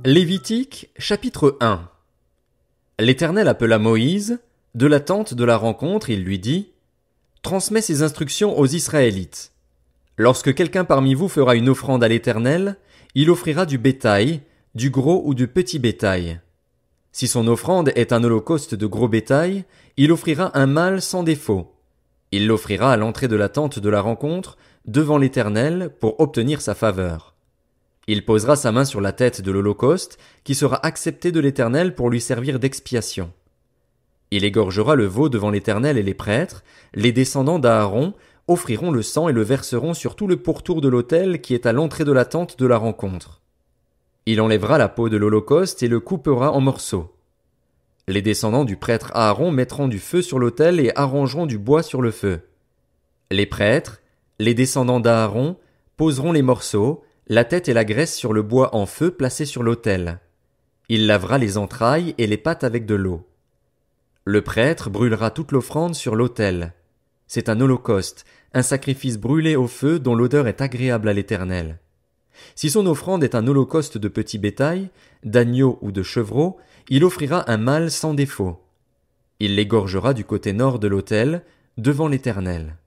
Lévitique, chapitre 1. L'Éternel appela Moïse, de la tente de la rencontre, il lui dit: Transmets ces instructions aux Israélites. Lorsque quelqu'un parmi vous fera une offrande à l'Éternel, il offrira du bétail, du gros ou du petit bétail. Si son offrande est un holocauste de gros bétail, il offrira un mâle sans défaut. Il l'offrira à l'entrée de la tente de la rencontre, devant l'Éternel, pour obtenir sa faveur. Il posera sa main sur la tête de l'holocauste, qui sera accepté de l'Éternel pour lui servir d'expiation. Il égorgera le veau devant l'Éternel et les prêtres, les descendants d'Aaron, offriront le sang et le verseront sur tout le pourtour de l'autel qui est à l'entrée de la tente de la rencontre. Il enlèvera la peau de l'holocauste et le coupera en morceaux. Les descendants du prêtre Aaron mettront du feu sur l'autel et arrangeront du bois sur le feu. Les prêtres, les descendants d'Aaron, poseront les morceaux, la tête et la graisse sur le bois en feu placé sur l'autel. Il lavera les entrailles et les pattes avec de l'eau. Le prêtre brûlera toute l'offrande sur l'autel. C'est un holocauste, un sacrifice brûlé au feu dont l'odeur est agréable à l'Éternel. Si son offrande est un holocauste de petit bétail, d'agneau ou de chevreau, il offrira un mâle sans défaut. Il l'égorgera du côté nord de l'autel, devant l'Éternel.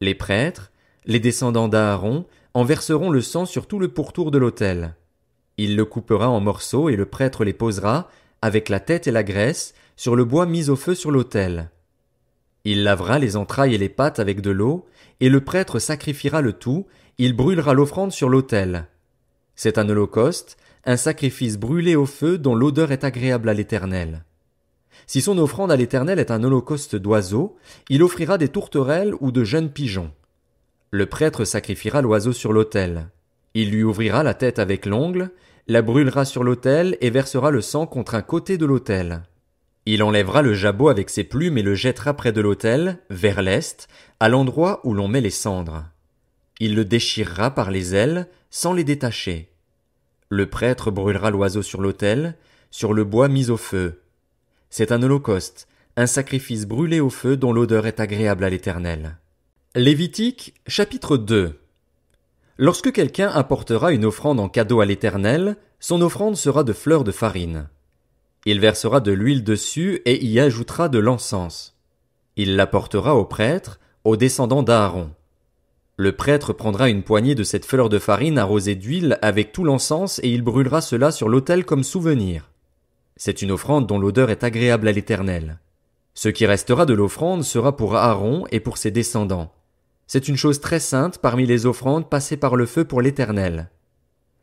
Les prêtres, les descendants d'Aaron, en verseront le sang sur tout le pourtour de l'autel. Il le coupera en morceaux et le prêtre les posera, avec la tête et la graisse, sur le bois mis au feu sur l'autel. Il lavera les entrailles et les pattes avec de l'eau, et le prêtre sacrifiera le tout, il brûlera l'offrande sur l'autel. C'est un holocauste, un sacrifice brûlé au feu dont l'odeur est agréable à l'Éternel. Si son offrande à l'Éternel est un holocauste d'oiseaux, il offrira des tourterelles ou de jeunes pigeons. Le prêtre sacrifiera l'oiseau sur l'autel. Il lui ouvrira la tête avec l'ongle, la brûlera sur l'autel et versera le sang contre un côté de l'autel. Il enlèvera le jabot avec ses plumes et le jettera près de l'autel, vers l'est, à l'endroit où l'on met les cendres. Il le déchirera par les ailes, sans les détacher. Le prêtre brûlera l'oiseau sur l'autel, sur le bois mis au feu. C'est un holocauste, un sacrifice brûlé au feu dont l'odeur est agréable à l'Éternel. Lévitique, chapitre 2. Lorsque quelqu'un apportera une offrande en cadeau à l'Éternel, son offrande sera de fleurs de farine. Il versera de l'huile dessus et y ajoutera de l'encens. Il l'apportera au prêtre, aux descendants d'Aaron. Le prêtre prendra une poignée de cette fleur de farine arrosée d'huile avec tout l'encens et il brûlera cela sur l'autel comme souvenir. C'est une offrande dont l'odeur est agréable à l'Éternel. Ce qui restera de l'offrande sera pour Aaron et pour ses descendants. C'est une chose très sainte parmi les offrandes passées par le feu pour l'Éternel.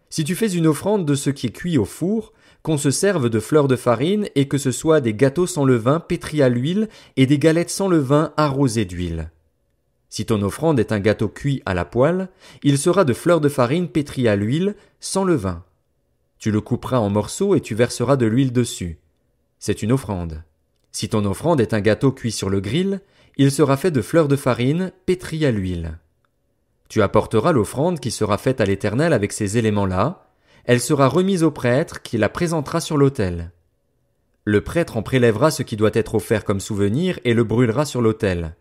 Si tu fais une offrande de ce qui est cuit au four, qu'on se serve de fleurs de farine et que ce soit des gâteaux sans levain pétris à l'huile et des galettes sans levain arrosées d'huile. Si ton offrande est un gâteau cuit à la poêle, il sera de fleurs de farine pétries à l'huile, sans levain. Tu le couperas en morceaux et tu verseras de l'huile dessus. C'est une offrande. Si ton offrande est un gâteau cuit sur le grill, il sera fait de fleurs de farine pétries à l'huile. Tu apporteras l'offrande qui sera faite à l'Éternel avec ces éléments-là. Elle sera remise au prêtre qui la présentera sur l'autel. Le prêtre en prélèvera ce qui doit être offert comme souvenir et le brûlera sur l'autel.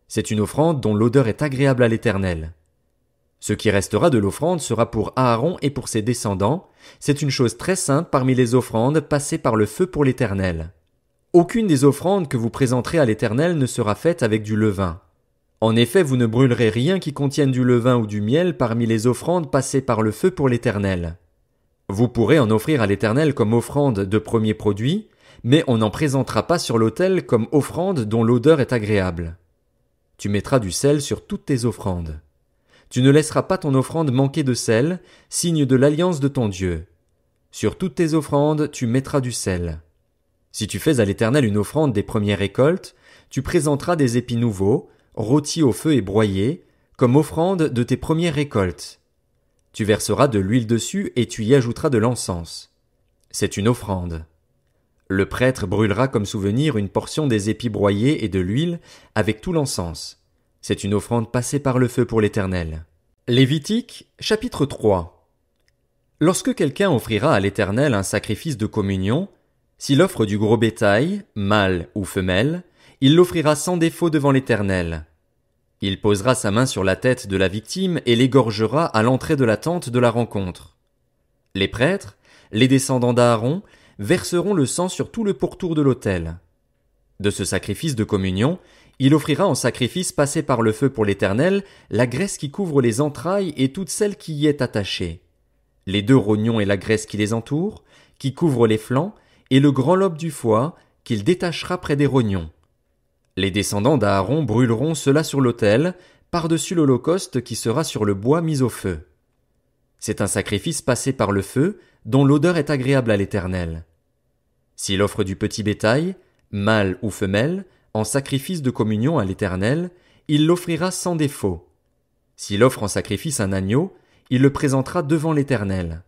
C'est une offrande dont l'odeur est agréable à l'Éternel. Ce qui restera de l'offrande sera pour Aaron et pour ses descendants. C'est une chose très sainte parmi les offrandes passées par le feu pour l'Éternel. Aucune des offrandes que vous présenterez à l'Éternel ne sera faite avec du levain. En effet, vous ne brûlerez rien qui contienne du levain ou du miel parmi les offrandes passées par le feu pour l'Éternel. Vous pourrez en offrir à l'Éternel comme offrande de premier produit, mais on n'en présentera pas sur l'autel comme offrande dont l'odeur est agréable. Tu mettras du sel sur toutes tes offrandes. Tu ne laisseras pas ton offrande manquer de sel, signe de l'alliance de ton Dieu. Sur toutes tes offrandes, tu mettras du sel. Si tu fais à l'Éternel une offrande des premières récoltes, tu présenteras des épis nouveaux, rôtis au feu et broyés, comme offrande de tes premières récoltes. Tu verseras de l'huile dessus et tu y ajouteras de l'encens. C'est une offrande. Le prêtre brûlera comme souvenir une portion des épis broyés et de l'huile avec tout l'encens. C'est une offrande passée par le feu pour l'Éternel. Lévitique, chapitre 3. Lorsque quelqu'un offrira à l'Éternel un sacrifice de communion, s'il offre du gros bétail, mâle ou femelle, il l'offrira sans défaut devant l'Éternel. Il posera sa main sur la tête de la victime et l'égorgera à l'entrée de la tente de la rencontre. Les prêtres, les descendants d'Aaron verseront le sang sur tout le pourtour de l'autel. De ce sacrifice de communion, il offrira en sacrifice passé par le feu pour l'Éternel la graisse qui couvre les entrailles et toute celle qui y est attachée, les 2 rognons et la graisse qui les entoure, qui couvre les flancs, et le grand lobe du foie, qu'il détachera près des rognons. Les descendants d'Aaron brûleront cela sur l'autel, par-dessus l'holocauste qui sera sur le bois mis au feu. C'est un sacrifice passé par le feu, dont l'odeur est agréable à l'Éternel. S'il offre du petit bétail, mâle ou femelle, en sacrifice de communion à l'Éternel, il l'offrira sans défaut. S'il offre en sacrifice un agneau, il le présentera devant l'Éternel.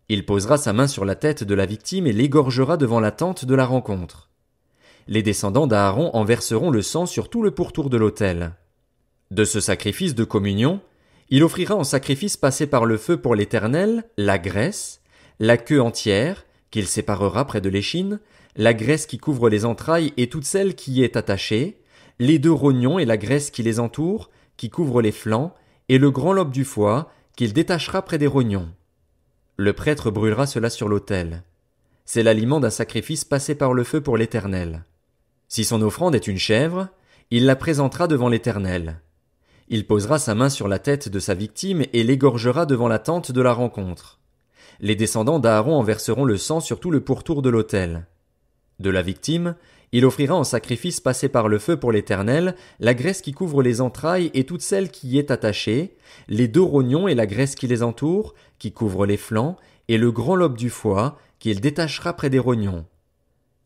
Il posera sa main sur la tête de la victime et l'égorgera devant la tente de la rencontre. Les descendants d'Aaron en verseront le sang sur tout le pourtour de l'autel. De ce sacrifice de communion, il offrira en sacrifice passé par le feu pour l'Éternel la graisse, la queue entière, qu'il séparera près de l'échine, la graisse qui couvre les entrailles et toute celle qui y est attachée, les 2 rognons et la graisse qui les entoure, qui couvre les flancs, et le grand lobe du foie, qu'il détachera près des rognons. Le prêtre brûlera cela sur l'autel. C'est l'aliment d'un sacrifice passé par le feu pour l'Éternel. Si son offrande est une chèvre, il la présentera devant l'Éternel. Il posera sa main sur la tête de sa victime et l'égorgera devant la tente de la rencontre. Les descendants d'Aaron en verseront le sang sur tout le pourtour de l'autel. De la victime, il offrira en sacrifice passé par le feu pour l'Éternel la graisse qui couvre les entrailles et toute celle qui y est attachée, les 2 rognons et la graisse qui les entoure, qui couvre les flancs, et le grand lobe du foie, qu'il détachera près des rognons.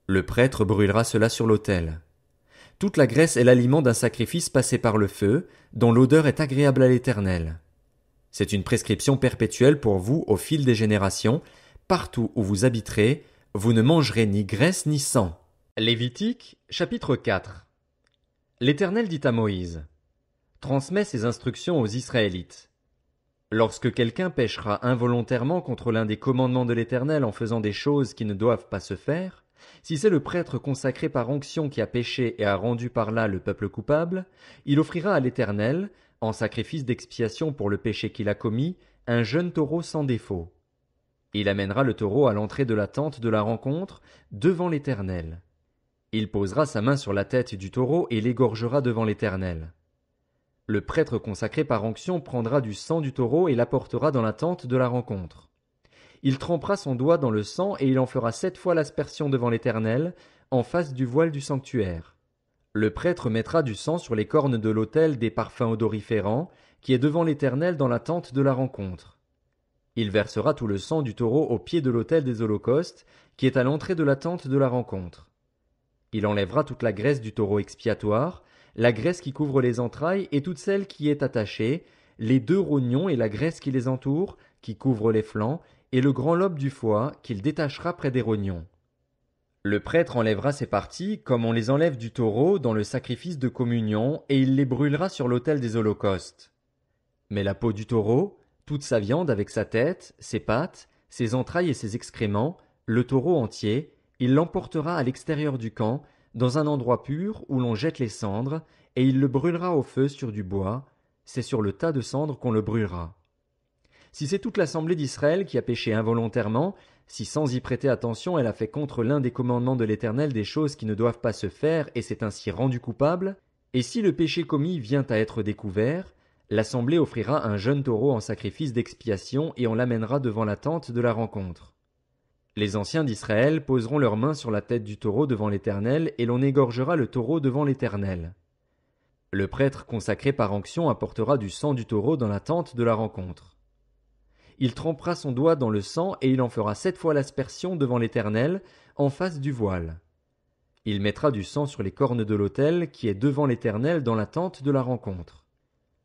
Le prêtre brûlera cela sur l'autel. Toute la graisse est l'aliment d'un sacrifice passé par le feu, dont l'odeur est agréable à l'Éternel. C'est une prescription perpétuelle pour vous au fil des générations, partout où vous habiterez, vous ne mangerez ni graisse ni sang. Lévitique, chapitre 4. L'Éternel dit à Moïse: Transmets ces instructions aux Israélites. Lorsque quelqu'un péchera involontairement contre l'un des commandements de l'Éternel en faisant des choses qui ne doivent pas se faire, si c'est le prêtre consacré par onction qui a péché et a rendu par là le peuple coupable, il offrira à l'Éternel, en sacrifice d'expiation pour le péché qu'il a commis, un jeune taureau sans défaut. Il amènera le taureau à l'entrée de la tente de la rencontre, devant l'Éternel. Il posera sa main sur la tête du taureau et l'égorgera devant l'Éternel. Le prêtre consacré par onction prendra du sang du taureau et l'apportera dans la tente de la rencontre. Il trempera son doigt dans le sang et il en fera 7 fois l'aspersion devant l'Éternel, en face du voile du sanctuaire. Le prêtre mettra du sang sur les cornes de l'autel des parfums odoriférants, qui est devant l'Éternel dans la tente de la rencontre. Il versera tout le sang du taureau au pied de l'autel des holocaustes, qui est à l'entrée de la tente de la rencontre. Il enlèvera toute la graisse du taureau expiatoire, la graisse qui couvre les entrailles et toute celle qui y est attachée, les 2 rognons et la graisse qui les entoure, qui couvre les flancs, et le grand lobe du foie, qu'il détachera près des rognons. Le prêtre enlèvera ces parties, comme on les enlève du taureau, dans le sacrifice de communion, et il les brûlera sur l'autel des holocaustes. Mais la peau du taureau, toute sa viande avec sa tête, ses pattes, ses entrailles et ses excréments, le taureau entier, il l'emportera à l'extérieur du camp, dans un endroit pur où l'on jette les cendres, et il le brûlera au feu sur du bois, c'est sur le tas de cendres qu'on le brûlera. Si c'est toute l'assemblée d'Israël qui a péché involontairement, si sans y prêter attention elle a fait contre l'un des commandements de l'Éternel des choses qui ne doivent pas se faire et s'est ainsi rendue coupable, et si le péché commis vient à être découvert, l'assemblée offrira un jeune taureau en sacrifice d'expiation et on l'amènera devant la tente de la rencontre. Les anciens d'Israël poseront leurs mains sur la tête du taureau devant l'Éternel et l'on égorgera le taureau devant l'Éternel. Le prêtre consacré par onction apportera du sang du taureau dans la tente de la rencontre. Il trempera son doigt dans le sang et il en fera 7 fois l'aspersion devant l'Éternel, en face du voile. Il mettra du sang sur les cornes de l'autel qui est devant l'Éternel dans la tente de la rencontre.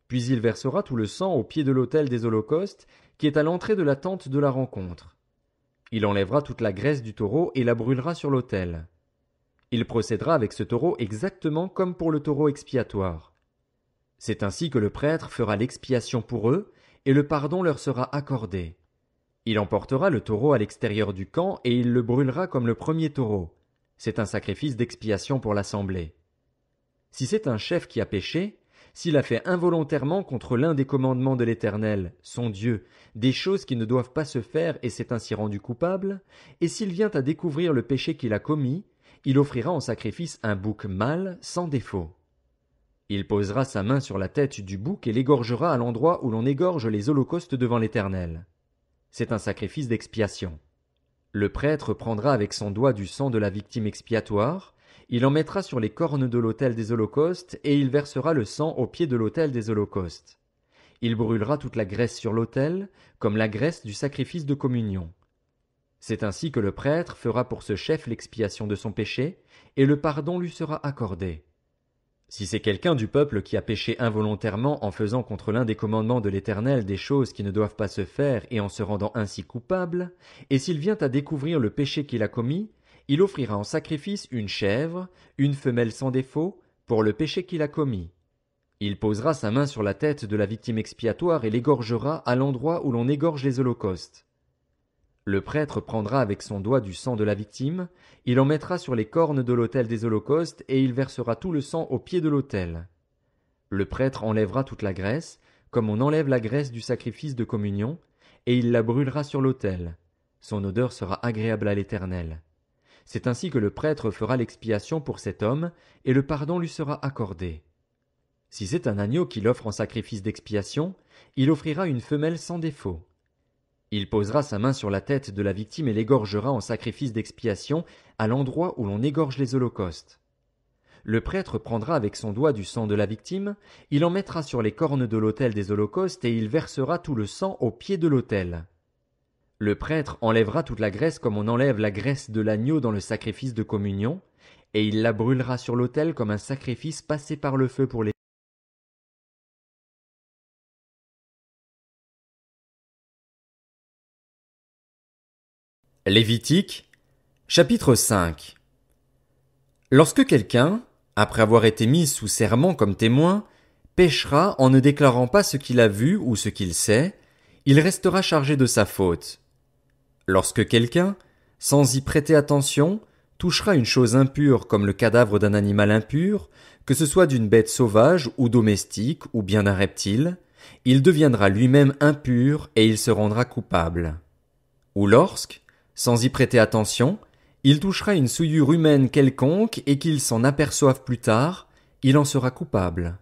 Puis il versera tout le sang au pied de l'autel des holocaustes, qui est à l'entrée de la tente de la rencontre. Il enlèvera toute la graisse du taureau et la brûlera sur l'autel. Il procédera avec ce taureau exactement comme pour le taureau expiatoire. C'est ainsi que le prêtre fera l'expiation pour eux, et le pardon leur sera accordé. Il emportera le taureau à l'extérieur du camp et il le brûlera comme le premier taureau. C'est un sacrifice d'expiation pour l'assemblée. Si c'est un chef qui a péché, S'il a fait involontairement contre l'un des commandements de l'Éternel, son Dieu, des choses qui ne doivent pas se faire et s'est ainsi rendu coupable, et s'il vient à découvrir le péché qu'il a commis, il offrira en sacrifice un bouc mâle sans défaut. Il posera sa main sur la tête du bouc et l'égorgera à l'endroit où l'on égorge les holocaustes devant l'Éternel. C'est un sacrifice d'expiation. Le prêtre prendra avec son doigt du sang de la victime expiatoire, il en mettra sur les cornes de l'autel des holocaustes et il versera le sang au pied de l'autel des holocaustes. Il brûlera toute la graisse sur l'autel, comme la graisse du sacrifice de communion. C'est ainsi que le prêtre fera pour ce chef l'expiation de son péché, et le pardon lui sera accordé. Si c'est quelqu'un du peuple qui a péché involontairement en faisant contre l'un des commandements de l'Éternel des choses qui ne doivent pas se faire et en se rendant ainsi coupable, et s'il vient à découvrir le péché qu'il a commis, il offrira en sacrifice une chèvre, une femelle sans défaut, pour le péché qu'il a commis. Il posera sa main sur la tête de la victime expiatoire et l'égorgera à l'endroit où l'on égorge les holocaustes. Le prêtre prendra avec son doigt du sang de la victime, il en mettra sur les cornes de l'autel des holocaustes et il versera tout le sang au pied de l'autel. Le prêtre enlèvera toute la graisse, comme on enlève la graisse du sacrifice de communion, et il la brûlera sur l'autel. Son odeur sera agréable à l'Éternel. C'est ainsi que le prêtre fera l'expiation pour cet homme, et le pardon lui sera accordé. Si c'est un agneau qu'il offre en sacrifice d'expiation, il offrira une femelle sans défaut. Il posera sa main sur la tête de la victime et l'égorgera en sacrifice d'expiation à l'endroit où l'on égorge les holocaustes. Le prêtre prendra avec son doigt du sang de la victime, il en mettra sur les cornes de l'autel des holocaustes et il versera tout le sang au pied de l'autel. Le prêtre enlèvera toute la graisse comme on enlève la graisse de l'agneau dans le sacrifice de communion, et il la brûlera sur l'autel comme un sacrifice passé par le feu pour les Lévitique, chapitre 5. Lorsque quelqu'un, après avoir été mis sous serment comme témoin, péchera en ne déclarant pas ce qu'il a vu ou ce qu'il sait, il restera chargé de sa faute. Lorsque quelqu'un, sans y prêter attention, touchera une chose impure comme le cadavre d'un animal impur, que ce soit d'une bête sauvage ou domestique ou bien d'un reptile, il deviendra lui-même impur et il se rendra coupable. Ou lorsque, sans y prêter attention, il touchera une souillure humaine quelconque et qu'il s'en aperçoive plus tard, il en sera coupable.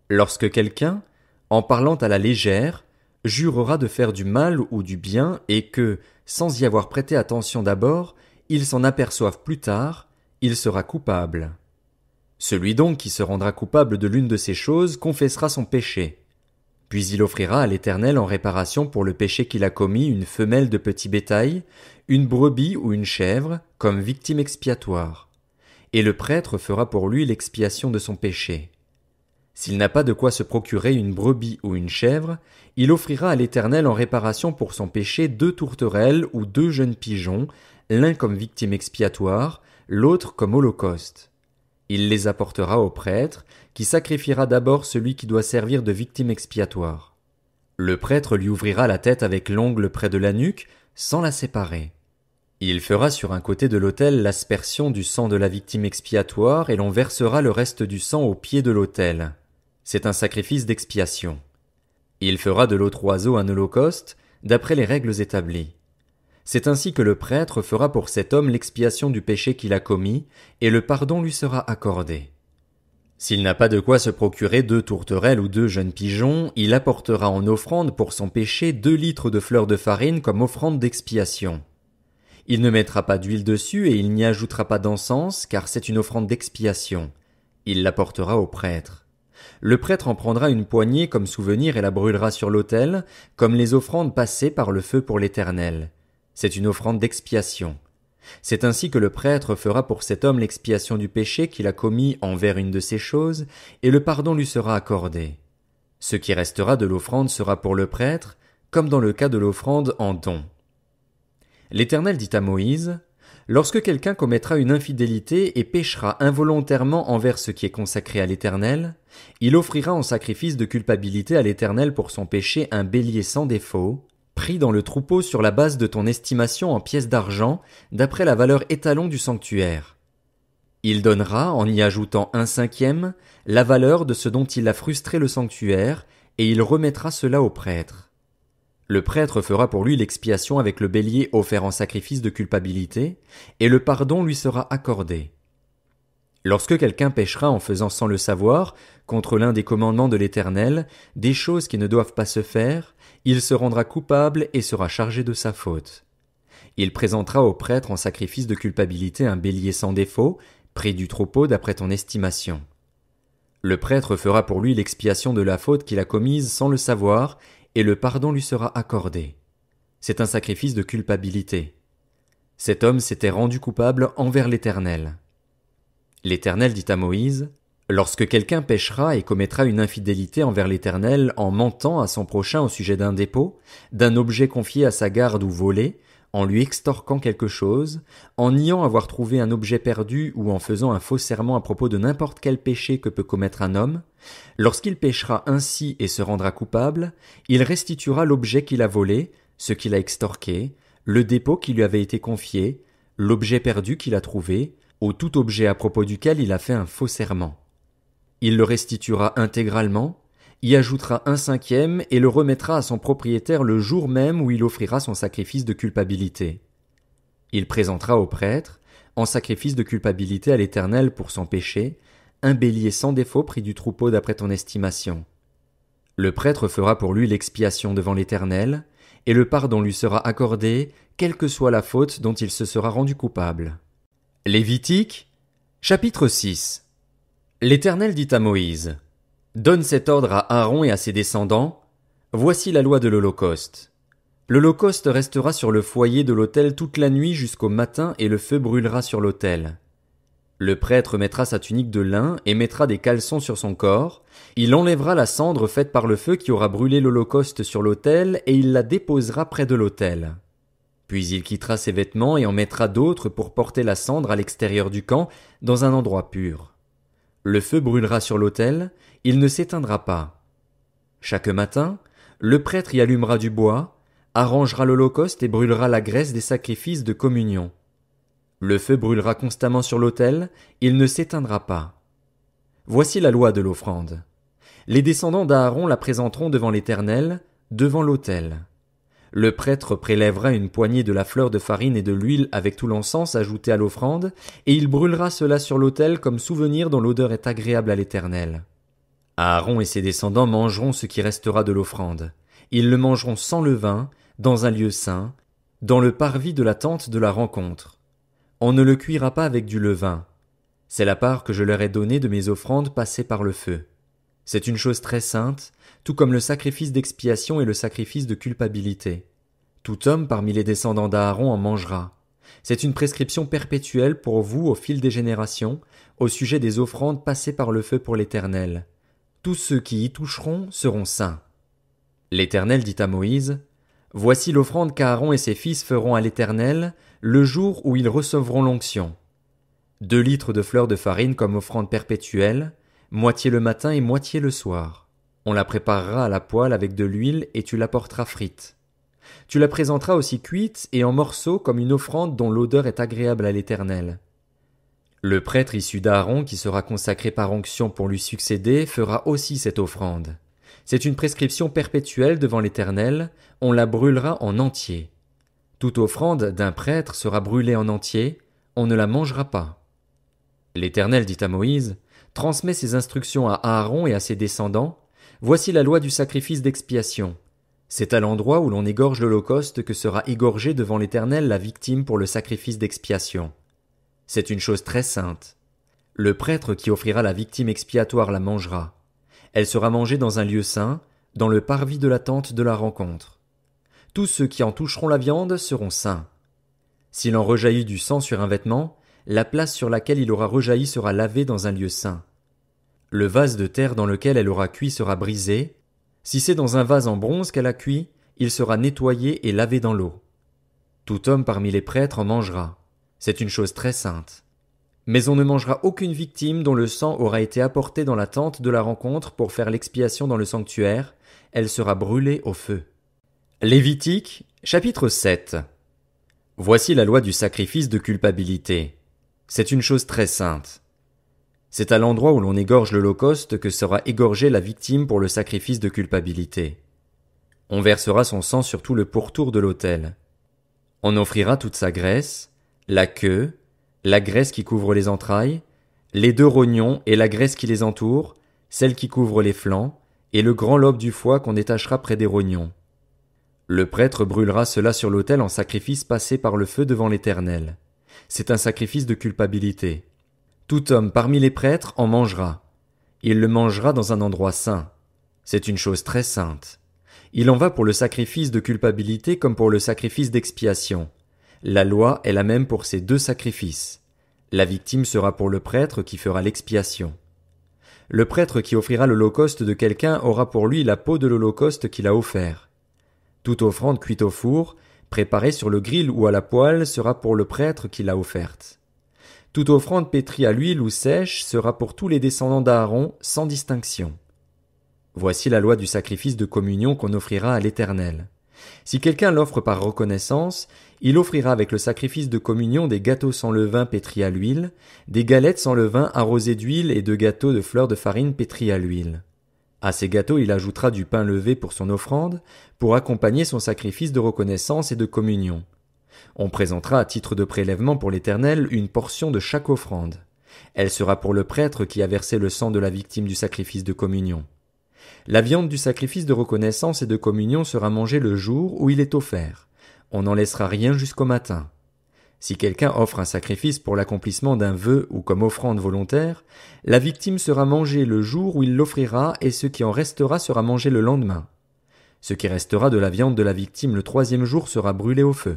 Lorsque quelqu'un, en parlant à la légère, jurera de faire du mal ou du bien et que, sans y avoir prêté attention d'abord, il s'en aperçoive plus tard, il sera coupable. Celui donc qui se rendra coupable de l'une de ces choses confessera son péché. Puis il offrira à l'Éternel en réparation pour le péché qu'il a commis une femelle de petit bétail, une brebis ou une chèvre, comme victime expiatoire. Et le prêtre fera pour lui l'expiation de son péché. S'il n'a pas de quoi se procurer une brebis ou une chèvre, il offrira à l'Éternel en réparation pour son péché 2 tourterelles ou 2 jeunes pigeons, l'un comme victime expiatoire, l'autre comme holocauste. Il les apportera au prêtre, qui sacrifiera d'abord celui qui doit servir de victime expiatoire. Le prêtre lui ouvrira la tête avec l'ongle près de la nuque, sans la séparer. Il fera sur un côté de l'autel l'aspersion du sang de la victime expiatoire et l'on versera le reste du sang au pied de l'autel. C'est un sacrifice d'expiation. Il fera de l'autre oiseau un holocauste, d'après les règles établies. C'est ainsi que le prêtre fera pour cet homme l'expiation du péché qu'il a commis, et le pardon lui sera accordé. S'il n'a pas de quoi se procurer 2 tourterelles ou 2 jeunes pigeons, il apportera en offrande pour son péché 2 litres de fleur de farine comme offrande d'expiation. Il ne mettra pas d'huile dessus et il n'y ajoutera pas d'encens, car c'est une offrande d'expiation. Il l'apportera au prêtre. Le prêtre en prendra une poignée comme souvenir et la brûlera sur l'autel, comme les offrandes passées par le feu pour l'Éternel. C'est une offrande d'expiation. C'est ainsi que le prêtre fera pour cet homme l'expiation du péché qu'il a commis envers une de ces choses, et le pardon lui sera accordé. Ce qui restera de l'offrande sera pour le prêtre, comme dans le cas de l'offrande en don. L'Éternel dit à Moïse, « Lorsque quelqu'un commettra une infidélité et péchera involontairement envers ce qui est consacré à l'Éternel, il offrira en sacrifice de culpabilité à l'Éternel pour son péché un bélier sans défaut, pris dans le troupeau sur la base de ton estimation en pièces d'argent, d'après la valeur étalon du sanctuaire. Il donnera, en y ajoutant 1/5, la valeur de ce dont il a frustré le sanctuaire, et il remettra cela au prêtre. Le prêtre fera pour lui l'expiation avec le bélier offert en sacrifice de culpabilité, et le pardon lui sera accordé. Lorsque quelqu'un péchera en faisant sans le savoir, contre l'un des commandements de l'Éternel, des choses qui ne doivent pas se faire, il se rendra coupable et sera chargé de sa faute. Il présentera au prêtre en sacrifice de culpabilité un bélier sans défaut, près du troupeau d'après ton estimation. Le prêtre fera pour lui l'expiation de la faute qu'il a commise sans le savoir, et le pardon lui sera accordé. C'est un sacrifice de culpabilité. Cet homme s'était rendu coupable envers l'Éternel. L'Éternel dit à Moïse, « Lorsque quelqu'un péchera et commettra une infidélité envers l'Éternel en mentant à son prochain au sujet d'un dépôt, d'un objet confié à sa garde ou volé, en lui extorquant quelque chose, en niant avoir trouvé un objet perdu ou en faisant un faux serment à propos de n'importe quel péché que peut commettre un homme, lorsqu'il péchera ainsi et se rendra coupable, il restituera l'objet qu'il a volé, ce qu'il a extorqué, le dépôt qui lui avait été confié, l'objet perdu qu'il a trouvé, ou tout objet à propos duquel il a fait un faux serment. Il le restituera intégralement, y ajoutera 1/5 et le remettra à son propriétaire le jour même où il offrira son sacrifice de culpabilité. Il présentera au prêtre, en sacrifice de culpabilité à l'Éternel pour son péché, un bélier sans défaut pris du troupeau d'après ton estimation. Le prêtre fera pour lui l'expiation devant l'Éternel, et le pardon lui sera accordé, quelle que soit la faute dont il se sera rendu coupable. Lévitique, chapitre 6. L'Éternel dit à Moïse, « Donne cet ordre à Aaron et à ses descendants. Voici la loi de l'Holocauste. L'Holocauste restera sur le foyer de l'autel toute la nuit jusqu'au matin et le feu brûlera sur l'autel. Le prêtre mettra sa tunique de lin et mettra des caleçons sur son corps. Il enlèvera la cendre faite par le feu qui aura brûlé l'Holocauste sur l'autel et il la déposera près de l'autel. Puis il quittera ses vêtements et en mettra d'autres pour porter la cendre à l'extérieur du camp, dans un endroit pur. Le feu brûlera sur l'autel, il ne s'éteindra pas. Chaque matin, le prêtre y allumera du bois, arrangera l'holocauste et brûlera la graisse des sacrifices de communion. Le feu brûlera constamment sur l'autel, il ne s'éteindra pas. Voici la loi de l'offrande. Les descendants d'Aaron la présenteront devant l'Éternel, devant l'autel. Le prêtre prélèvera une poignée de la fleur de farine et de l'huile avec tout l'encens ajouté à l'offrande, et il brûlera cela sur l'autel comme souvenir dont l'odeur est agréable à l'Éternel. Aaron et ses descendants mangeront ce qui restera de l'offrande. Ils le mangeront sans levain, dans un lieu saint, dans le parvis de la tente de la rencontre. On ne le cuira pas avec du levain. C'est la part que je leur ai donnée de mes offrandes passées par le feu. C'est une chose très sainte, tout comme le sacrifice d'expiation et le sacrifice de culpabilité. Tout homme parmi les descendants d'Aaron en mangera. C'est une prescription perpétuelle pour vous au fil des générations, au sujet des offrandes passées par le feu pour l'Éternel. Tous ceux qui y toucheront seront saints. L'Éternel dit à Moïse, « Voici l'offrande qu'Aaron et ses fils feront à l'Éternel, le jour où ils recevront l'onction. 2 litres de fleur de farine comme offrande perpétuelle, moitié le matin et moitié le soir. On la préparera à la poêle avec de l'huile et tu l'apporteras frite. Tu la présenteras aussi cuite et en morceaux comme une offrande dont l'odeur est agréable à l'Éternel. Le prêtre issu d'Aaron qui sera consacré par onction pour lui succéder fera aussi cette offrande. C'est une prescription perpétuelle devant l'Éternel, on la brûlera en entier. Toute offrande d'un prêtre sera brûlée en entier, on ne la mangera pas. » L'Éternel dit à Moïse, « Transmets ces instructions à Aaron et à ses descendants. Voici la loi du sacrifice d'expiation. C'est à l'endroit où l'on égorge l'holocauste que sera égorgée devant l'Éternel la victime pour le sacrifice d'expiation. C'est une chose très sainte. Le prêtre qui offrira la victime expiatoire la mangera. Elle sera mangée dans un lieu saint, dans le parvis de la tente de la rencontre. Tous ceux qui en toucheront la viande seront saints. S'il en rejaillit du sang sur un vêtement, la place sur laquelle il aura rejailli sera lavée dans un lieu saint. Le vase de terre dans lequel elle aura cuit sera brisé. Si c'est dans un vase en bronze qu'elle a cuit, il sera nettoyé et lavé dans l'eau. Tout homme parmi les prêtres en mangera. C'est une chose très sainte. Mais on ne mangera aucune victime dont le sang aura été apporté dans la tente de la rencontre pour faire l'expiation dans le sanctuaire. Elle sera brûlée au feu. Lévitique, chapitre 7. Voici la loi du sacrifice de culpabilité. C'est une chose très sainte. C'est à l'endroit où l'on égorge l'holocauste que sera égorgée la victime pour le sacrifice de culpabilité. On versera son sang sur tout le pourtour de l'autel. On offrira toute sa graisse, la queue, la graisse qui couvre les entrailles, les 2 rognons et la graisse qui les entoure, celle qui couvre les flancs, et le grand lobe du foie qu'on détachera près des rognons. Le prêtre brûlera cela sur l'autel en sacrifice passé par le feu devant l'Éternel. C'est un sacrifice de culpabilité. Tout homme parmi les prêtres en mangera. Il le mangera dans un endroit saint. C'est une chose très sainte. Il en va pour le sacrifice de culpabilité comme pour le sacrifice d'expiation. La loi est la même pour ces 2 sacrifices. La victime sera pour le prêtre qui fera l'expiation. Le prêtre qui offrira l'holocauste de quelqu'un aura pour lui la peau de l'holocauste qu'il a offert. Toute offrande cuite au four, préparée sur le grill ou à la poêle, sera pour le prêtre qui l'a offerte. Toute offrande pétrie à l'huile ou sèche sera pour tous les descendants d'Aaron, sans distinction. Voici la loi du sacrifice de communion qu'on offrira à l'Éternel. Si quelqu'un l'offre par reconnaissance, il offrira avec le sacrifice de communion des gâteaux sans levain pétris à l'huile, des galettes sans levain arrosées d'huile et 2 gâteaux de fleurs de farine pétris à l'huile. À ces gâteaux il ajoutera du pain levé pour son offrande, pour accompagner son sacrifice de reconnaissance et de communion. On présentera à titre de prélèvement pour l'Éternel une portion de chaque offrande. Elle sera pour le prêtre qui a versé le sang de la victime du sacrifice de communion. La viande du sacrifice de reconnaissance et de communion sera mangée le jour où il est offert. On n'en laissera rien jusqu'au matin. Si quelqu'un offre un sacrifice pour l'accomplissement d'un vœu ou comme offrande volontaire, la victime sera mangée le jour où il l'offrira et ce qui en restera sera mangé le lendemain. Ce qui restera de la viande de la victime le 3e jour sera brûlé au feu.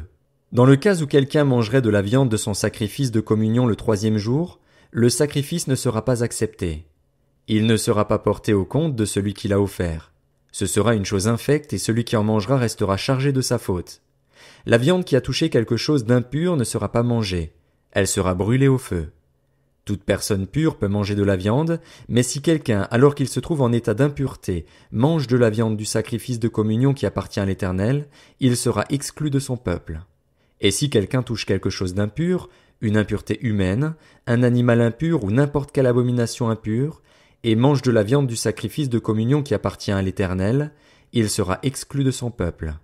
Dans le cas où quelqu'un mangerait de la viande de son sacrifice de communion le 3e jour, le sacrifice ne sera pas accepté. Il ne sera pas porté au compte de celui qui l'a offert. Ce sera une chose infecte et celui qui en mangera restera chargé de sa faute. La viande qui a touché quelque chose d'impur ne sera pas mangée. Elle sera brûlée au feu. Toute personne pure peut manger de la viande, mais si quelqu'un, alors qu'il se trouve en état d'impureté, mange de la viande du sacrifice de communion qui appartient à l'Éternel, il sera exclu de son peuple. Et si quelqu'un touche quelque chose d'impur, une impureté humaine, un animal impur ou n'importe quelle abomination impure, et mange de la viande du sacrifice de communion qui appartient à l'Éternel, il sera exclu de son peuple.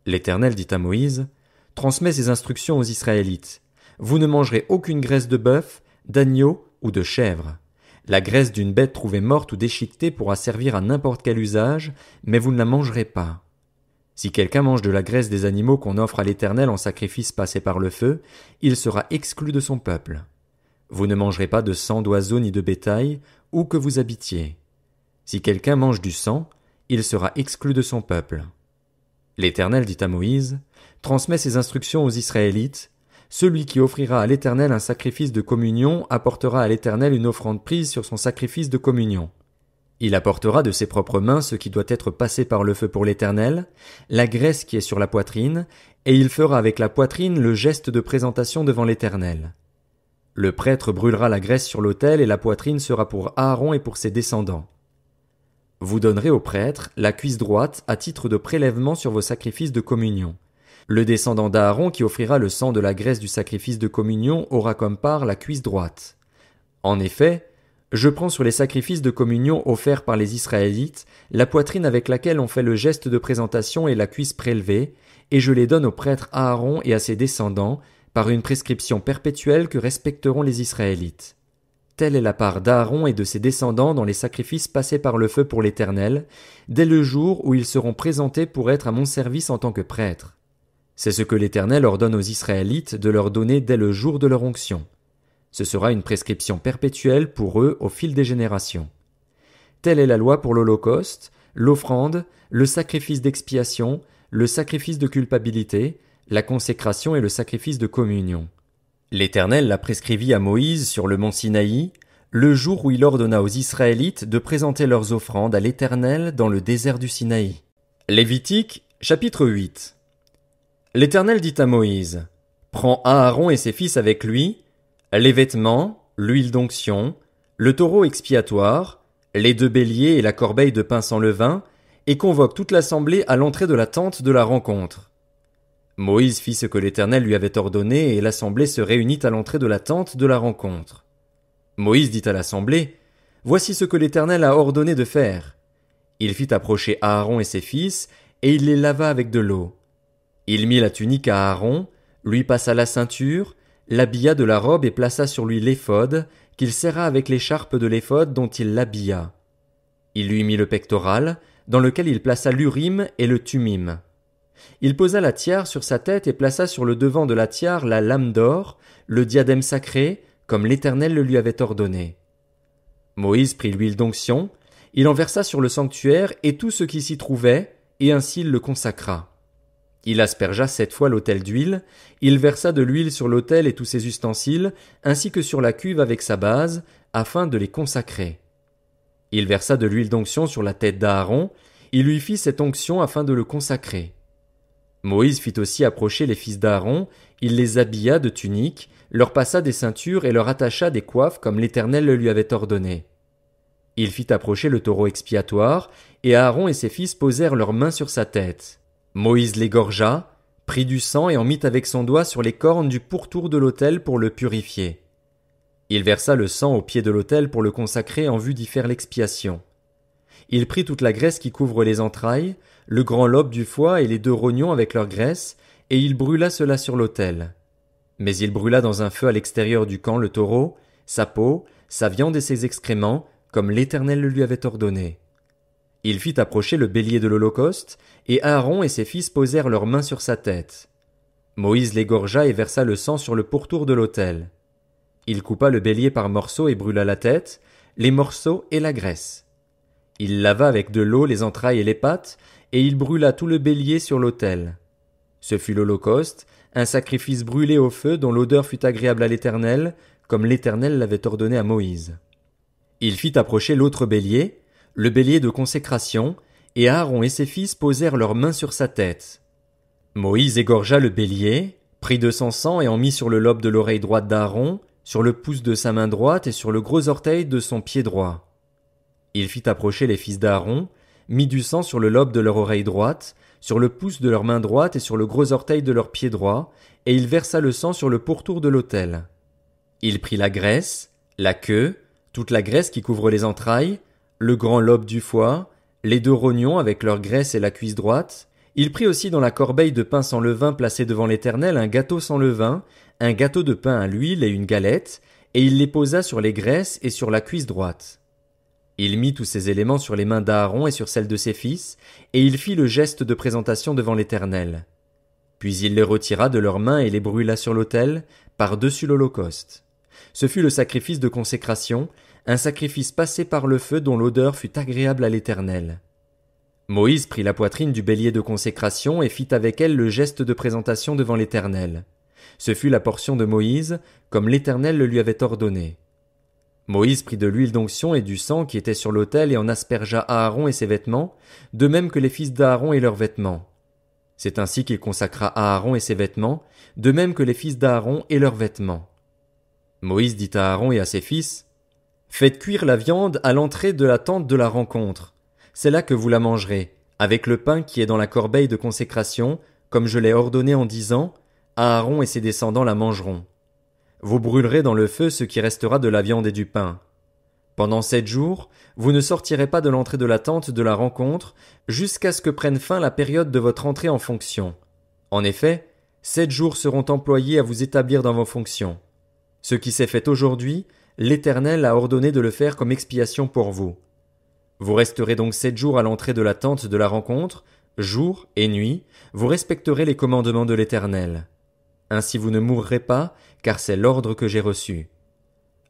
L'Éternel dit à Moïse, « Transmets ces instructions aux Israélites. Vous ne mangerez aucune graisse de bœuf, d'agneau ou de chèvre. La graisse d'une bête trouvée morte ou déchiquetée pourra servir à n'importe quel usage, mais vous ne la mangerez pas. Si quelqu'un mange de la graisse des animaux qu'on offre à l'Éternel en sacrifice passé par le feu, il sera exclu de son peuple. Vous ne mangerez pas de sang d'oiseau ni de bétail, où que vous habitiez. Si quelqu'un mange du sang, il sera exclu de son peuple. » L'Éternel dit à Moïse, « Transmets ces instructions aux Israélites. Celui qui offrira à l'Éternel un sacrifice de communion apportera à l'Éternel une offrande prise sur son sacrifice de communion. Il apportera de ses propres mains ce qui doit être passé par le feu pour l'Éternel, la graisse qui est sur la poitrine, et il fera avec la poitrine le geste de présentation devant l'Éternel. Le prêtre brûlera la graisse sur l'autel et la poitrine sera pour Aaron et pour ses descendants. Vous donnerez au prêtre la cuisse droite à titre de prélèvement sur vos sacrifices de communion. Le descendant d'Aaron qui offrira le sang de la graisse du sacrifice de communion aura comme part la cuisse droite. En effet, je prends sur les sacrifices de communion offerts par les Israélites la poitrine avec laquelle on fait le geste de présentation et la cuisse prélevée, et je les donne au prêtre Aaron et à ses descendants, par une prescription perpétuelle que respecteront les Israélites. Telle est la part d'Aaron et de ses descendants dans les sacrifices passés par le feu pour l'Éternel, dès le jour où ils seront présentés pour être à mon service en tant que prêtres. C'est ce que l'Éternel ordonne aux Israélites de leur donner dès le jour de leur onction. Ce sera une prescription perpétuelle pour eux au fil des générations. Telle est la loi pour l'Holocauste, l'offrande, le sacrifice d'expiation, le sacrifice de culpabilité, la consécration et le sacrifice de communion. L'Éternel l'a prescrivit à Moïse sur le mont Sinaï, le jour où il ordonna aux Israélites de présenter leurs offrandes à l'Éternel dans le désert du Sinaï. Lévitique, chapitre 8. L'Éternel dit à Moïse, « Prends Aaron et ses fils avec lui, les vêtements, l'huile d'onction, le taureau expiatoire, les 2 béliers et la corbeille de pain sans levain, et convoque toute l'assemblée à l'entrée de la tente de la rencontre. Moïse fit ce que l'Éternel lui avait ordonné, et l'assemblée se réunit à l'entrée de la tente de la rencontre. Moïse dit à l'assemblée, « Voici ce que l'Éternel a ordonné de faire. » Il fit approcher Aaron et ses fils, et il les lava avec de l'eau. Il mit la tunique à Aaron, lui passa la ceinture, l'habilla de la robe et plaça sur lui l'éphod, qu'il serra avec l'écharpe de l'éphod dont il l'habilla. Il lui mit le pectoral, dans lequel il plaça l'urim et le thummim. Il posa la tiare sur sa tête et plaça sur le devant de la tiare la lame d'or, le diadème sacré, comme l'Éternel le lui avait ordonné. Moïse prit l'huile d'onction, il en versa sur le sanctuaire et tout ce qui s'y trouvait, et ainsi il le consacra. Il aspergea 7 fois l'autel d'huile, il versa de l'huile sur l'autel et tous ses ustensiles, ainsi que sur la cuve avec sa base, afin de les consacrer. Il versa de l'huile d'onction sur la tête d'Aaron, il lui fit cette onction afin de le consacrer. Moïse fit aussi approcher les fils d'Aaron, il les habilla de tuniques, leur passa des ceintures et leur attacha des coiffes comme l'Éternel le lui avait ordonné. Il fit approcher le taureau expiatoire, et Aaron et ses fils posèrent leurs mains sur sa tête. Moïse l'égorgea, prit du sang et en mit avec son doigt sur les cornes du pourtour de l'autel pour le purifier. Il versa le sang au pied de l'autel pour le consacrer en vue d'y faire l'expiation. Il prit toute la graisse qui couvre les entrailles, le grand lobe du foie et les 2 rognons avec leur graisse, et il brûla cela sur l'autel. Mais il brûla dans un feu à l'extérieur du camp le taureau, sa peau, sa viande et ses excréments, comme l'Éternel le lui avait ordonné. Il fit approcher le bélier de l'Holocauste, et Aaron et ses fils posèrent leurs mains sur sa tête. Moïse l'égorgea et versa le sang sur le pourtour de l'autel. Il coupa le bélier par morceaux et brûla la tête, les morceaux et la graisse. Il lava avec de l'eau les entrailles et les pattes, et il brûla tout le bélier sur l'autel. Ce fut l'Holocauste, un sacrifice brûlé au feu dont l'odeur fut agréable à l'Éternel, comme l'Éternel l'avait ordonné à Moïse. Il fit approcher l'autre bélier, le bélier de consécration, et Aaron et ses fils posèrent leurs mains sur sa tête. Moïse égorgea le bélier, prit de son sang et en mit sur le lobe de l'oreille droite d'Aaron, sur le pouce de sa main droite et sur le gros orteil de son pied droit. Il fit approcher les fils d'Aaron, mit du sang sur le lobe de leur oreille droite, sur le pouce de leur main droite et sur le gros orteil de leur pied droit, et il versa le sang sur le pourtour de l'autel. Il prit la graisse, la queue, toute la graisse qui couvre les entrailles, le grand lobe du foie, les 2 rognons avec leur graisse et la cuisse droite. Il prit aussi dans la corbeille de pain sans levain placée devant l'Éternel un gâteau sans levain, un gâteau de pain à l'huile et une galette, et il les posa sur les graisses et sur la cuisse droite. Il mit tous ces éléments sur les mains d'Aaron et sur celles de ses fils, et il fit le geste de présentation devant l'Éternel. Puis il les retira de leurs mains et les brûla sur l'autel, par-dessus l'Holocauste. Ce fut le sacrifice de consécration, un sacrifice passé par le feu dont l'odeur fut agréable à l'Éternel. Moïse prit la poitrine du bélier de consécration et fit avec elle le geste de présentation devant l'Éternel. Ce fut la portion de Moïse, comme l'Éternel le lui avait ordonné. Moïse prit de l'huile d'onction et du sang qui était sur l'autel et en aspergea Aaron et ses vêtements, de même que les fils d'Aaron et leurs vêtements. C'est ainsi qu'il consacra Aaron et ses vêtements, de même que les fils d'Aaron et leurs vêtements. Moïse dit à Aaron et à ses fils, « Faites cuire la viande à l'entrée de la tente de la rencontre. C'est là que vous la mangerez, avec le pain qui est dans la corbeille de consécration, comme je l'ai ordonné en disant, Aaron et ses descendants la mangeront. Vous brûlerez dans le feu ce qui restera de la viande et du pain. Pendant 7 jours, vous ne sortirez pas de l'entrée de la tente de la rencontre, jusqu'à ce que prenne fin la période de votre entrée en fonction. En effet, 7 jours seront employés à vous établir dans vos fonctions. Ce qui s'est fait aujourd'hui, l'Éternel a ordonné de le faire comme expiation pour vous. Vous resterez donc 7 jours à l'entrée de la tente de la rencontre, jour et nuit, vous respecterez les commandements de l'Éternel. Ainsi vous ne mourrez pas, car c'est l'ordre que j'ai reçu. »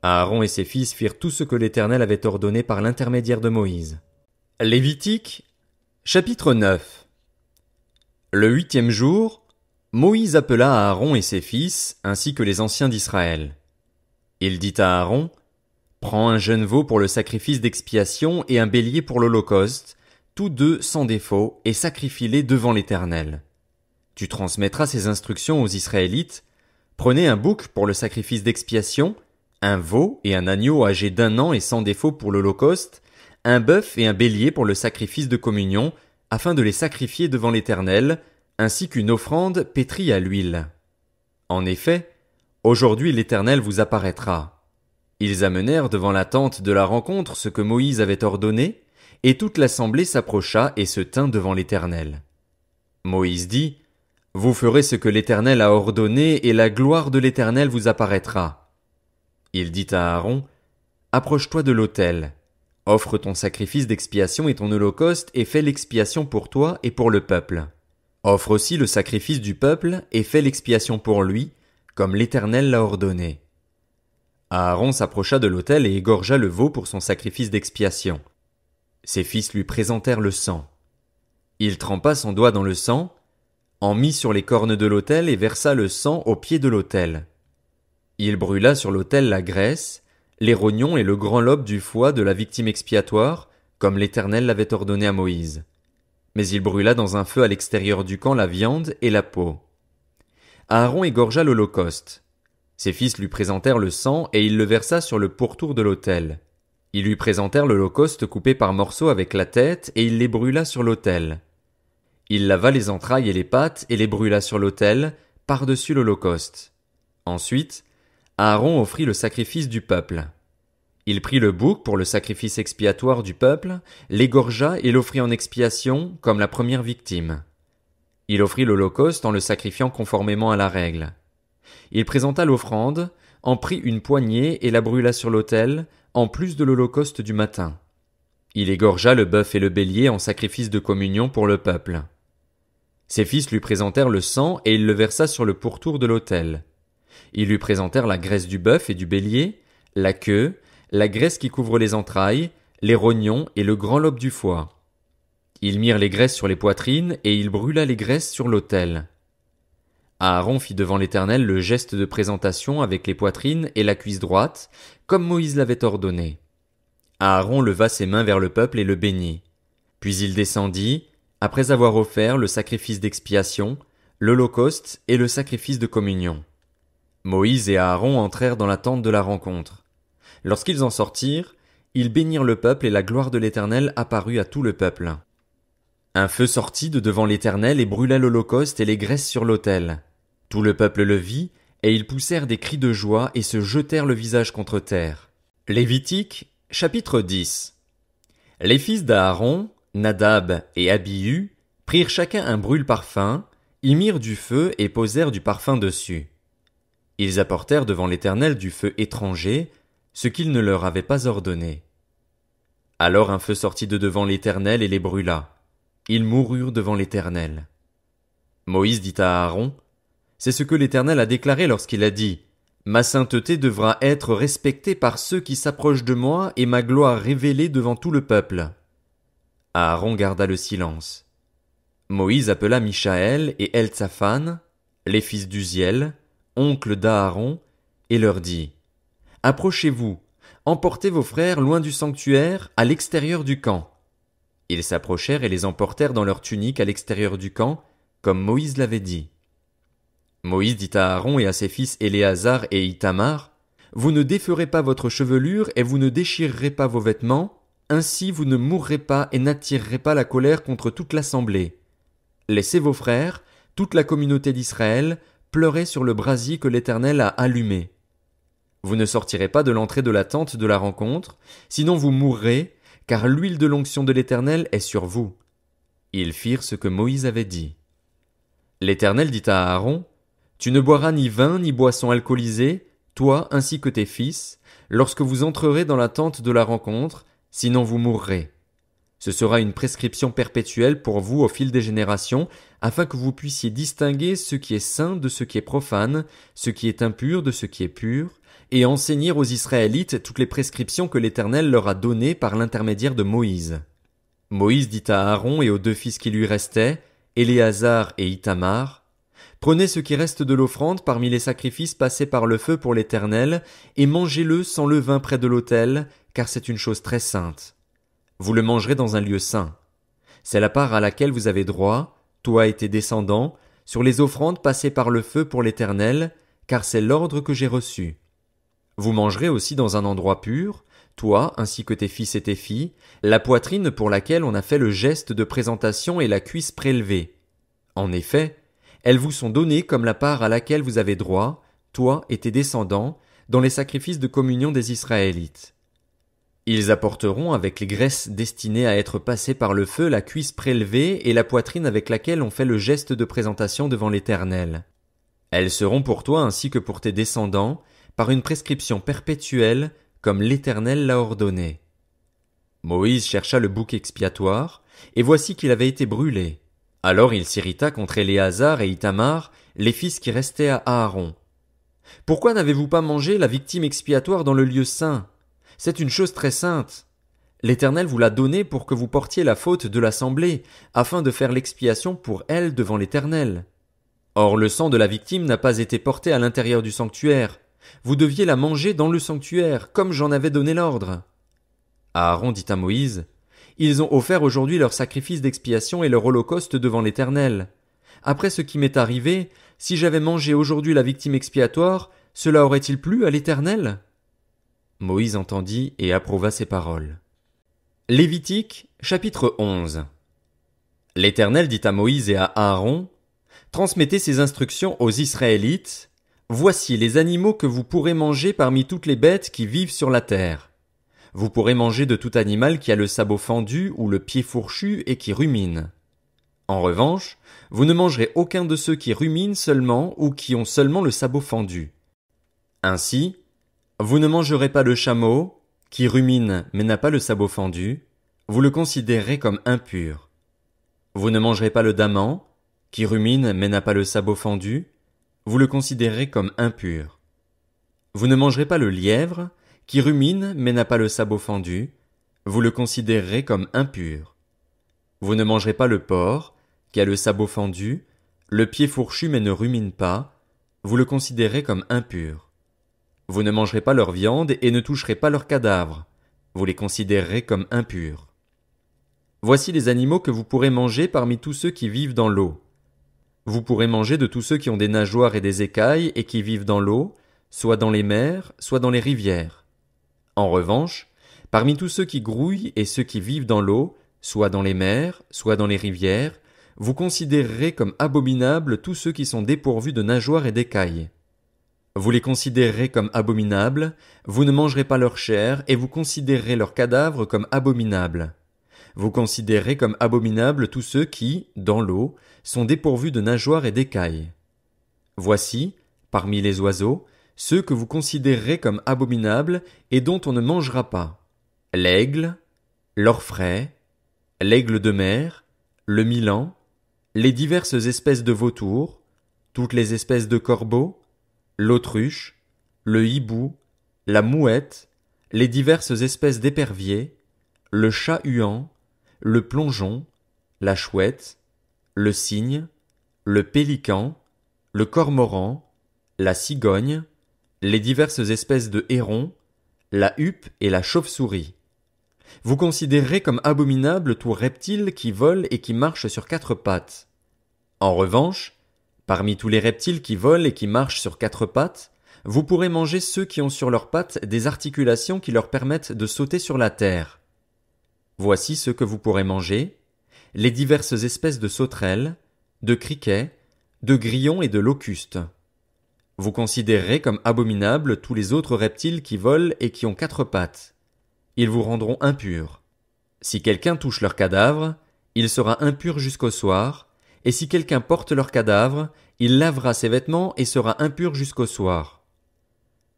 Aaron et ses fils firent tout ce que l'Éternel avait ordonné par l'intermédiaire de Moïse. Lévitique, chapitre 9. Le 8e jour, Moïse appela Aaron et ses fils, ainsi que les anciens d'Israël. Il dit à Aaron, « Prends un jeune veau pour le sacrifice d'expiation et un bélier pour l'Holocauste, tous 2 sans défaut, et sacrifie-les devant l'Éternel. Tu transmettras ces instructions aux Israélites. Prenez un bouc pour le sacrifice d'expiation, un veau et un agneau âgé d'1 an et sans défaut pour l'Holocauste, un bœuf et un bélier pour le sacrifice de communion, afin de les sacrifier devant l'Éternel, ainsi qu'une offrande pétrie à l'huile. En effet, aujourd'hui l'Éternel vous apparaîtra. Ils amenèrent devant la tente de la rencontre ce que Moïse avait ordonné, et toute l'assemblée s'approcha et se tint devant l'Éternel. Moïse dit, Vous ferez ce que l'Éternel a ordonné, et la gloire de l'Éternel vous apparaîtra. Il dit à Aaron, Approche-toi de l'autel. Offre ton sacrifice d'expiation et ton holocauste, et fais l'expiation pour toi et pour le peuple. Offre aussi le sacrifice du peuple, et fais l'expiation pour lui, comme l'Éternel l'a ordonné. Aaron s'approcha de l'autel et égorgea le veau pour son sacrifice d'expiation. Ses fils lui présentèrent le sang. Il trempa son doigt dans le sang, en mit sur les cornes de l'autel et versa le sang au pied de l'autel. Il brûla sur l'autel la graisse, les rognons et le grand lobe du foie de la victime expiatoire, comme l'Éternel l'avait ordonné à Moïse. Mais il brûla dans un feu à l'extérieur du camp la viande et la peau. Aaron égorgea l'holocauste. Ses fils lui présentèrent le sang et il le versa sur le pourtour de l'autel. Ils lui présentèrent l'holocauste coupé par morceaux avec la tête et il les brûla sur l'autel. Il lava les entrailles et les pattes et les brûla sur l'autel, par-dessus l'holocauste. Ensuite, Aaron offrit le sacrifice du peuple. Il prit le bouc pour le sacrifice expiatoire du peuple, l'égorgea et l'offrit en expiation, comme la première victime. Il offrit l'holocauste en le sacrifiant conformément à la règle. Il présenta l'offrande, en prit une poignée et la brûla sur l'autel, en plus de l'holocauste du matin. Il égorgea le bœuf et le bélier en sacrifice de communion pour le peuple. Ses fils lui présentèrent le sang et il le versa sur le pourtour de l'autel. Ils lui présentèrent la graisse du bœuf et du bélier, la queue, la graisse qui couvre les entrailles, les rognons et le grand lobe du foie. Ils mirent les graisses sur les poitrines et il brûla les graisses sur l'autel. Aaron fit devant l'Éternel le geste de présentation avec les poitrines et la cuisse droite, comme Moïse l'avait ordonné. Aaron leva ses mains vers le peuple et le bénit. Puis il descendit, après avoir offert le sacrifice d'expiation, l'holocauste et le sacrifice de communion. Moïse et Aaron entrèrent dans la tente de la rencontre. Lorsqu'ils en sortirent, ils bénirent le peuple et la gloire de l'Éternel apparut à tout le peuple. Un feu sortit de devant l'Éternel et brûla l'holocauste et les graisses sur l'autel. Tout le peuple le vit, et ils poussèrent des cris de joie et se jetèrent le visage contre terre. Lévitique, chapitre 10. Les fils d'Aaron, Nadab et Abihu, prirent chacun un brûle-parfum, y mirent du feu et posèrent du parfum dessus. Ils apportèrent devant l'Éternel du feu étranger, ce qu'il ne leur avait pas ordonné. Alors un feu sortit de devant l'Éternel et les brûla. Ils moururent devant l'Éternel. Moïse dit à Aaron, c'est ce que l'Éternel a déclaré lorsqu'il a dit, Ma sainteté devra être respectée par ceux qui s'approchent de moi et ma gloire révélée devant tout le peuple. Aaron garda le silence. Moïse appela Michaël et Eltsaphan, les fils d'Uziel, oncle d'Aaron, et leur dit, Approchez-vous, emportez vos frères loin du sanctuaire, à l'extérieur du camp. Ils s'approchèrent et les emportèrent dans leurs tuniques à l'extérieur du camp, comme Moïse l'avait dit. Moïse dit à Aaron et à ses fils Éléazar et Ithamar, Vous ne déferez pas votre chevelure et vous ne déchirerez pas vos vêtements, ainsi vous ne mourrez pas et n'attirerez pas la colère contre toute l'assemblée. Laissez vos frères, toute la communauté d'Israël, pleurer sur le brasier que l'Éternel a allumé. Vous ne sortirez pas de l'entrée de la tente de la rencontre, sinon vous mourrez, car l'huile de l'onction de l'Éternel est sur vous. Ils firent ce que Moïse avait dit. L'Éternel dit à Aaron, Tu ne boiras ni vin ni boisson alcoolisée, toi ainsi que tes fils, lorsque vous entrerez dans la tente de la rencontre, sinon vous mourrez. Ce sera une prescription perpétuelle pour vous au fil des générations, afin que vous puissiez distinguer ce qui est saint de ce qui est profane, ce qui est impur de ce qui est pur, et enseigner aux Israélites toutes les prescriptions que l'Éternel leur a données par l'intermédiaire de Moïse. Moïse dit à Aaron et aux deux fils qui lui restaient, Éléazar et Ithamar, Prenez ce qui reste de l'offrande parmi les sacrifices passés par le feu pour l'Éternel, et mangez-le sans levain près de l'autel, car c'est une chose très sainte. Vous le mangerez dans un lieu saint. C'est la part à laquelle vous avez droit, toi et tes descendants, sur les offrandes passées par le feu pour l'Éternel, car c'est l'ordre que j'ai reçu. Vous mangerez aussi dans un endroit pur, toi ainsi que tes fils et tes filles, la poitrine pour laquelle on a fait le geste de présentation et la cuisse prélevée. En effet, elles vous sont données comme la part à laquelle vous avez droit, toi et tes descendants, dans les sacrifices de communion des Israélites. Ils apporteront avec les graisses destinées à être passées par le feu la cuisse prélevée et la poitrine avec laquelle on fait le geste de présentation devant l'Éternel. Elles seront pour toi ainsi que pour tes descendants, par une prescription perpétuelle, comme l'Éternel l'a ordonné. Moïse chercha le bouc expiatoire, et voici qu'il avait été brûlé. Alors il s'irrita contre Éléazar et Ithamar, les fils qui restaient à Aaron. Pourquoi n'avez-vous pas mangé la victime expiatoire dans le lieu saint? C'est une chose très sainte. L'Éternel vous l'a donnée pour que vous portiez la faute de l'assemblée, afin de faire l'expiation pour elle devant l'Éternel. Or le sang de la victime n'a pas été porté à l'intérieur du sanctuaire. Vous deviez la manger dans le sanctuaire, comme j'en avais donné l'ordre. Aaron dit à Moïse, ils ont offert aujourd'hui leur sacrifice d'expiation et leur holocauste devant l'Éternel. Après ce qui m'est arrivé, si j'avais mangé aujourd'hui la victime expiatoire, cela aurait-il plu à l'Éternel? Moïse entendit et approuva ces paroles. Lévitique, chapitre 11. L'Éternel dit à Moïse et à Aaron, transmettez ces instructions aux Israélites. Voici les animaux que vous pourrez manger parmi toutes les bêtes qui vivent sur la terre. Vous pourrez manger de tout animal qui a le sabot fendu ou le pied fourchu et qui rumine. En revanche, vous ne mangerez aucun de ceux qui ruminent seulement ou qui ont seulement le sabot fendu. Ainsi, vous ne mangerez pas le chameau, qui rumine mais n'a pas le sabot fendu, vous le considérerez comme impur. Vous ne mangerez pas le daman, qui rumine mais n'a pas le sabot fendu, vous le considérez comme impur. Vous ne mangerez pas le lièvre, qui rumine mais n'a pas le sabot fendu, vous le considérerez comme impur. Vous ne mangerez pas le porc, qui a le sabot fendu, le pied fourchu mais ne rumine pas, vous le considérez comme impur. Vous ne mangerez pas leur viande et ne toucherez pas leurs cadavres, vous les considérerez comme impurs. Voici les animaux que vous pourrez manger parmi tous ceux qui vivent dans l'eau. Vous pourrez manger de tous ceux qui ont des nageoires et des écailles et qui vivent dans l'eau, soit dans les mers, soit dans les rivières. En revanche, parmi tous ceux qui grouillent et ceux qui vivent dans l'eau, soit dans les mers, soit dans les rivières, vous considérerez comme abominables tous ceux qui sont dépourvus de nageoires et d'écailles. Vous les considérerez comme abominables, vous ne mangerez pas leur chair et vous considérerez leurs cadavres comme abominables. Vous considérez comme abominables tous ceux qui, dans l'eau, sont dépourvus de nageoires et d'écailles. Voici, parmi les oiseaux, ceux que vous considérerez comme abominables et dont on ne mangera pas. L'aigle, l'orfraie, l'aigle de mer, le milan, les diverses espèces de vautours, toutes les espèces de corbeaux, l'autruche, le hibou, la mouette, les diverses espèces d'éperviers, le chat-huant, le plongeon, la chouette, le cygne, le pélican, le cormoran, la cigogne, les diverses espèces de hérons, la huppe et la chauve-souris. Vous considérez comme abominable tout reptile qui vole et qui marche sur quatre pattes. En revanche, parmi tous les reptiles qui volent et qui marchent sur quatre pattes, vous pourrez manger ceux qui ont sur leurs pattes des articulations qui leur permettent de sauter sur la terre. Voici ceux que vous pourrez manger, les diverses espèces de sauterelles, de criquets, de grillons et de locustes. Vous considérerez comme abominables tous les autres reptiles qui volent et qui ont quatre pattes. Ils vous rendront impurs. Si quelqu'un touche leur cadavre, il sera impur jusqu'au soir, et si quelqu'un porte leur cadavre, il lavera ses vêtements et sera impur jusqu'au soir.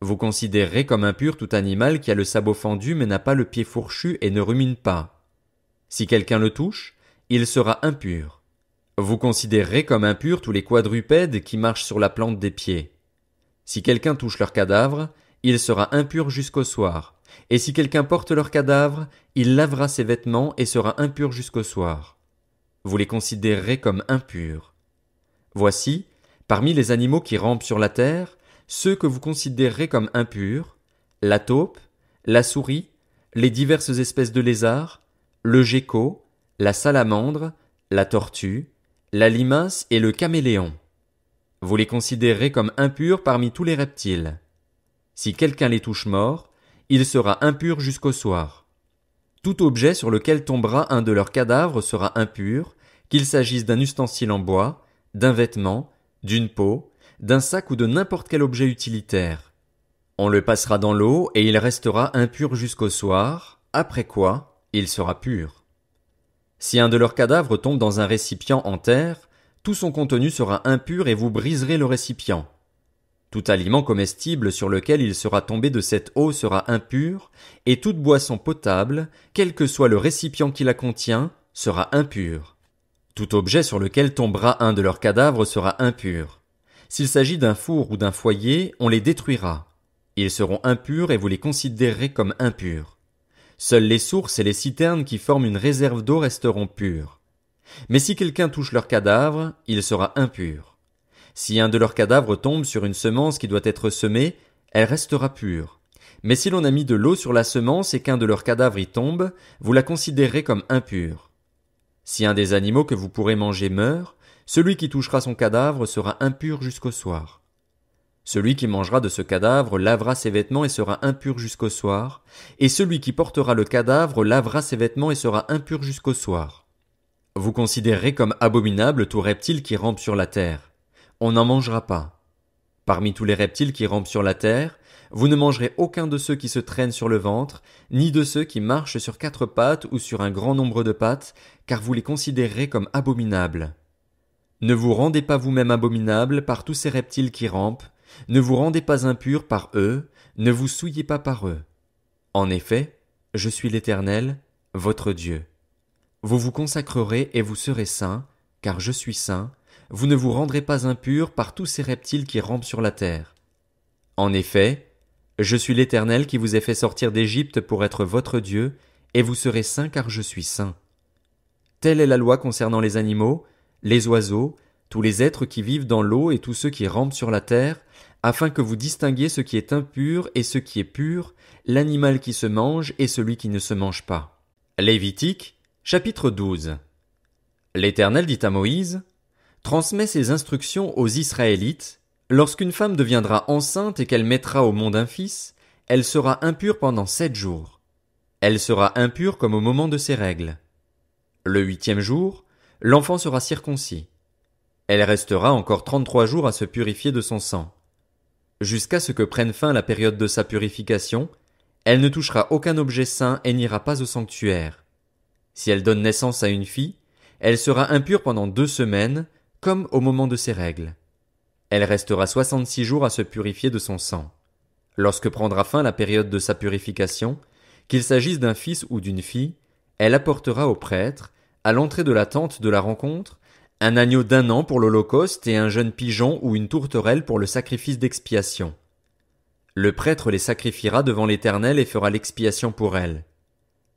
Vous considérerez comme impur tout animal qui a le sabot fendu mais n'a pas le pied fourchu et ne rumine pas. Si quelqu'un le touche, il sera impur. Vous considérerez comme impurs tous les quadrupèdes qui marchent sur la plante des pieds. Si quelqu'un touche leur cadavre, il sera impur jusqu'au soir. Et si quelqu'un porte leur cadavre, il lavera ses vêtements et sera impur jusqu'au soir. Vous les considérerez comme impurs. Voici, parmi les animaux qui rampent sur la terre, ceux que vous considérerez comme impurs, la taupe, la souris, les diverses espèces de lézards, le gecko, la salamandre, la tortue, la limace et le caméléon. Vous les considérez comme impurs parmi tous les reptiles. Si quelqu'un les touche morts, il sera impur jusqu'au soir. Tout objet sur lequel tombera un de leurs cadavres sera impur, qu'il s'agisse d'un ustensile en bois, d'un vêtement, d'une peau, d'un sac ou de n'importe quel objet utilitaire. On le passera dans l'eau et il restera impur jusqu'au soir, après quoi il sera pur. Si un de leurs cadavres tombe dans un récipient en terre, tout son contenu sera impur et vous briserez le récipient. Tout aliment comestible sur lequel il sera tombé de cette eau sera impur, et toute boisson potable, quel que soit le récipient qui la contient, sera impur. Tout objet sur lequel tombera un de leurs cadavres sera impur. S'il s'agit d'un four ou d'un foyer, on les détruira. Ils seront impurs et vous les considérerez comme impurs. Seules les sources et les citernes qui forment une réserve d'eau resteront pures. Mais si quelqu'un touche leur cadavre, il sera impur. Si un de leurs cadavres tombe sur une semence qui doit être semée, elle restera pure. Mais si l'on a mis de l'eau sur la semence et qu'un de leurs cadavres y tombe, vous la considérez comme impure. Si un des animaux que vous pourrez manger meurt, celui qui touchera son cadavre sera impur jusqu'au soir. Celui qui mangera de ce cadavre lavera ses vêtements et sera impur jusqu'au soir, et celui qui portera le cadavre lavera ses vêtements et sera impur jusqu'au soir. Vous considérerez comme abominable tout reptile qui rampe sur la terre. On n'en mangera pas. Parmi tous les reptiles qui rampent sur la terre, vous ne mangerez aucun de ceux qui se traînent sur le ventre, ni de ceux qui marchent sur 4 pattes ou sur un grand nombre de pattes, car vous les considérerez comme abominables. Ne vous rendez pas vous-même abominables par tous ces reptiles qui rampent, ne vous rendez pas impurs par eux, ne vous souillez pas par eux. En effet, je suis l'Éternel, votre Dieu. Vous vous consacrerez et vous serez saints, car je suis saint, vous ne vous rendrez pas impurs par tous ces reptiles qui rampent sur la terre. En effet, je suis l'Éternel qui vous ai fait sortir d'Égypte pour être votre Dieu, et vous serez saints car je suis saint. Telle est la loi concernant les animaux, les oiseaux, tous les êtres qui vivent dans l'eau et tous ceux qui rampent sur la terre, afin que vous distinguiez ce qui est impur et ce qui est pur, l'animal qui se mange et celui qui ne se mange pas. Lévitique, chapitre 12. L'Éternel dit à Moïse, « Transmets ces instructions aux Israélites. Lorsqu'une femme deviendra enceinte et qu'elle mettra au monde un fils, elle sera impure pendant 7 jours. Elle sera impure comme au moment de ses règles. Le 8e jour, l'enfant sera circoncis. Elle restera encore 33 jours à se purifier de son sang. Jusqu'à ce que prenne fin la période de sa purification, elle ne touchera aucun objet saint et n'ira pas au sanctuaire. Si elle donne naissance à une fille, elle sera impure pendant 2 semaines, comme au moment de ses règles. Elle restera 66 jours à se purifier de son sang. Lorsque prendra fin la période de sa purification, qu'il s'agisse d'un fils ou d'une fille, elle apportera au prêtre, à l'entrée de la tente de la rencontre, un agneau d'1 an pour l'holocauste et un jeune pigeon ou une tourterelle pour le sacrifice d'expiation. Le prêtre les sacrifiera devant l'Éternel et fera l'expiation pour elle.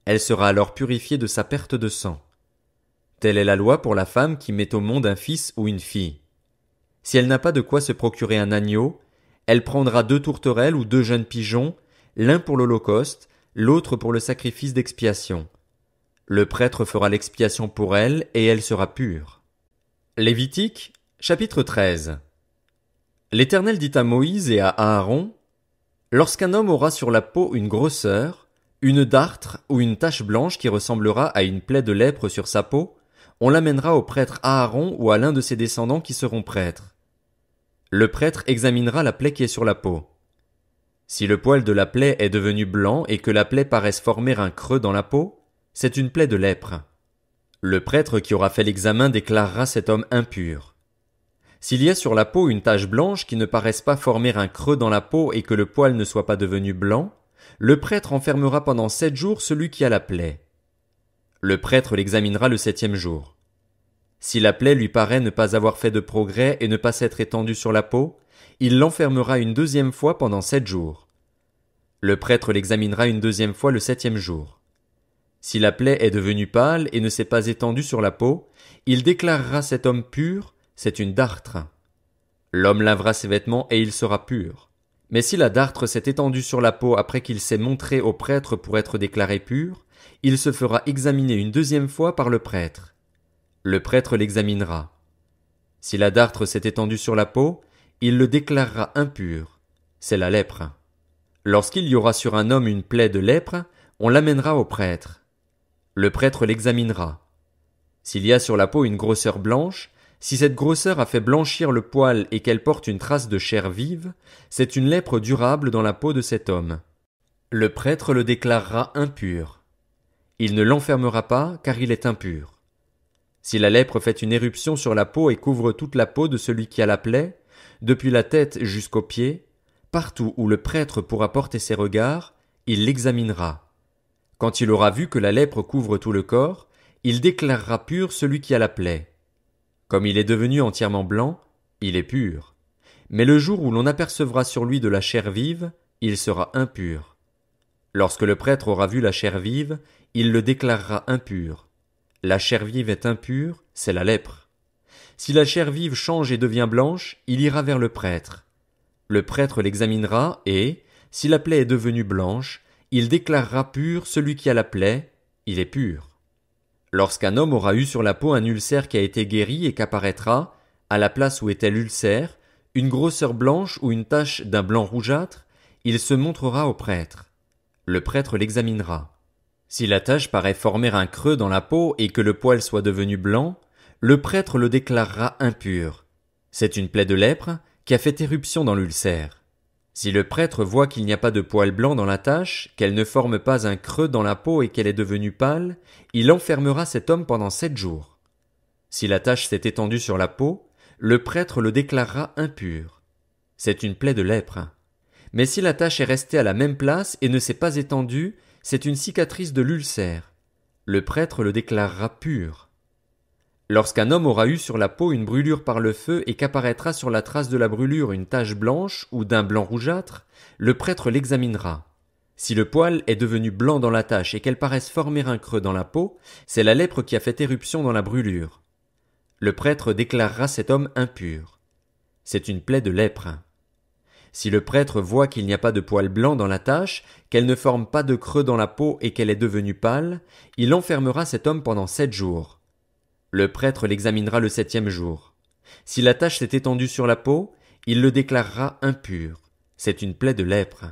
Elle sera alors purifiée de sa perte de sang. Telle est la loi pour la femme qui met au monde un fils ou une fille. Si elle n'a pas de quoi se procurer un agneau, elle prendra 2 tourterelles ou 2 jeunes pigeons, l'un pour l'holocauste, l'autre pour le sacrifice d'expiation. Le prêtre fera l'expiation pour elle et elle sera pure. Lévitique, chapitre 13. L'Éternel dit à Moïse et à Aaron, « Lorsqu'un homme aura sur la peau une grosseur, une dartre ou une tache blanche qui ressemblera à une plaie de lèpre sur sa peau, on l'amènera au prêtre Aaron ou à l'un de ses descendants qui seront prêtres. Le prêtre examinera la plaie qui est sur la peau. Si le poil de la plaie est devenu blanc et que la plaie paraisse former un creux dans la peau, c'est une plaie de lèpre. Le prêtre qui aura fait l'examen déclarera cet homme impur. S'il y a sur la peau une tache blanche qui ne paraisse pas former un creux dans la peau et que le poil ne soit pas devenu blanc, le prêtre enfermera pendant 7 jours celui qui a la plaie. Le prêtre l'examinera le 7e jour. Si la plaie lui paraît ne pas avoir fait de progrès et ne pas s'être étendue sur la peau, il l'enfermera une 2e fois pendant 7 jours. Le prêtre l'examinera une 2e fois le 7e jour. Si la plaie est devenue pâle et ne s'est pas étendue sur la peau, il déclarera cet homme pur, c'est une dartre. L'homme lavera ses vêtements et il sera pur. Mais si la dartre s'est étendue sur la peau après qu'il s'est montré au prêtre pour être déclaré pur, il se fera examiner une 2e fois par le prêtre. Le prêtre l'examinera. Si la dartre s'est étendue sur la peau, il le déclarera impur. C'est la lèpre. Lorsqu'il y aura sur un homme une plaie de lèpre, on l'amènera au prêtre. Le prêtre l'examinera. S'il y a sur la peau une grosseur blanche, Si cette grosseur a fait blanchir le poil et qu'elle porte une trace de chair vive, c'est une lèpre durable dans la peau de cet homme. Le prêtre le déclarera impur. Il ne l'enfermera pas, car il est impur. Si la lèpre fait une éruption sur la peau et couvre toute la peau de celui qui a la plaie, depuis la tête jusqu'aux pieds, partout où le prêtre pourra porter ses regards, il l'examinera. Quand il aura vu que la lèpre couvre tout le corps, il déclarera pur celui qui a la plaie. Comme il est devenu entièrement blanc, il est pur. Mais le jour où l'on apercevra sur lui de la chair vive, il sera impur. Lorsque le prêtre aura vu la chair vive, il le déclarera impur. La chair vive est impure, c'est la lèpre. Si la chair vive change et devient blanche, il ira vers le prêtre. Le prêtre l'examinera et, si la plaie est devenue blanche, il déclarera pur celui qui a la plaie, il est pur. Lorsqu'un homme aura eu sur la peau un ulcère qui a été guéri et qu'apparaîtra, à la place où était l'ulcère, une grosseur blanche ou une tache d'un blanc rougeâtre, il se montrera au prêtre. Le prêtre l'examinera. Si la tache paraît former un creux dans la peau et que le poil soit devenu blanc, le prêtre le déclarera impur. C'est une plaie de lèpre qui a fait éruption dans l'ulcère. Si le prêtre voit qu'il n'y a pas de poil blanc dans la tache, qu'elle ne forme pas un creux dans la peau et qu'elle est devenue pâle, il enfermera cet homme pendant 7 jours. Si la tache s'est étendue sur la peau, le prêtre le déclarera impur. C'est une plaie de lèpre. Mais si la tache est restée à la même place et ne s'est pas étendue, c'est une cicatrice de l'ulcère. Le prêtre le déclarera pur. Lorsqu'un homme aura eu sur la peau une brûlure par le feu et qu'apparaîtra sur la trace de la brûlure une tache blanche ou d'un blanc rougeâtre, le prêtre l'examinera. Si le poil est devenu blanc dans la tache et qu'elle paraisse former un creux dans la peau, c'est la lèpre qui a fait éruption dans la brûlure. Le prêtre déclarera cet homme impur. C'est une plaie de lèpre. Si le prêtre voit qu'il n'y a pas de poil blanc dans la tache, qu'elle ne forme pas de creux dans la peau et qu'elle est devenue pâle, il enfermera cet homme pendant 7 jours. Le prêtre l'examinera le 7e jour. Si la tache s'est étendue sur la peau, il le déclarera impur. C'est une plaie de lèpre.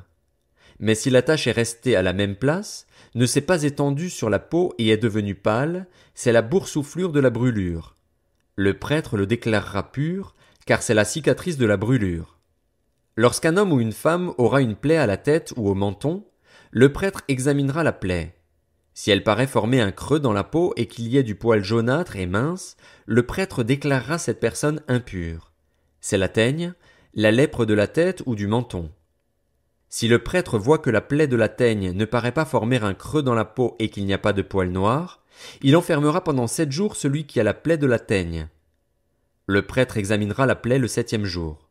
Mais si la tache est restée à la même place, ne s'est pas étendue sur la peau et est devenue pâle, c'est la boursouflure de la brûlure. Le prêtre le déclarera pur, car c'est la cicatrice de la brûlure. Lorsqu'un homme ou une femme aura une plaie à la tête ou au menton, le prêtre examinera la plaie. Si elle paraît former un creux dans la peau et qu'il y ait du poil jaunâtre et mince, le prêtre déclarera cette personne impure. C'est la teigne, la lèpre de la tête ou du menton. Si le prêtre voit que la plaie de la teigne ne paraît pas former un creux dans la peau et qu'il n'y a pas de poil noir, il enfermera pendant 7 jours celui qui a la plaie de la teigne. Le prêtre examinera la plaie le 7e jour.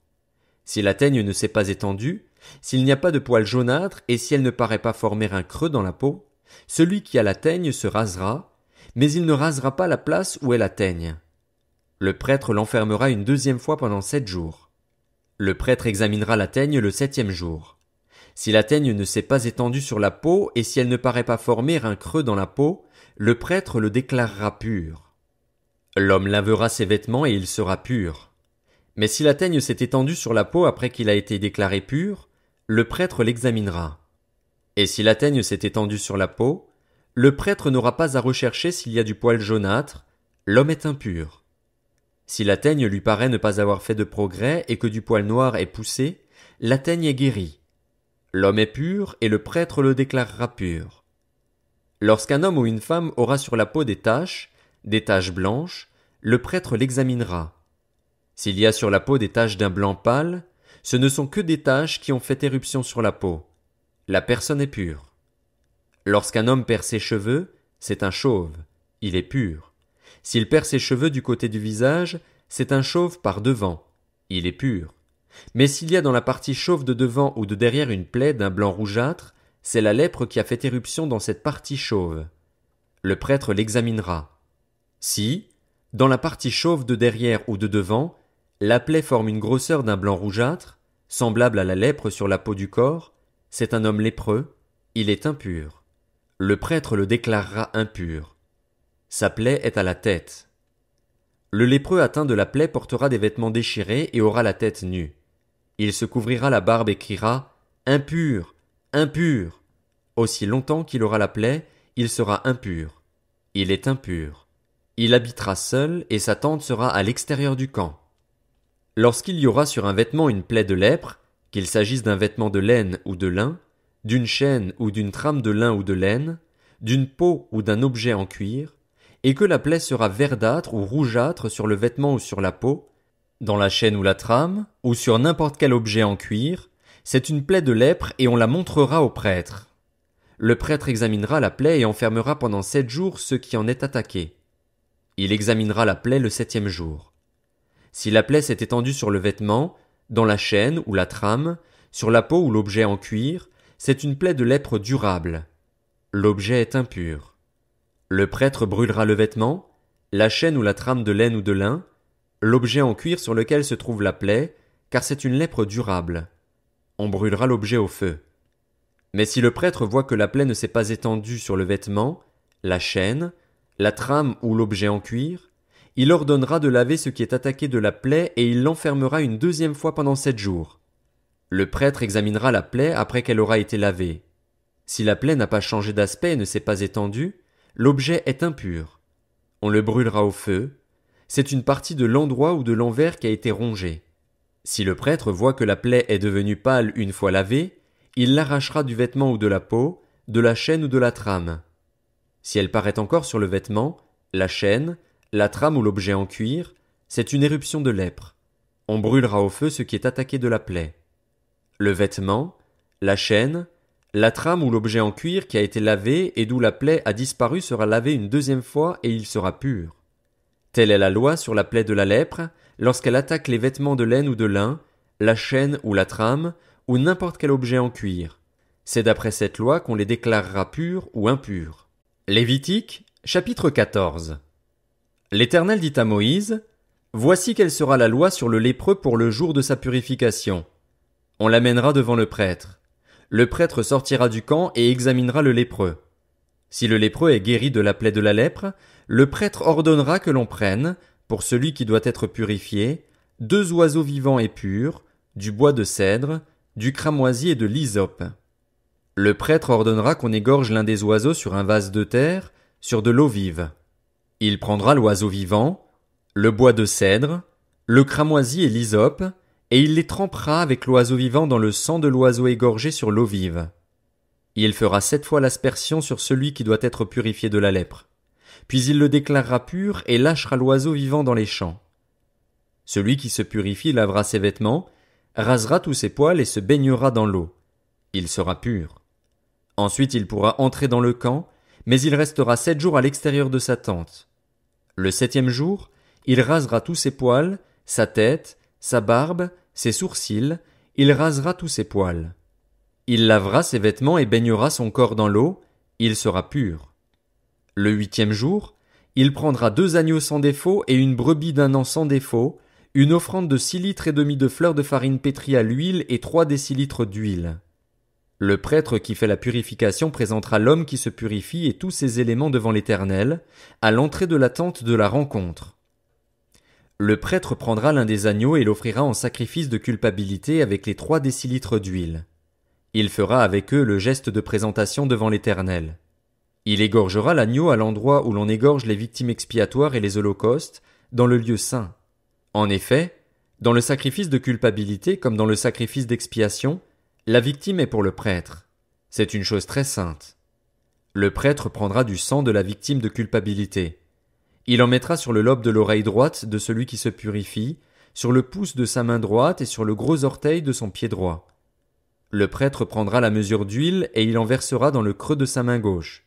Si la teigne ne s'est pas étendue, s'il n'y a pas de poil jaunâtre et si elle ne paraît pas former un creux dans la peau, celui qui a la teigne se rasera, mais il ne rasera pas la place où est la teigne. Le prêtre l'enfermera une 2e fois pendant 7 jours. Le prêtre examinera la teigne le 7e jour. Si la teigne ne s'est pas étendue sur la peau et si elle ne paraît pas former un creux dans la peau, le prêtre le déclarera pur. L'homme lavera ses vêtements et il sera pur. Mais si la teigne s'est étendue sur la peau après qu'il a été déclaré pur, le prêtre l'examinera. Et si la teigne s'est étendue sur la peau, le prêtre n'aura pas à rechercher s'il y a du poil jaunâtre, l'homme est impur. Si la teigne lui paraît ne pas avoir fait de progrès et que du poil noir est poussé, la teigne est guérie. L'homme est pur et le prêtre le déclarera pur. Lorsqu'un homme ou une femme aura sur la peau des taches blanches, le prêtre l'examinera. S'il y a sur la peau des taches d'un blanc pâle, ce ne sont que des taches qui ont fait éruption sur la peau. La personne est pure. Lorsqu'un homme perd ses cheveux, c'est un chauve. Il est pur. S'il perd ses cheveux du côté du visage, c'est un chauve par devant. Il est pur. Mais s'il y a dans la partie chauve de devant ou de derrière une plaie d'un blanc rougeâtre, c'est la lèpre qui a fait éruption dans cette partie chauve. Le prêtre l'examinera. Si, dans la partie chauve de derrière ou de devant, la plaie forme une grosseur d'un blanc rougeâtre, semblable à la lèpre sur la peau du corps, c'est un homme lépreux, il est impur. Le prêtre le déclarera impur. Sa plaie est à la tête. Le lépreux atteint de la plaie portera des vêtements déchirés et aura la tête nue. Il se couvrira la barbe et criera « Impur, impur !» Aussi longtemps qu'il aura la plaie, il sera impur. Il est impur. Il habitera seul et sa tente sera à l'extérieur du camp. Lorsqu'il y aura sur un vêtement une plaie de lèpre, qu'il s'agisse d'un vêtement de laine ou de lin, d'une chaîne ou d'une trame de lin ou de laine, d'une peau ou d'un objet en cuir, et que la plaie sera verdâtre ou rougeâtre sur le vêtement ou sur la peau, dans la chaîne ou la trame, ou sur n'importe quel objet en cuir, c'est une plaie de lèpre et on la montrera au prêtre. Le prêtre examinera la plaie et enfermera pendant 7 jours ceux qui en est attaqué. Il examinera la plaie le 7e jour. Si la plaie s'est étendue sur le vêtement, dans la chaîne ou la trame, sur la peau ou l'objet en cuir, c'est une plaie de lèpre durable. L'objet est impur. Le prêtre brûlera le vêtement, la chaîne ou la trame de laine ou de lin, l'objet en cuir sur lequel se trouve la plaie, car c'est une lèpre durable. On brûlera l'objet au feu. Mais si le prêtre voit que la plaie ne s'est pas étendue sur le vêtement, la chaîne, la trame ou l'objet en cuir, il ordonnera de laver ce qui est attaqué de la plaie et il l'enfermera une 2e fois pendant 7 jours. Le prêtre examinera la plaie après qu'elle aura été lavée. Si la plaie n'a pas changé d'aspect et ne s'est pas étendue, l'objet est impur. On le brûlera au feu. C'est une partie de l'endroit ou de l'envers qui a été rongée. Si le prêtre voit que la plaie est devenue pâle une fois lavée, il l'arrachera du vêtement ou de la peau, de la chaîne ou de la trame. Si elle paraît encore sur le vêtement, la chaîne, la trame ou l'objet en cuir, c'est une éruption de lèpre. On brûlera au feu ce qui est attaqué de la plaie. Le vêtement, la chaîne, la trame ou l'objet en cuir qui a été lavé et d'où la plaie a disparu sera lavé une 2e fois et il sera pur. Telle est la loi sur la plaie de la lèpre, lorsqu'elle attaque les vêtements de laine ou de lin, la chaîne ou la trame, ou n'importe quel objet en cuir. C'est d'après cette loi qu'on les déclarera purs ou impurs. Lévitique, chapitre 14. L'Éternel dit à Moïse, « Voici quelle sera la loi sur le lépreux pour le jour de sa purification. On l'amènera devant le prêtre. Le prêtre sortira du camp et examinera le lépreux. Si le lépreux est guéri de la plaie de la lèpre, le prêtre ordonnera que l'on prenne, pour celui qui doit être purifié, 2 oiseaux vivants et purs, du bois de cèdre, du cramoisi et de l'hysope. Le prêtre ordonnera qu'on égorge l'un des oiseaux sur un vase de terre, sur de l'eau vive. Il prendra l'oiseau vivant, le bois de cèdre, le cramoisi et l'hysope, et il les trempera avec l'oiseau vivant dans le sang de l'oiseau égorgé sur l'eau vive. Il fera 7 fois l'aspersion sur celui qui doit être purifié de la lèpre. Puis il le déclarera pur et lâchera l'oiseau vivant dans les champs. Celui qui se purifie lavera ses vêtements, rasera tous ses poils et se baignera dans l'eau. Il sera pur. Ensuite il pourra entrer dans le camp, mais il restera 7 jours à l'extérieur de sa tente. Le 7e jour, il rasera tous ses poils, sa tête, sa barbe, ses sourcils, il rasera tous ses poils. Il lavera ses vêtements et baignera son corps dans l'eau, il sera pur. Le 8e jour, il prendra 2 agneaux sans défaut et une brebis d'1 an sans défaut, une offrande de 6 litres et demi de fleurs de farine pétrie à l'huile et 3 décilitres d'huile. Le prêtre qui fait la purification présentera l'homme qui se purifie et tous ses éléments devant l'Éternel, à l'entrée de la tente de la rencontre. Le prêtre prendra l'un des agneaux et l'offrira en sacrifice de culpabilité avec les 3 décilitres d'huile. Il fera avec eux le geste de présentation devant l'Éternel. Il égorgera l'agneau à l'endroit où l'on égorge les victimes expiatoires et les holocaustes, dans le lieu saint. En effet, dans le sacrifice de culpabilité comme dans le sacrifice d'expiation, la victime est pour le prêtre. C'est une chose très sainte. Le prêtre prendra du sang de la victime de culpabilité. Il en mettra sur le lobe de l'oreille droite de celui qui se purifie, sur le pouce de sa main droite et sur le gros orteil de son pied droit. Le prêtre prendra la mesure d'huile et il en versera dans le creux de sa main gauche.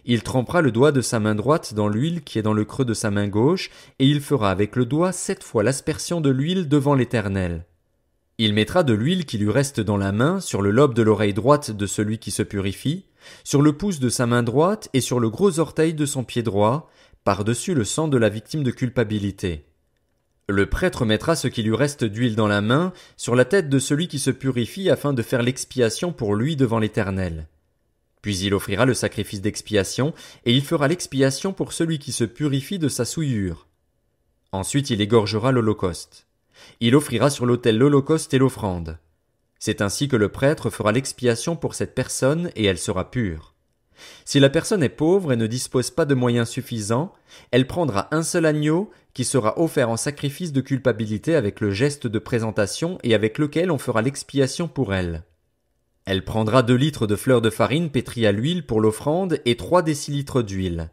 Il trempera le doigt de sa main droite dans l'huile qui est dans le creux de sa main gauche, et il fera avec le doigt 7 fois l'aspersion de l'huile devant l'Éternel. Il mettra de l'huile qui lui reste dans la main sur le lobe de l'oreille droite de celui qui se purifie, sur le pouce de sa main droite et sur le gros orteil de son pied droit, par-dessus le sang de la victime de culpabilité. Le prêtre mettra ce qui lui reste d'huile dans la main sur la tête de celui qui se purifie afin de faire l'expiation pour lui devant l'Éternel. Puis il offrira le sacrifice d'expiation, et il fera l'expiation pour celui qui se purifie de sa souillure. Ensuite il égorgera l'holocauste. Il offrira sur l'autel l'holocauste et l'offrande. C'est ainsi que le prêtre fera l'expiation pour cette personne, et elle sera pure. Si la personne est pauvre et ne dispose pas de moyens suffisants, elle prendra un seul agneau qui sera offert en sacrifice de culpabilité avec le geste de présentation et avec lequel on fera l'expiation pour elle. Elle prendra 2 litres de fleur de farine pétrie à l'huile pour l'offrande et 3 décilitres d'huile.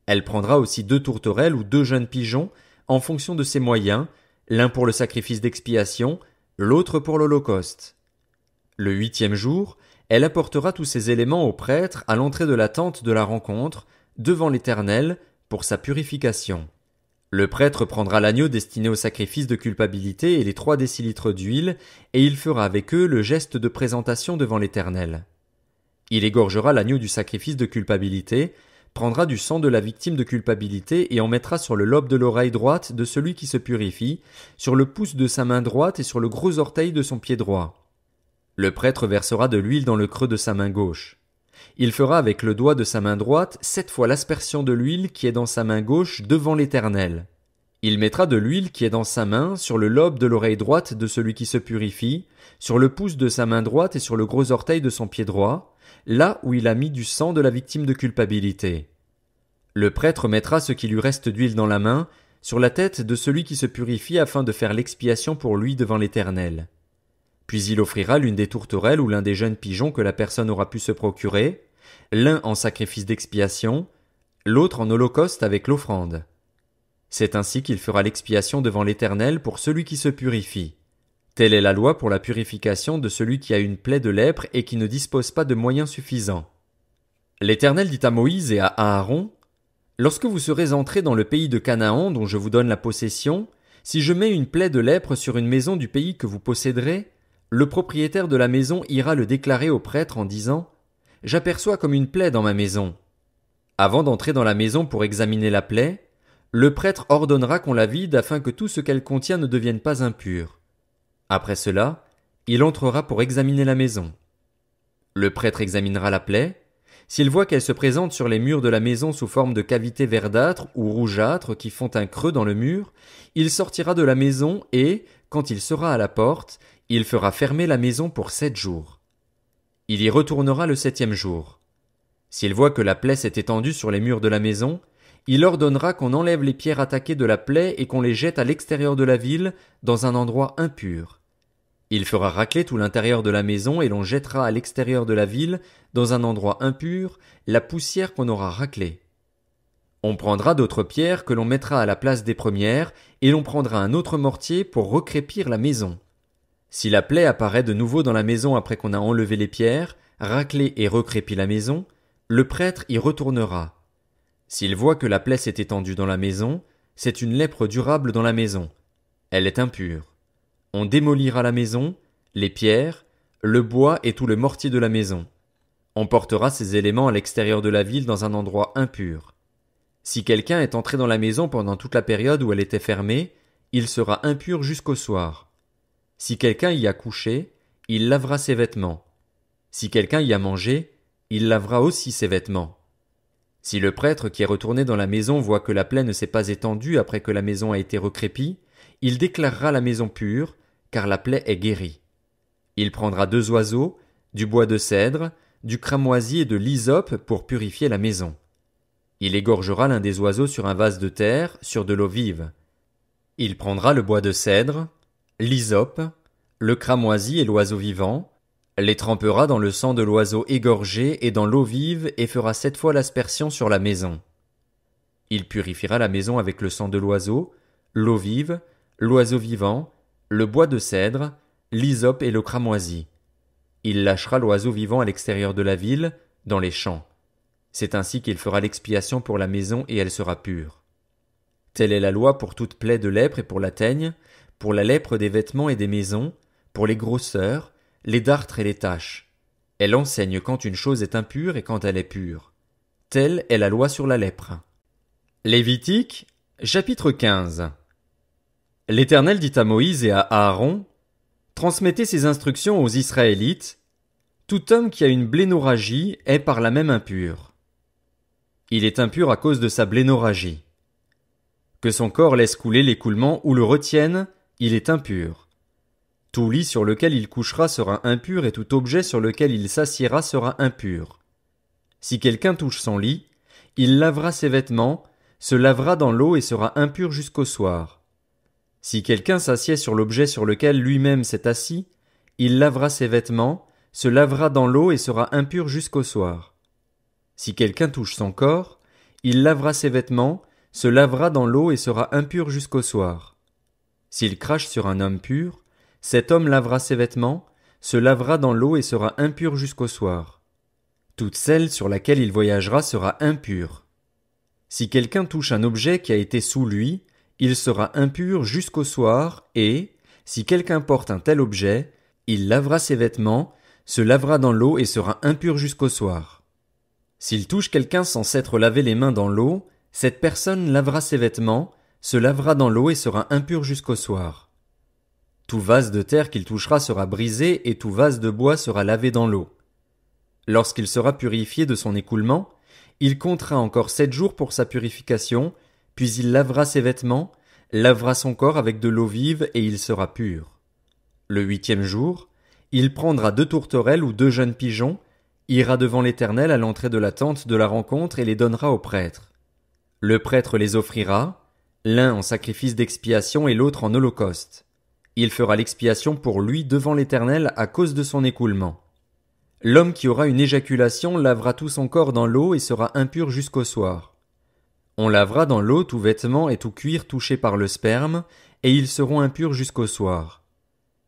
Elle prendra aussi 2 tourterelles ou 2 jeunes pigeons en fonction de ses moyens, l'un pour le sacrifice d'expiation, l'autre pour l'holocauste. Le 8e jour, elle apportera tous ces éléments au prêtre à l'entrée de la tente de la rencontre, devant l'Éternel, pour sa purification. Le prêtre prendra l'agneau destiné au sacrifice de culpabilité et les 3 décilitres d'huile, et il fera avec eux le geste de présentation devant l'Éternel. Il égorgera l'agneau du sacrifice de culpabilité, prendra du sang de la victime de culpabilité et en mettra sur le lobe de l'oreille droite de celui qui se purifie, sur le pouce de sa main droite et sur le gros orteil de son pied droit. Le prêtre versera de l'huile dans le creux de sa main gauche. Il fera avec le doigt de sa main droite 7 fois l'aspersion de l'huile qui est dans sa main gauche devant l'Éternel. Il mettra de l'huile qui est dans sa main sur le lobe de l'oreille droite de celui qui se purifie, sur le pouce de sa main droite et sur le gros orteil de son pied droit, là où il a mis du sang de la victime de culpabilité. Le prêtre mettra ce qui lui reste d'huile dans la main, sur la tête de celui qui se purifie afin de faire l'expiation pour lui devant l'Éternel. Puis il offrira l'une des tourterelles ou l'un des jeunes pigeons que la personne aura pu se procurer, l'un en sacrifice d'expiation, l'autre en holocauste avec l'offrande. C'est ainsi qu'il fera l'expiation devant l'Éternel pour celui qui se purifie. Telle est la loi pour la purification de celui qui a une plaie de lèpre et qui ne dispose pas de moyens suffisants. L'Éternel dit à Moïse et à Aaron, « Lorsque vous serez entrés dans le pays de Canaan dont je vous donne la possession, si je mets une plaie de lèpre sur une maison du pays que vous posséderez, le propriétaire de la maison ira le déclarer au prêtre en disant « J'aperçois comme une plaie dans ma maison. » Avant d'entrer dans la maison pour examiner la plaie, le prêtre ordonnera qu'on la vide afin que tout ce qu'elle contient ne devienne pas impur. Après cela, il entrera pour examiner la maison. Le prêtre examinera la plaie. S'il voit qu'elle se présente sur les murs de la maison sous forme de cavités verdâtres ou rougeâtres qui font un creux dans le mur, il sortira de la maison et, quand il sera à la porte, il fera fermer la maison pour 7 jours. Il y retournera le 7e jour. S'il voit que la plaie s'est étendue sur les murs de la maison, il ordonnera qu'on enlève les pierres attaquées de la plaie et qu'on les jette à l'extérieur de la ville, dans un endroit impur. Il fera racler tout l'intérieur de la maison et l'on jettera à l'extérieur de la ville, dans un endroit impur, la poussière qu'on aura raclée. On prendra d'autres pierres que l'on mettra à la place des premières, et l'on prendra un autre mortier pour recrépir la maison. Si la plaie apparaît de nouveau dans la maison après qu'on a enlevé les pierres, raclé et recrépi la maison, le prêtre y retournera. S'il voit que la plaie s'est étendue dans la maison, c'est une lèpre durable dans la maison. Elle est impure. On démolira la maison, les pierres, le bois et tout le mortier de la maison. On portera ces éléments à l'extérieur de la ville dans un endroit impur. Si quelqu'un est entré dans la maison pendant toute la période où elle était fermée, il sera impur jusqu'au soir. Si quelqu'un y a couché, il lavera ses vêtements. Si quelqu'un y a mangé, il lavera aussi ses vêtements. Si le prêtre qui est retourné dans la maison voit que la plaie ne s'est pas étendue après que la maison a été recrépie, il déclarera la maison pure, car la plaie est guérie. Il prendra 2 oiseaux, du bois de cèdre, du cramoisi et de l'hysope pour purifier la maison. Il égorgera l'un des oiseaux sur un vase de terre, sur de l'eau vive. Il prendra le bois de cèdre, l'hysope, le cramoisi et l'oiseau vivant, les trempera dans le sang de l'oiseau égorgé et dans l'eau vive et fera 7 fois l'aspersion sur la maison. Il purifiera la maison avec le sang de l'oiseau, l'eau vive, l'oiseau vivant, le bois de cèdre, l'hysope et le cramoisi. Il lâchera l'oiseau vivant à l'extérieur de la ville, dans les champs. C'est ainsi qu'il fera l'expiation pour la maison et elle sera pure. Telle est la loi pour toute plaie de lèpre et pour la teigne, pour la lèpre des vêtements et des maisons, pour les grosseurs, les dartres et les taches. Elle enseigne quand une chose est impure et quand elle est pure. Telle est la loi sur la lèpre. Lévitique, chapitre 15. L'Éternel dit à Moïse et à Aaron, « Transmettez ces instructions aux Israélites. Tout homme qui a une blénorragie est par là même impur. Il est impur à cause de sa blénorragie. Que son corps laisse couler l'écoulement ou le retienne, il est impur. Tout lit sur lequel il couchera sera impur et tout objet sur lequel il s'assiera sera impur. Si quelqu'un touche son lit, il lavera ses vêtements, se lavera dans l'eau et sera impur jusqu'au soir. Si quelqu'un s'assied sur l'objet sur lequel lui-même s'est assis, il lavera ses vêtements, se lavera dans l'eau et sera impur jusqu'au soir. Si quelqu'un touche son corps, il lavera ses vêtements, se lavera dans l'eau et sera impur jusqu'au soir. S'il crache sur un homme pur, cet homme lavera ses vêtements, se lavera dans l'eau et sera impur jusqu'au soir. Toute selle sur laquelle il voyagera sera impure. Si quelqu'un touche un objet qui a été sous lui, il sera impur jusqu'au soir et, si quelqu'un porte un tel objet, il lavera ses vêtements, se lavera dans l'eau et sera impur jusqu'au soir. S'il touche quelqu'un sans s'être lavé les mains dans l'eau, cette personne lavera ses vêtements, se lavera dans l'eau et sera impur jusqu'au soir. Tout vase de terre qu'il touchera sera brisé et tout vase de bois sera lavé dans l'eau. Lorsqu'il sera purifié de son écoulement, il comptera encore 7 jours pour sa purification, puis il lavera ses vêtements, lavera son corps avec de l'eau vive et il sera pur. Le 8e jour, il prendra 2 tourterelles ou 2 jeunes pigeons, ira devant l'Éternel à l'entrée de la tente de la rencontre et les donnera au prêtre. Le prêtre les offrira, l'un en sacrifice d'expiation et l'autre en holocauste. Il fera l'expiation pour lui devant l'Éternel à cause de son écoulement. L'homme qui aura une éjaculation lavera tout son corps dans l'eau et sera impur jusqu'au soir. On lavera dans l'eau tout vêtement et tout cuir touché par le sperme, et ils seront impurs jusqu'au soir.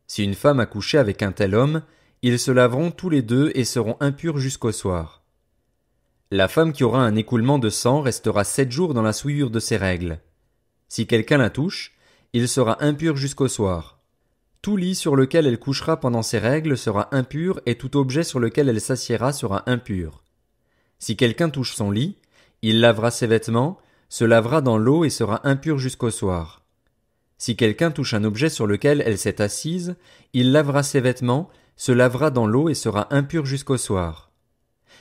Si une femme a couché avec un tel homme, ils se laveront tous les deux et seront impurs jusqu'au soir. La femme qui aura un écoulement de sang restera 7 jours dans la souillure de ses règles. Si quelqu'un la touche, il sera impur jusqu'au soir. Tout lit sur lequel elle couchera pendant ses règles sera impur et tout objet sur lequel elle s'assiera sera impur. Si quelqu'un touche son lit, il lavera ses vêtements, se lavera dans l'eau et sera impur jusqu'au soir. Si quelqu'un touche un objet sur lequel elle s'est assise, il lavera ses vêtements, se lavera dans l'eau et sera impur jusqu'au soir.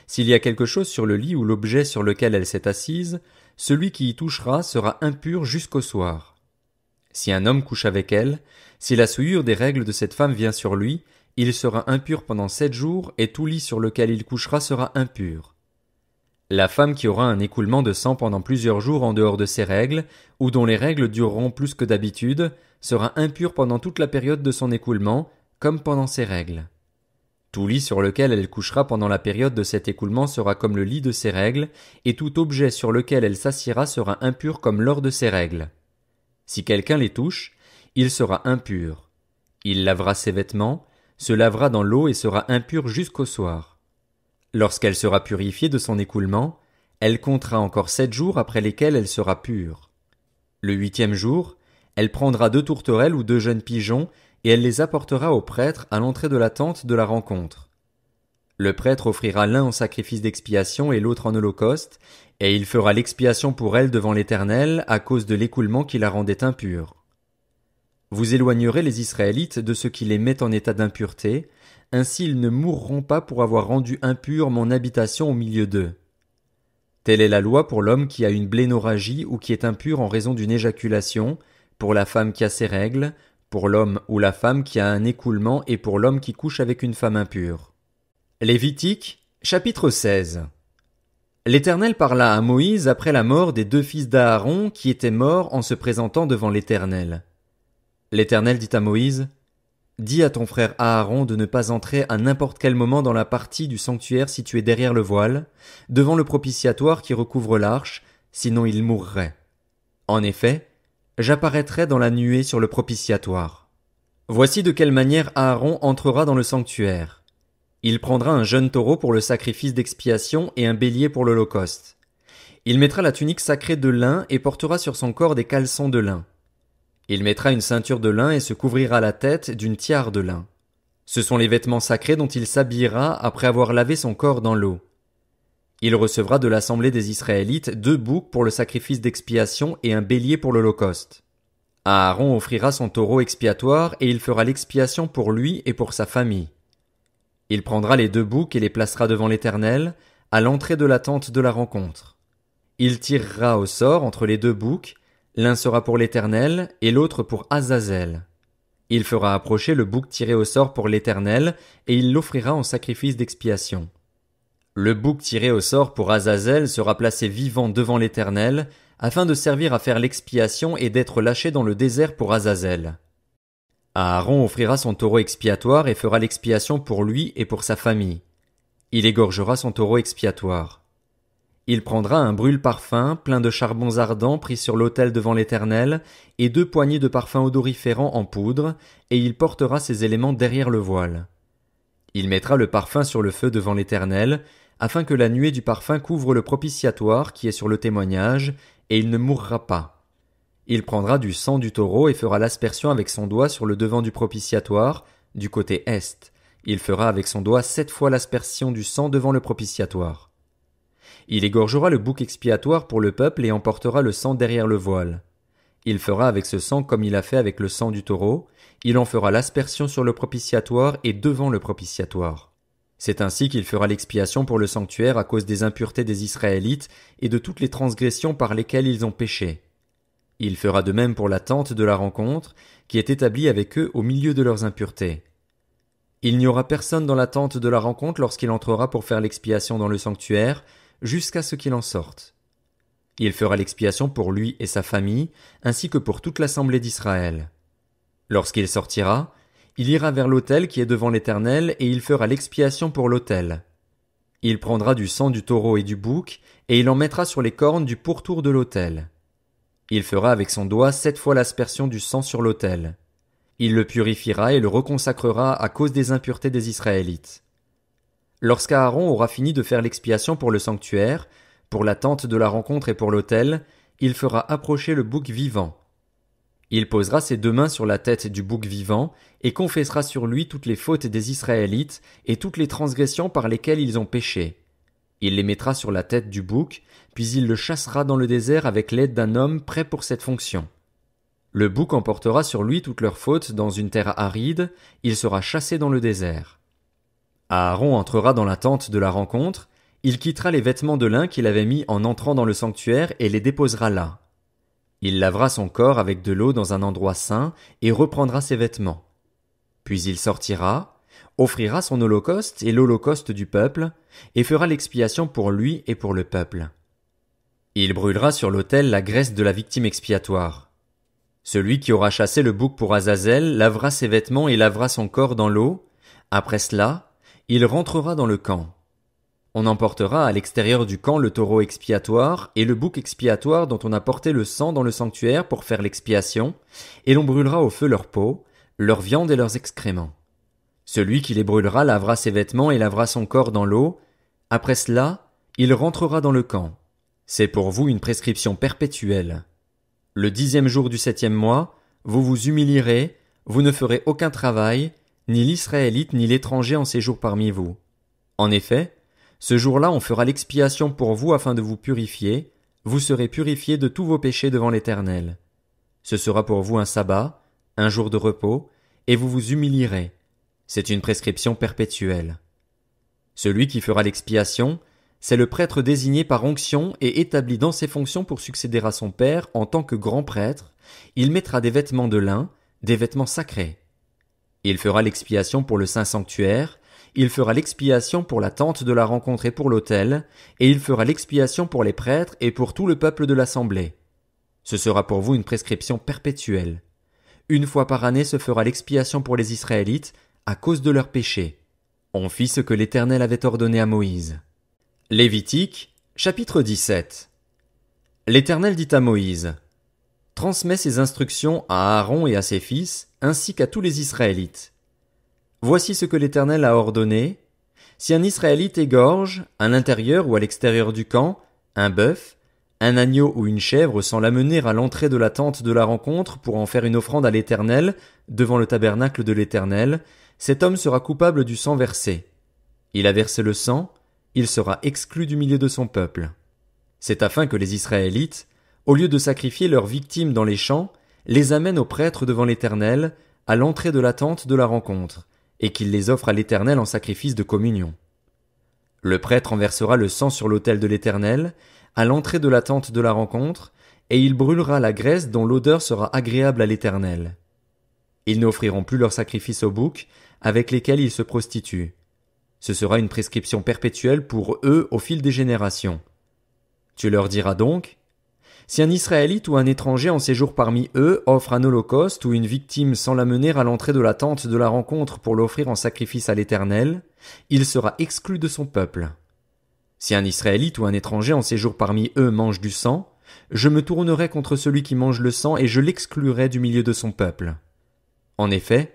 S'il y a quelque chose sur le lit ou l'objet sur lequel elle s'est assise, celui qui y touchera sera impur jusqu'au soir. Si un homme couche avec elle, si la souillure des règles de cette femme vient sur lui, il sera impur pendant 7 jours et tout lit sur lequel il couchera sera impur. La femme qui aura un écoulement de sang pendant plusieurs jours en dehors de ses règles, ou dont les règles dureront plus que d'habitude, sera impure pendant toute la période de son écoulement, comme pendant ses règles. Tout lit sur lequel elle couchera pendant la période de cet écoulement sera comme le lit de ses règles, et tout objet sur lequel elle s'assiera sera impur comme lors de ses règles. Si quelqu'un les touche, il sera impur. Il lavera ses vêtements, se lavera dans l'eau et sera impur jusqu'au soir. Lorsqu'elle sera purifiée de son écoulement, elle comptera encore 7 jours après lesquels elle sera pure. Le 8e jour, elle prendra 2 tourterelles ou 2 jeunes pigeons et elle les apportera au prêtre à l'entrée de la tente de la rencontre. Le prêtre offrira l'un en sacrifice d'expiation et l'autre en holocauste, et il fera l'expiation pour elle devant l'Éternel à cause de l'écoulement qui la rendait impure. Vous éloignerez les Israélites de ce qui les met en état d'impureté, ainsi ils ne mourront pas pour avoir rendu impure mon habitation au milieu d'eux. Telle est la loi pour l'homme qui a une blénorragie ou qui est impur en raison d'une éjaculation, pour la femme qui a ses règles, pour l'homme ou la femme qui a un écoulement et pour l'homme qui couche avec une femme impure. Lévitique, chapitre 16. L'Éternel parla à Moïse après la mort des 2 fils d'Aaron qui étaient morts en se présentant devant l'Éternel. L'Éternel dit à Moïse, « Dis à ton frère Aaron de ne pas entrer à n'importe quel moment dans la partie du sanctuaire située derrière le voile, devant le propitiatoire qui recouvre l'arche, sinon il mourrait. En effet, j'apparaîtrai dans la nuée sur le propitiatoire. Voici de quelle manière Aaron entrera dans le sanctuaire. Il prendra un jeune taureau pour le sacrifice d'expiation et un bélier pour l'holocauste. Il mettra la tunique sacrée de lin et portera sur son corps des caleçons de lin. Il mettra une ceinture de lin et se couvrira la tête d'une tiare de lin. Ce sont les vêtements sacrés dont il s'habillera après avoir lavé son corps dans l'eau. Il recevra de l'assemblée des Israélites 2 boucs pour le sacrifice d'expiation et un bélier pour l'holocauste. Aaron offrira son taureau expiatoire et il fera l'expiation pour lui et pour sa famille. Il prendra les 2 boucs et les placera devant l'Éternel, à l'entrée de la tente de la rencontre. Il tirera au sort entre les 2 boucs, l'un sera pour l'Éternel et l'autre pour Azazel. Il fera approcher le bouc tiré au sort pour l'Éternel et il l'offrira en sacrifice d'expiation. Le bouc tiré au sort pour Azazel sera placé vivant devant l'Éternel, afin de servir à faire l'expiation et d'être lâché dans le désert pour Azazel. Aaron offrira son taureau expiatoire et fera l'expiation pour lui et pour sa famille. Il égorgera son taureau expiatoire. Il prendra un brûle-parfum plein de charbons ardents pris sur l'autel devant l'Éternel, et 2 poignées de parfums odoriférants en poudre, et il portera ces éléments derrière le voile. Il mettra le parfum sur le feu devant l'Éternel, afin que la nuée du parfum couvre le propitiatoire qui est sur le témoignage, et il ne mourra pas. Il prendra du sang du taureau et fera l'aspersion avec son doigt sur le devant du propitiatoire, du côté est. Il fera avec son doigt 7 fois l'aspersion du sang devant le propitiatoire. Il égorgera le bouc expiatoire pour le peuple et emportera le sang derrière le voile. Il fera avec ce sang comme il a fait avec le sang du taureau, il en fera l'aspersion sur le propitiatoire et devant le propitiatoire. C'est ainsi qu'il fera l'expiation pour le sanctuaire à cause des impuretés des Israélites et de toutes les transgressions par lesquelles ils ont péché. Il fera de même pour la tente de la rencontre, qui est établie avec eux au milieu de leurs impuretés. Il n'y aura personne dans la tente de la rencontre lorsqu'il entrera pour faire l'expiation dans le sanctuaire, jusqu'à ce qu'il en sorte. Il fera l'expiation pour lui et sa famille, ainsi que pour toute l'assemblée d'Israël. Lorsqu'il sortira, il ira vers l'autel qui est devant l'Éternel, et il fera l'expiation pour l'autel. Il prendra du sang du taureau et du bouc, et il en mettra sur les cornes du pourtour de l'autel. Il fera avec son doigt 7 fois l'aspersion du sang sur l'autel. Il le purifiera et le reconsacrera à cause des impuretés des Israélites. Lorsqu'Aaron aura fini de faire l'expiation pour le sanctuaire, pour la tente de la rencontre et pour l'autel, il fera approcher le bouc vivant. Il posera ses 2 mains sur la tête du bouc vivant et confessera sur lui toutes les fautes des Israélites et toutes les transgressions par lesquelles ils ont péché. Il les mettra sur la tête du bouc, puis il le chassera dans le désert avec l'aide d'un homme prêt pour cette fonction. Le bouc emportera sur lui toutes leurs fautes dans une terre aride, il sera chassé dans le désert. Aaron entrera dans la tente de la rencontre, il quittera les vêtements de lin qu'il avait mis en entrant dans le sanctuaire et les déposera là. Il lavera son corps avec de l'eau dans un endroit saint et reprendra ses vêtements. Puis il sortira, offrira son holocauste et l'holocauste du peuple, et fera l'expiation pour lui et pour le peuple. Il brûlera sur l'autel la graisse de la victime expiatoire. Celui qui aura chassé le bouc pour Azazel lavera ses vêtements et lavera son corps dans l'eau. Après cela, il rentrera dans le camp. On emportera à l'extérieur du camp le taureau expiatoire et le bouc expiatoire dont on a porté le sang dans le sanctuaire pour faire l'expiation, et l'on brûlera au feu leur peau, leur viande et leurs excréments. Celui qui les brûlera lavera ses vêtements et lavera son corps dans l'eau. Après cela, il rentrera dans le camp. C'est pour vous une prescription perpétuelle. Le 10e jour du 7e mois, vous vous humilierez, vous ne ferez aucun travail, ni l'Israélite ni l'étranger en séjour parmi vous. En effet, ce jour-là on fera l'expiation pour vous afin de vous purifier, vous serez purifiés de tous vos péchés devant l'Éternel. Ce sera pour vous un sabbat, un jour de repos, et vous vous humilierez. C'est une prescription perpétuelle. Celui qui fera l'expiation, c'est le prêtre désigné par onction et établi dans ses fonctions pour succéder à son père en tant que grand prêtre. Il mettra des vêtements de lin, des vêtements sacrés. Il fera l'expiation pour le saint sanctuaire, il fera l'expiation pour la tente de la rencontre et pour l'autel, et il fera l'expiation pour les prêtres et pour tout le peuple de l'assemblée. Ce sera pour vous une prescription perpétuelle. Une fois par année se fera l'expiation pour les Israélites à cause de leurs péchés. On fit ce que l'Éternel avait ordonné à Moïse. Lévitique, chapitre 17. L'Éternel dit à Moïse: Transmets ces instructions à Aaron et à ses fils, ainsi qu'à tous les Israélites. Voici ce que l'Éternel a ordonné. Si un Israélite égorge, à l'intérieur ou à l'extérieur du camp, un bœuf, un agneau ou une chèvre sans l'amener à l'entrée de la tente de la rencontre pour en faire une offrande à l'Éternel, devant le tabernacle de l'Éternel, cet homme sera coupable du sang versé. Il a versé le sang, il sera exclu du milieu de son peuple. C'est afin que les Israélites, au lieu de sacrifier leurs victimes dans les champs, les amènent aux prêtres devant l'Éternel, à l'entrée de la tente de la rencontre, et qu'ils les offrent à l'Éternel en sacrifice de communion. Le prêtre en versera le sang sur l'autel de l'Éternel, à l'entrée de la tente de la rencontre, et il brûlera la graisse dont l'odeur sera agréable à l'Éternel. Ils n'offriront plus leurs sacrifices aux boucs, avec lesquels ils se prostituent. Ce sera une prescription perpétuelle pour eux au fil des générations. Tu leur diras donc, si un Israélite ou un étranger en séjour parmi eux offre un holocauste ou une victime sans la mener à l'entrée de la tente de la rencontre pour l'offrir en sacrifice à l'Éternel, il sera exclu de son peuple. Si un Israélite ou un étranger en séjour parmi eux mange du sang, je me tournerai contre celui qui mange le sang et je l'exclurai du milieu de son peuple. En effet,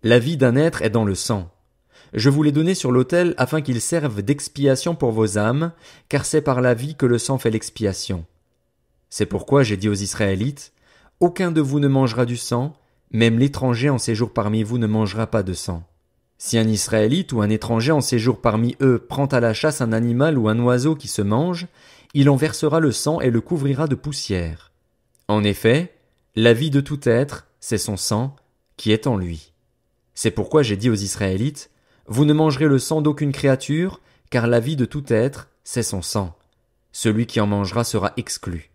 la vie d'un être est dans le sang. Je vous l'ai donné sur l'autel afin qu'il serve d'expiation pour vos âmes, car c'est par la vie que le sang fait l'expiation. C'est pourquoi j'ai dit aux Israélites, aucun de vous ne mangera du sang, même l'étranger en séjour parmi vous ne mangera pas de sang. Si un Israélite ou un étranger en séjour parmi eux prend à la chasse un animal ou un oiseau qui se mange, il en versera le sang et le couvrira de poussière. En effet, la vie de tout être, c'est son sang, qui est en lui. C'est pourquoi j'ai dit aux Israélites, vous ne mangerez le sang d'aucune créature, car la vie de tout être, c'est son sang. Celui qui en mangera sera exclu.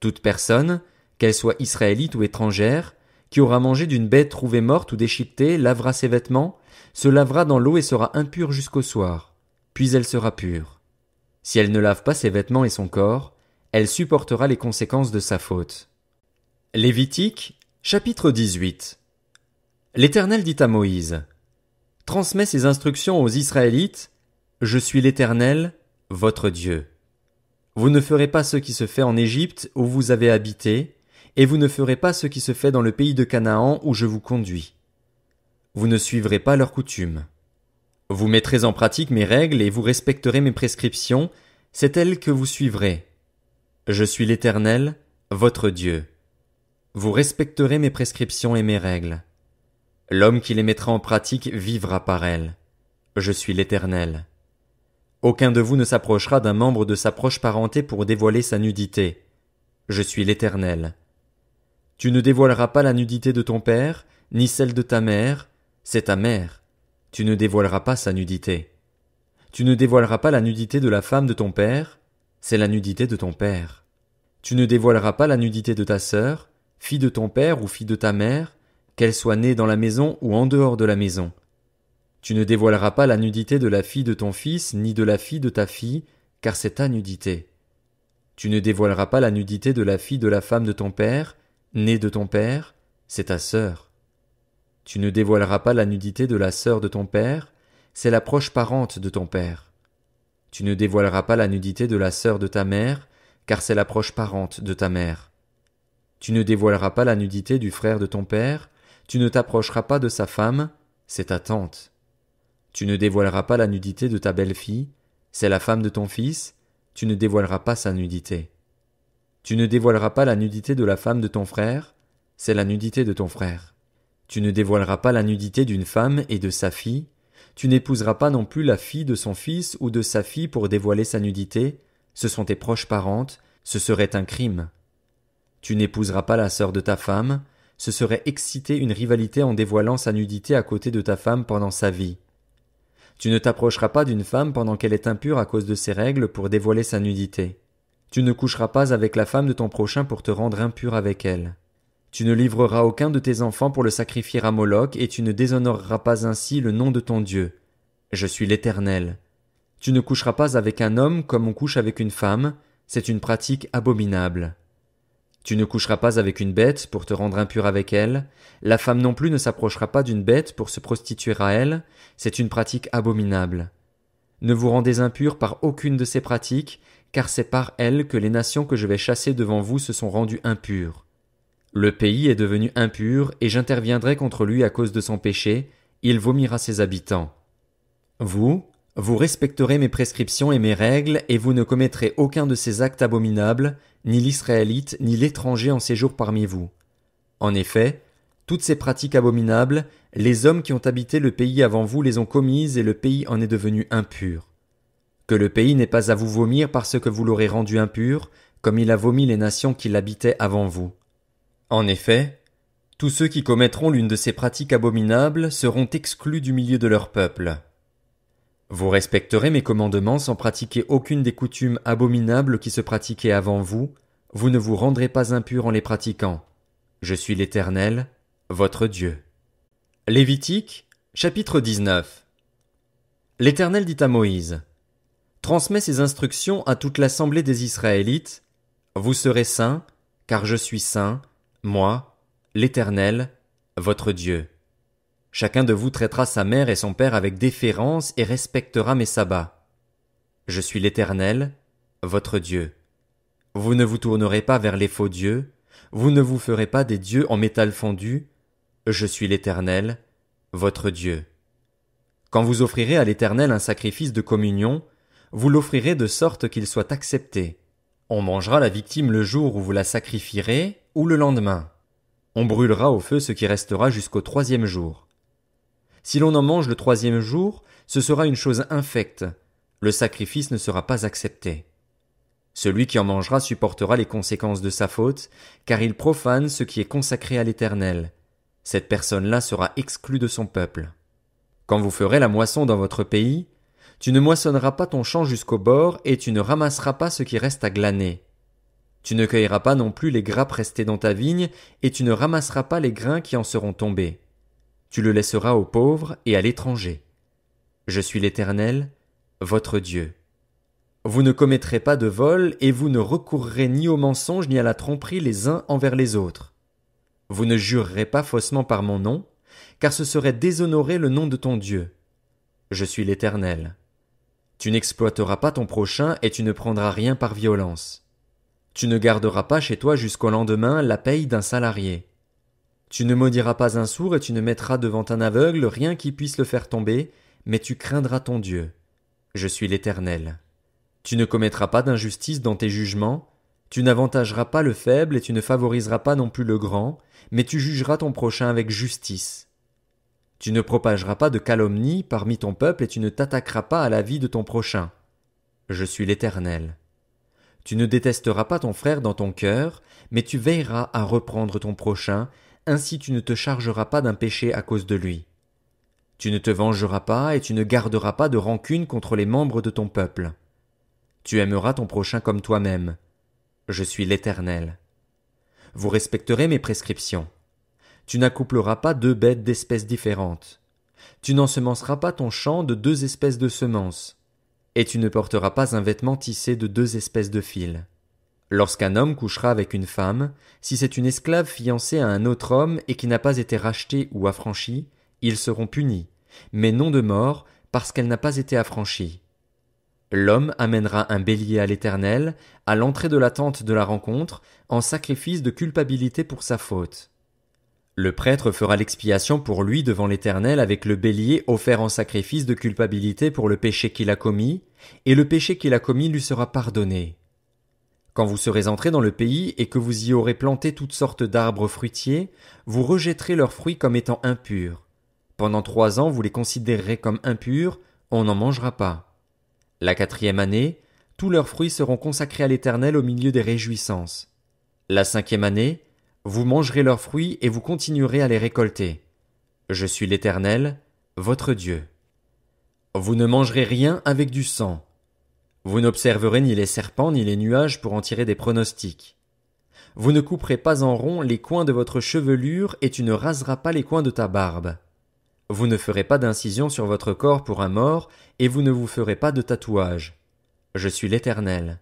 Toute personne, qu'elle soit israélite ou étrangère, qui aura mangé d'une bête trouvée morte ou déchiquetée, lavera ses vêtements, se lavera dans l'eau et sera impure jusqu'au soir. Puis elle sera pure. Si elle ne lave pas ses vêtements et son corps, elle supportera les conséquences de sa faute. Lévitique, chapitre 18. L'Éternel dit à Moïse, transmets ces instructions aux Israélites, je suis l'Éternel, votre Dieu. Vous ne ferez pas ce qui se fait en Égypte où vous avez habité, et vous ne ferez pas ce qui se fait dans le pays de Canaan où je vous conduis. Vous ne suivrez pas leurs coutumes. Vous mettrez en pratique mes règles et vous respecterez mes prescriptions, c'est elles que vous suivrez. Je suis l'Éternel, votre Dieu. Vous respecterez mes prescriptions et mes règles. L'homme qui les mettra en pratique vivra par elles. Je suis l'Éternel. Aucun de vous ne s'approchera d'un membre de sa proche parenté pour dévoiler sa nudité. Je suis l'Éternel. Tu ne dévoileras pas la nudité de ton père, ni celle de ta mère, c'est ta mère. Tu ne dévoileras pas sa nudité. Tu ne dévoileras pas la nudité de la femme de ton père, c'est la nudité de ton père. Tu ne dévoileras pas la nudité de ta sœur, fille de ton père ou fille de ta mère, qu'elle soit née dans la maison ou en dehors de la maison. Tu ne dévoileras pas la nudité de la fille de ton fils, ni de la fille de ta fille, car c'est ta nudité. Tu ne dévoileras pas la nudité de la fille de la femme de ton père, née de ton père, c'est ta sœur. Tu ne dévoileras pas la nudité de la sœur de ton père, c'est la proche parente de ton père. Tu ne dévoileras pas la nudité de la sœur de ta mère, car c'est la proche parente de ta mère. Tu ne dévoileras pas la nudité du frère de ton père, tu ne t'approcheras pas de sa femme, c'est ta tante. Tu ne dévoileras pas la nudité de ta belle-fille, c'est la femme de ton fils, tu ne dévoileras pas sa nudité. Tu ne dévoileras pas la nudité de la femme de ton frère, c'est la nudité de ton frère. Tu ne dévoileras pas la nudité d'une femme et de sa fille, tu n'épouseras pas non plus la fille de son fils ou de sa fille pour dévoiler sa nudité, ce sont tes proches parentes, ce serait un crime. Tu n'épouseras pas la sœur de ta femme, ce serait exciter une rivalité en dévoilant sa nudité à côté de ta femme pendant sa vie. Tu ne t'approcheras pas d'une femme pendant qu'elle est impure à cause de ses règles pour dévoiler sa nudité. Tu ne coucheras pas avec la femme de ton prochain pour te rendre impur avec elle. Tu ne livreras aucun de tes enfants pour le sacrifier à Moloch et tu ne déshonoreras pas ainsi le nom de ton Dieu. Je suis l'Éternel. Tu ne coucheras pas avec un homme comme on couche avec une femme, c'est une pratique abominable. Tu ne coucheras pas avec une bête pour te rendre impur avec elle, la femme non plus ne s'approchera pas d'une bête pour se prostituer à elle, c'est une pratique abominable. Ne vous rendez impurs par aucune de ces pratiques, car c'est par elles que les nations que je vais chasser devant vous se sont rendues impures. Le pays est devenu impur et j'interviendrai contre lui à cause de son péché, il vomira ses habitants. Vous respecterez mes prescriptions et mes règles et vous ne commettrez aucun de ces actes abominables, ni l'Israélite, ni l'étranger en séjour parmi vous. En effet, toutes ces pratiques abominables, les hommes qui ont habité le pays avant vous les ont commises et le pays en est devenu impur. Que le pays n'ait pas à vous vomir parce que vous l'aurez rendu impur, comme il a vomi les nations qui l'habitaient avant vous. En effet, tous ceux qui commettront l'une de ces pratiques abominables seront exclus du milieu de leur peuple. Vous respecterez mes commandements sans pratiquer aucune des coutumes abominables qui se pratiquaient avant vous, vous ne vous rendrez pas impurs en les pratiquant. Je suis l'Éternel, votre Dieu. Lévitique, chapitre 19. L'Éternel dit à Moïse: Transmets ces instructions à toute l'assemblée des Israélites. Vous serez saints, car je suis saint, moi, l'Éternel, votre Dieu. Chacun de vous traitera sa mère et son père avec déférence et respectera mes sabbats. Je suis l'Éternel, votre Dieu. Vous ne vous tournerez pas vers les faux dieux, vous ne vous ferez pas des dieux en métal fondu. Je suis l'Éternel, votre Dieu. Quand vous offrirez à l'Éternel un sacrifice de communion, vous l'offrirez de sorte qu'il soit accepté. On mangera la victime le jour où vous la sacrifierez, ou le lendemain. On brûlera au feu ce qui restera jusqu'au 3e jour. Si l'on en mange le 3e jour, ce sera une chose infecte. Le sacrifice ne sera pas accepté. Celui qui en mangera supportera les conséquences de sa faute, car il profane ce qui est consacré à l'Éternel. Cette personne-là sera exclue de son peuple. Quand vous ferez la moisson dans votre pays, tu ne moissonneras pas ton champ jusqu'au bord et tu ne ramasseras pas ce qui reste à glaner. Tu ne cueilleras pas non plus les grappes restées dans ta vigne et tu ne ramasseras pas les grains qui en seront tombés. Tu le laisseras aux pauvres et à l'étranger. Je suis l'Éternel, votre Dieu. Vous ne commettrez pas de vol et vous ne recourrez ni au mensonge ni à la tromperie les uns envers les autres. Vous ne jurerez pas faussement par mon nom, car ce serait déshonorer le nom de ton Dieu. Je suis l'Éternel. Tu n'exploiteras pas ton prochain et tu ne prendras rien par violence. Tu ne garderas pas chez toi jusqu'au lendemain la paye d'un salarié. Tu ne maudiras pas un sourd et tu ne mettras devant un aveugle rien qui puisse le faire tomber, mais tu craindras ton Dieu. Je suis l'Éternel. Tu ne commettras pas d'injustice dans tes jugements, tu n'avantageras pas le faible et tu ne favoriseras pas non plus le grand, mais tu jugeras ton prochain avec justice. Tu ne propageras pas de calomnie parmi ton peuple et tu ne t'attaqueras pas à la vie de ton prochain. Je suis l'Éternel. Tu ne détesteras pas ton frère dans ton cœur, mais tu veilleras à reprendre ton prochain, ainsi tu ne te chargeras pas d'un péché à cause de lui. Tu ne te vengeras pas et tu ne garderas pas de rancune contre les membres de ton peuple. Tu aimeras ton prochain comme toi-même. Je suis l'Éternel. Vous respecterez mes prescriptions. Tu n'accoupleras pas 2 bêtes d'espèces différentes. Tu n'ensemenceras pas ton champ de 2 espèces de semences. Et tu ne porteras pas un vêtement tissé de 2 espèces de fils. Lorsqu'un homme couchera avec une femme, si c'est une esclave fiancée à un autre homme et qui n'a pas été rachetée ou affranchie, ils seront punis, mais non de mort parce qu'elle n'a pas été affranchie. L'homme amènera un bélier à l'Éternel, à l'entrée de la tente de la rencontre, en sacrifice de culpabilité pour sa faute. Le prêtre fera l'expiation pour lui devant l'Éternel avec le bélier offert en sacrifice de culpabilité pour le péché qu'il a commis, et le péché qu'il a commis lui sera pardonné. Quand vous serez entrés dans le pays et que vous y aurez planté toutes sortes d'arbres fruitiers, vous rejetterez leurs fruits comme étant impurs. Pendant 3 ans vous les considérerez comme impurs, on n'en mangera pas. La 4e année, tous leurs fruits seront consacrés à l'Éternel au milieu des réjouissances. La 5e année, vous mangerez leurs fruits et vous continuerez à les récolter. Je suis l'Éternel, votre Dieu. Vous ne mangerez rien avec du sang. Vous n'observerez ni les serpents ni les nuages pour en tirer des pronostics. Vous ne couperez pas en rond les coins de votre chevelure et tu ne raseras pas les coins de ta barbe. Vous ne ferez pas d'incision sur votre corps pour un mort, et vous ne vous ferez pas de tatouage. Je suis l'Éternel.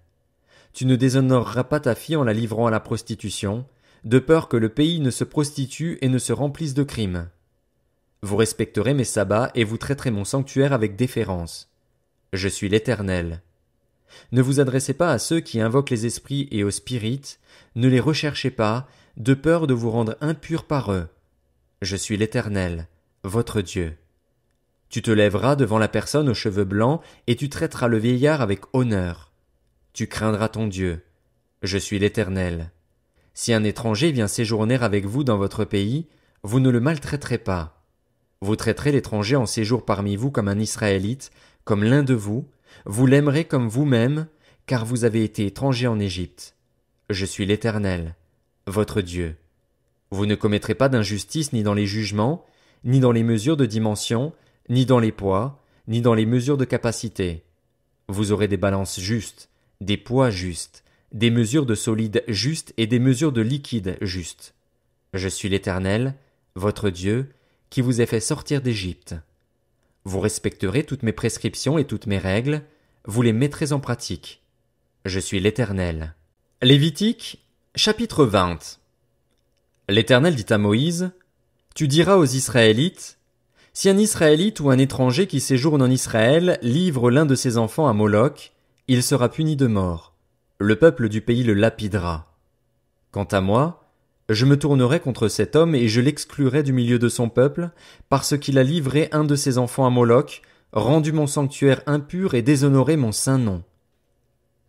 Tu ne déshonoreras pas ta fille en la livrant à la prostitution, de peur que le pays ne se prostitue et ne se remplisse de crimes. Vous respecterez mes sabbats et vous traiterez mon sanctuaire avec déférence. Je suis l'Éternel. Ne vous adressez pas à ceux qui invoquent les esprits et aux spirites, ne les recherchez pas, de peur de vous rendre impurs par eux. Je suis l'Éternel, votre Dieu. Tu te lèveras devant la personne aux cheveux blancs et tu traiteras le vieillard avec honneur. Tu craindras ton Dieu. Je suis l'Éternel. Si un étranger vient séjourner avec vous dans votre pays, vous ne le maltraiterez pas. Vous traiterez l'étranger en séjour parmi vous comme un Israélite, comme l'un de vous, vous l'aimerez comme vous-même, car vous avez été étranger en Égypte. Je suis l'Éternel, votre Dieu. Vous ne commettrez pas d'injustice ni dans les jugements, ni dans les mesures de dimension, ni dans les poids, ni dans les mesures de capacité. Vous aurez des balances justes, des poids justes, des mesures de solide justes et des mesures de liquide justes. Je suis l'Éternel, votre Dieu, qui vous ai fait sortir d'Égypte. Vous respecterez toutes mes prescriptions et toutes mes règles, vous les mettrez en pratique. Je suis l'Éternel. Lévitique, chapitre 20. L'Éternel dit à Moïse, Tu diras aux Israélites, si un Israélite ou un étranger qui séjourne en Israël livre l'un de ses enfants à Moloch, il sera puni de mort. Le peuple du pays le lapidera. Quant à moi, je me tournerai contre cet homme et je l'exclurai du milieu de son peuple, parce qu'il a livré un de ses enfants à Moloch, rendu mon sanctuaire impur et déshonoré mon saint nom.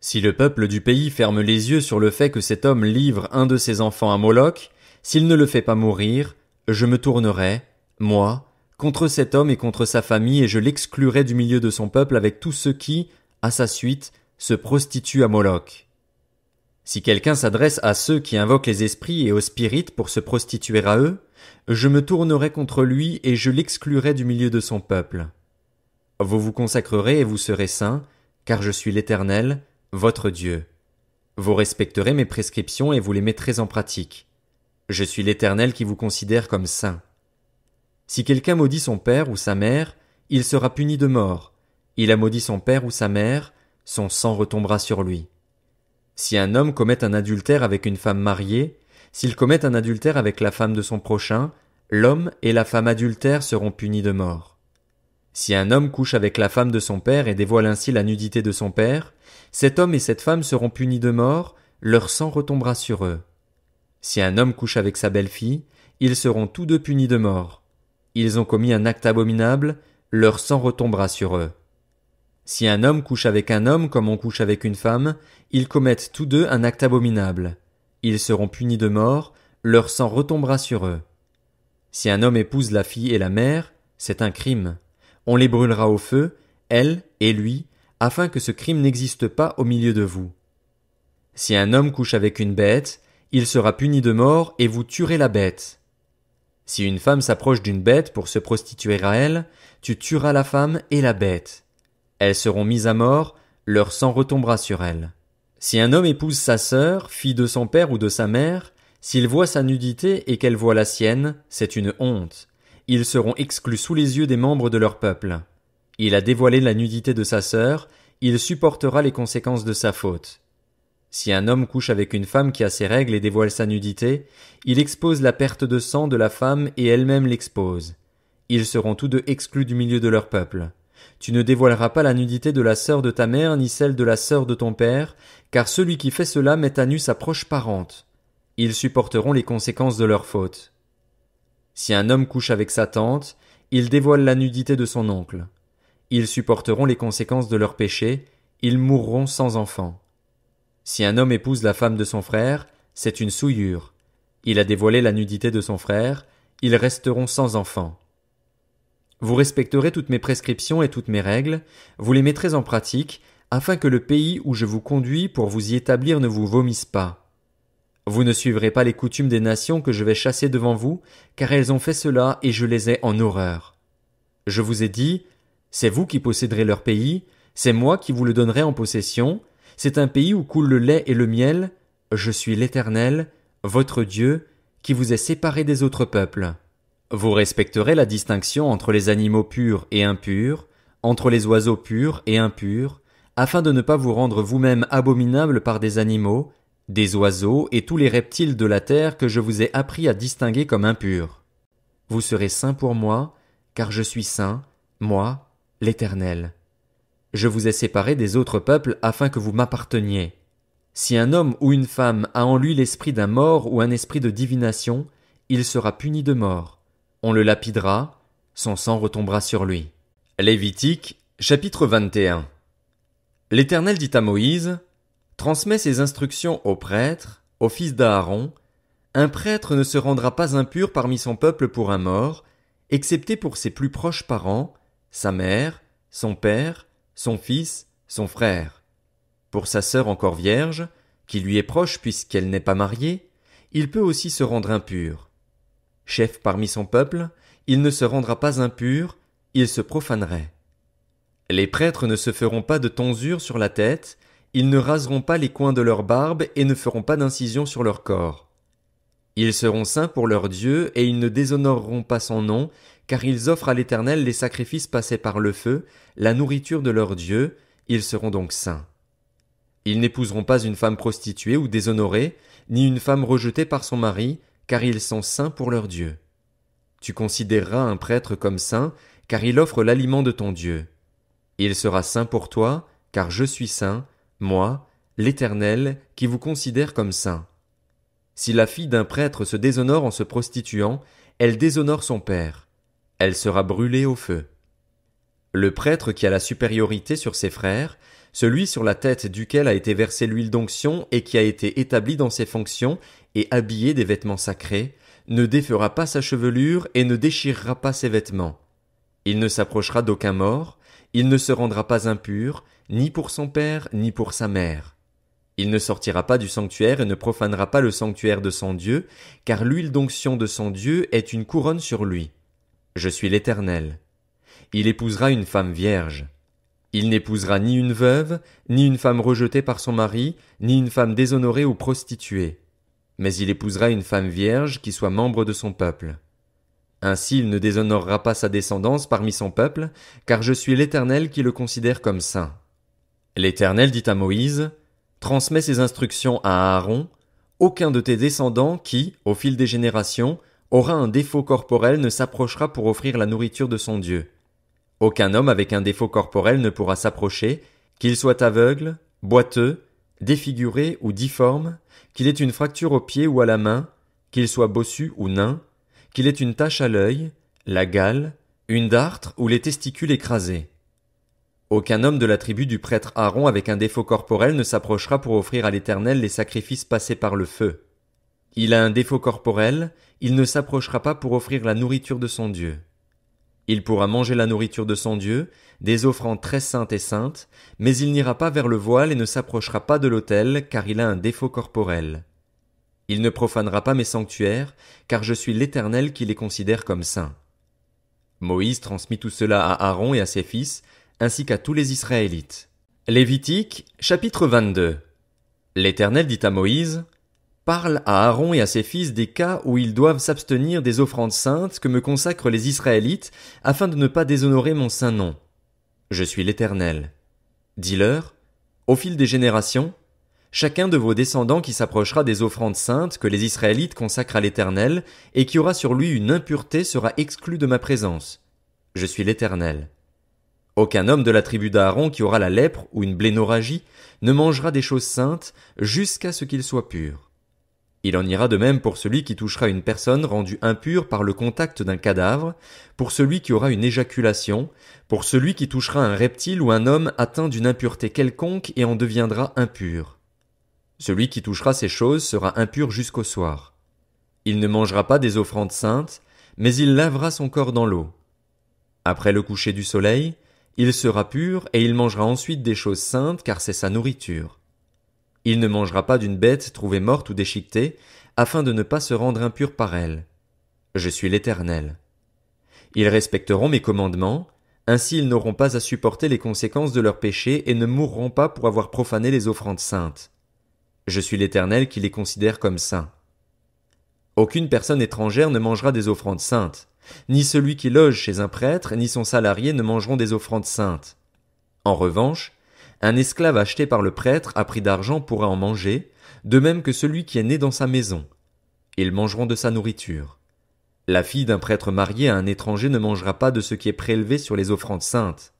Si le peuple du pays ferme les yeux sur le fait que cet homme livre un de ses enfants à Moloch, s'il ne le fait pas mourir, je me tournerai, moi, contre cet homme et contre sa famille et je l'exclurai du milieu de son peuple avec tous ceux qui, à sa suite, se prostituent à Moloch. Si quelqu'un s'adresse à ceux qui invoquent les esprits et aux spirites pour se prostituer à eux, je me tournerai contre lui et je l'exclurai du milieu de son peuple. Vous vous consacrerez et vous serez saints, car je suis l'Éternel, votre Dieu. Vous respecterez mes prescriptions et vous les mettrez en pratique. Je suis l'Éternel qui vous considère comme saint. Si quelqu'un maudit son père ou sa mère, il sera puni de mort. Il a maudit son père ou sa mère, son sang retombera sur lui. Si un homme commet un adultère avec une femme mariée, s'il commet un adultère avec la femme de son prochain, l'homme et la femme adultère seront punis de mort. Si un homme couche avec la femme de son père et dévoile ainsi la nudité de son père, cet homme et cette femme seront punis de mort, leur sang retombera sur eux. Si un homme couche avec sa belle-fille, ils seront tous deux punis de mort. Ils ont commis un acte abominable, leur sang retombera sur eux. Si un homme couche avec un homme comme on couche avec une femme, ils commettent tous deux un acte abominable. Ils seront punis de mort, leur sang retombera sur eux. Si un homme épouse la fille et la mère, c'est un crime. On les brûlera au feu, elle et lui, afin que ce crime n'existe pas au milieu de vous. Si un homme couche avec une bête, il sera puni de mort et vous tuerez la bête. Si une femme s'approche d'une bête pour se prostituer à elle, tu tueras la femme et la bête. Elles seront mises à mort, leur sang retombera sur elles. Si un homme épouse sa sœur, fille de son père ou de sa mère, s'il voit sa nudité et qu'elle voit la sienne, c'est une honte. Ils seront exclus sous les yeux des membres de leur peuple. Il a dévoilé la nudité de sa sœur, il supportera les conséquences de sa faute. Si un homme couche avec une femme qui a ses règles et dévoile sa nudité, il expose la perte de sang de la femme et elle-même l'expose. Ils seront tous deux exclus du milieu de leur peuple. Tu ne dévoileras pas la nudité de la sœur de ta mère ni celle de la sœur de ton père, car celui qui fait cela met à nu sa proche parente. Ils supporteront les conséquences de leur faute. Si un homme couche avec sa tante, il dévoile la nudité de son oncle. Ils supporteront les conséquences de leur péché, ils mourront sans enfant. Si un homme épouse la femme de son frère, c'est une souillure. Il a dévoilé la nudité de son frère, ils resteront sans enfant. Vous respecterez toutes mes prescriptions et toutes mes règles, vous les mettrez en pratique, afin que le pays où je vous conduis pour vous y établir ne vous vomisse pas. Vous ne suivrez pas les coutumes des nations que je vais chasser devant vous, car elles ont fait cela et je les ai en horreur. Je vous ai dit, c'est vous qui posséderez leur pays, c'est moi qui vous le donnerai en possession, c'est un pays où coule le lait et le miel, je suis l'Éternel, votre Dieu, qui vous ai séparé des autres peuples. Vous respecterez la distinction entre les animaux purs et impurs, entre les oiseaux purs et impurs, afin de ne pas vous rendre vous-même abominables par des animaux, des oiseaux et tous les reptiles de la terre que je vous ai appris à distinguer comme impurs. Vous serez saints pour moi, car je suis saint, moi, l'Éternel. Je vous ai séparés des autres peuples afin que vous m'apparteniez. Si un homme ou une femme a en lui l'esprit d'un mort ou un esprit de divination, il sera puni de mort. On le lapidera, son sang retombera sur lui. Lévitique, chapitre 21. L'Éternel dit à Moïse, transmets ces instructions aux prêtres, aux fils d'Aaron. Un prêtre ne se rendra pas impur parmi son peuple pour un mort, excepté pour ses plus proches parents, sa mère, son père, son fils, son frère. Pour sa sœur encore vierge, qui lui est proche puisqu'elle n'est pas mariée, il peut aussi se rendre impur. Chef parmi son peuple, il ne se rendra pas impur, il se profanerait. Les prêtres ne se feront pas de tonsure sur la tête, ils ne raseront pas les coins de leur barbe et ne feront pas d'incision sur leur corps. Ils seront saints pour leur Dieu, et ils ne déshonoreront pas son nom, car ils offrent à l'Éternel les sacrifices passés par le feu, la nourriture de leur Dieu, ils seront donc saints. Ils n'épouseront pas une femme prostituée ou déshonorée, ni une femme rejetée par son mari, car ils sont saints pour leur Dieu. Tu considéreras un prêtre comme saint, car il offre l'aliment de ton Dieu. Il sera saint pour toi, car je suis saint, moi, l'Éternel, qui vous considère comme saint. Si la fille d'un prêtre se déshonore en se prostituant, elle déshonore son père. Elle sera brûlée au feu. Le prêtre qui a la supériorité sur ses frères, celui sur la tête duquel a été versée l'huile d'onction et qui a été établi dans ses fonctions et habillé des vêtements sacrés, ne défera pas sa chevelure et ne déchirera pas ses vêtements. Il ne s'approchera d'aucun mort, il ne se rendra pas impur, ni pour son père, ni pour sa mère. Il ne sortira pas du sanctuaire et ne profanera pas le sanctuaire de son Dieu, car l'huile d'onction de son Dieu est une couronne sur lui. Je suis l'Éternel. Il épousera une femme vierge. Il n'épousera ni une veuve, ni une femme rejetée par son mari, ni une femme déshonorée ou prostituée. Mais il épousera une femme vierge qui soit membre de son peuple. Ainsi il ne déshonorera pas sa descendance parmi son peuple, car je suis l'Éternel qui le considère comme saint. L'Éternel dit à Moïse, transmets ces instructions à Aaron, aucun de tes descendants qui, au fil des générations, aura un défaut corporel ne s'approchera pour offrir la nourriture de son Dieu. Aucun homme avec un défaut corporel ne pourra s'approcher, qu'il soit aveugle, boiteux, défiguré ou difforme, qu'il ait une fracture au pied ou à la main, qu'il soit bossu ou nain, qu'il ait une tache à l'œil, la gale, une dartre ou les testicules écrasés. Aucun homme de la tribu du prêtre Aaron avec un défaut corporel ne s'approchera pour offrir à l'Éternel les sacrifices passés par le feu. Il a un défaut corporel, il ne s'approchera pas pour offrir la nourriture de son Dieu. Il pourra manger la nourriture de son Dieu, des offrandes très saintes et saintes, mais il n'ira pas vers le voile et ne s'approchera pas de l'autel, car il a un défaut corporel. Il ne profanera pas mes sanctuaires, car je suis l'Éternel qui les considère comme saints. Moïse transmit tout cela à Aaron et à ses fils, ainsi qu'à tous les Israélites. Lévitique, chapitre 22. L'Éternel dit à Moïse, parle à Aaron et à ses fils des cas où ils doivent s'abstenir des offrandes saintes que me consacrent les Israélites, afin de ne pas déshonorer mon saint nom. Je suis l'Éternel. Dis-leur, au fil des générations, chacun de vos descendants qui s'approchera des offrandes saintes que les Israélites consacrent à l'Éternel, et qui aura sur lui une impureté sera exclu de ma présence. Je suis l'Éternel. Aucun homme de la tribu d'Aaron qui aura la lèpre ou une blénorragie ne mangera des choses saintes jusqu'à ce qu'il soit pur. Il en ira de même pour celui qui touchera une personne rendue impure par le contact d'un cadavre, pour celui qui aura une éjaculation, pour celui qui touchera un reptile ou un homme atteint d'une impureté quelconque et en deviendra impur. Celui qui touchera ces choses sera impur jusqu'au soir. Il ne mangera pas des offrandes saintes, mais il lavera son corps dans l'eau. Après le coucher du soleil, il sera pur et il mangera ensuite des choses saintes car c'est sa nourriture. Il ne mangera pas d'une bête trouvée morte ou déchiquetée, afin de ne pas se rendre impur par elle. Je suis l'Éternel. Ils respecteront mes commandements, ainsi ils n'auront pas à supporter les conséquences de leurs péchés et ne mourront pas pour avoir profané les offrandes saintes. Je suis l'Éternel qui les considère comme saints. Aucune personne étrangère ne mangera des offrandes saintes. Ni celui qui loge chez un prêtre, ni son salarié ne mangeront des offrandes saintes. En revanche, un esclave acheté par le prêtre à prix d'argent pourra en manger, de même que celui qui est né dans sa maison. Ils mangeront de sa nourriture. La fille d'un prêtre marié à un étranger ne mangera pas de ce qui est prélevé sur les offrandes saintes.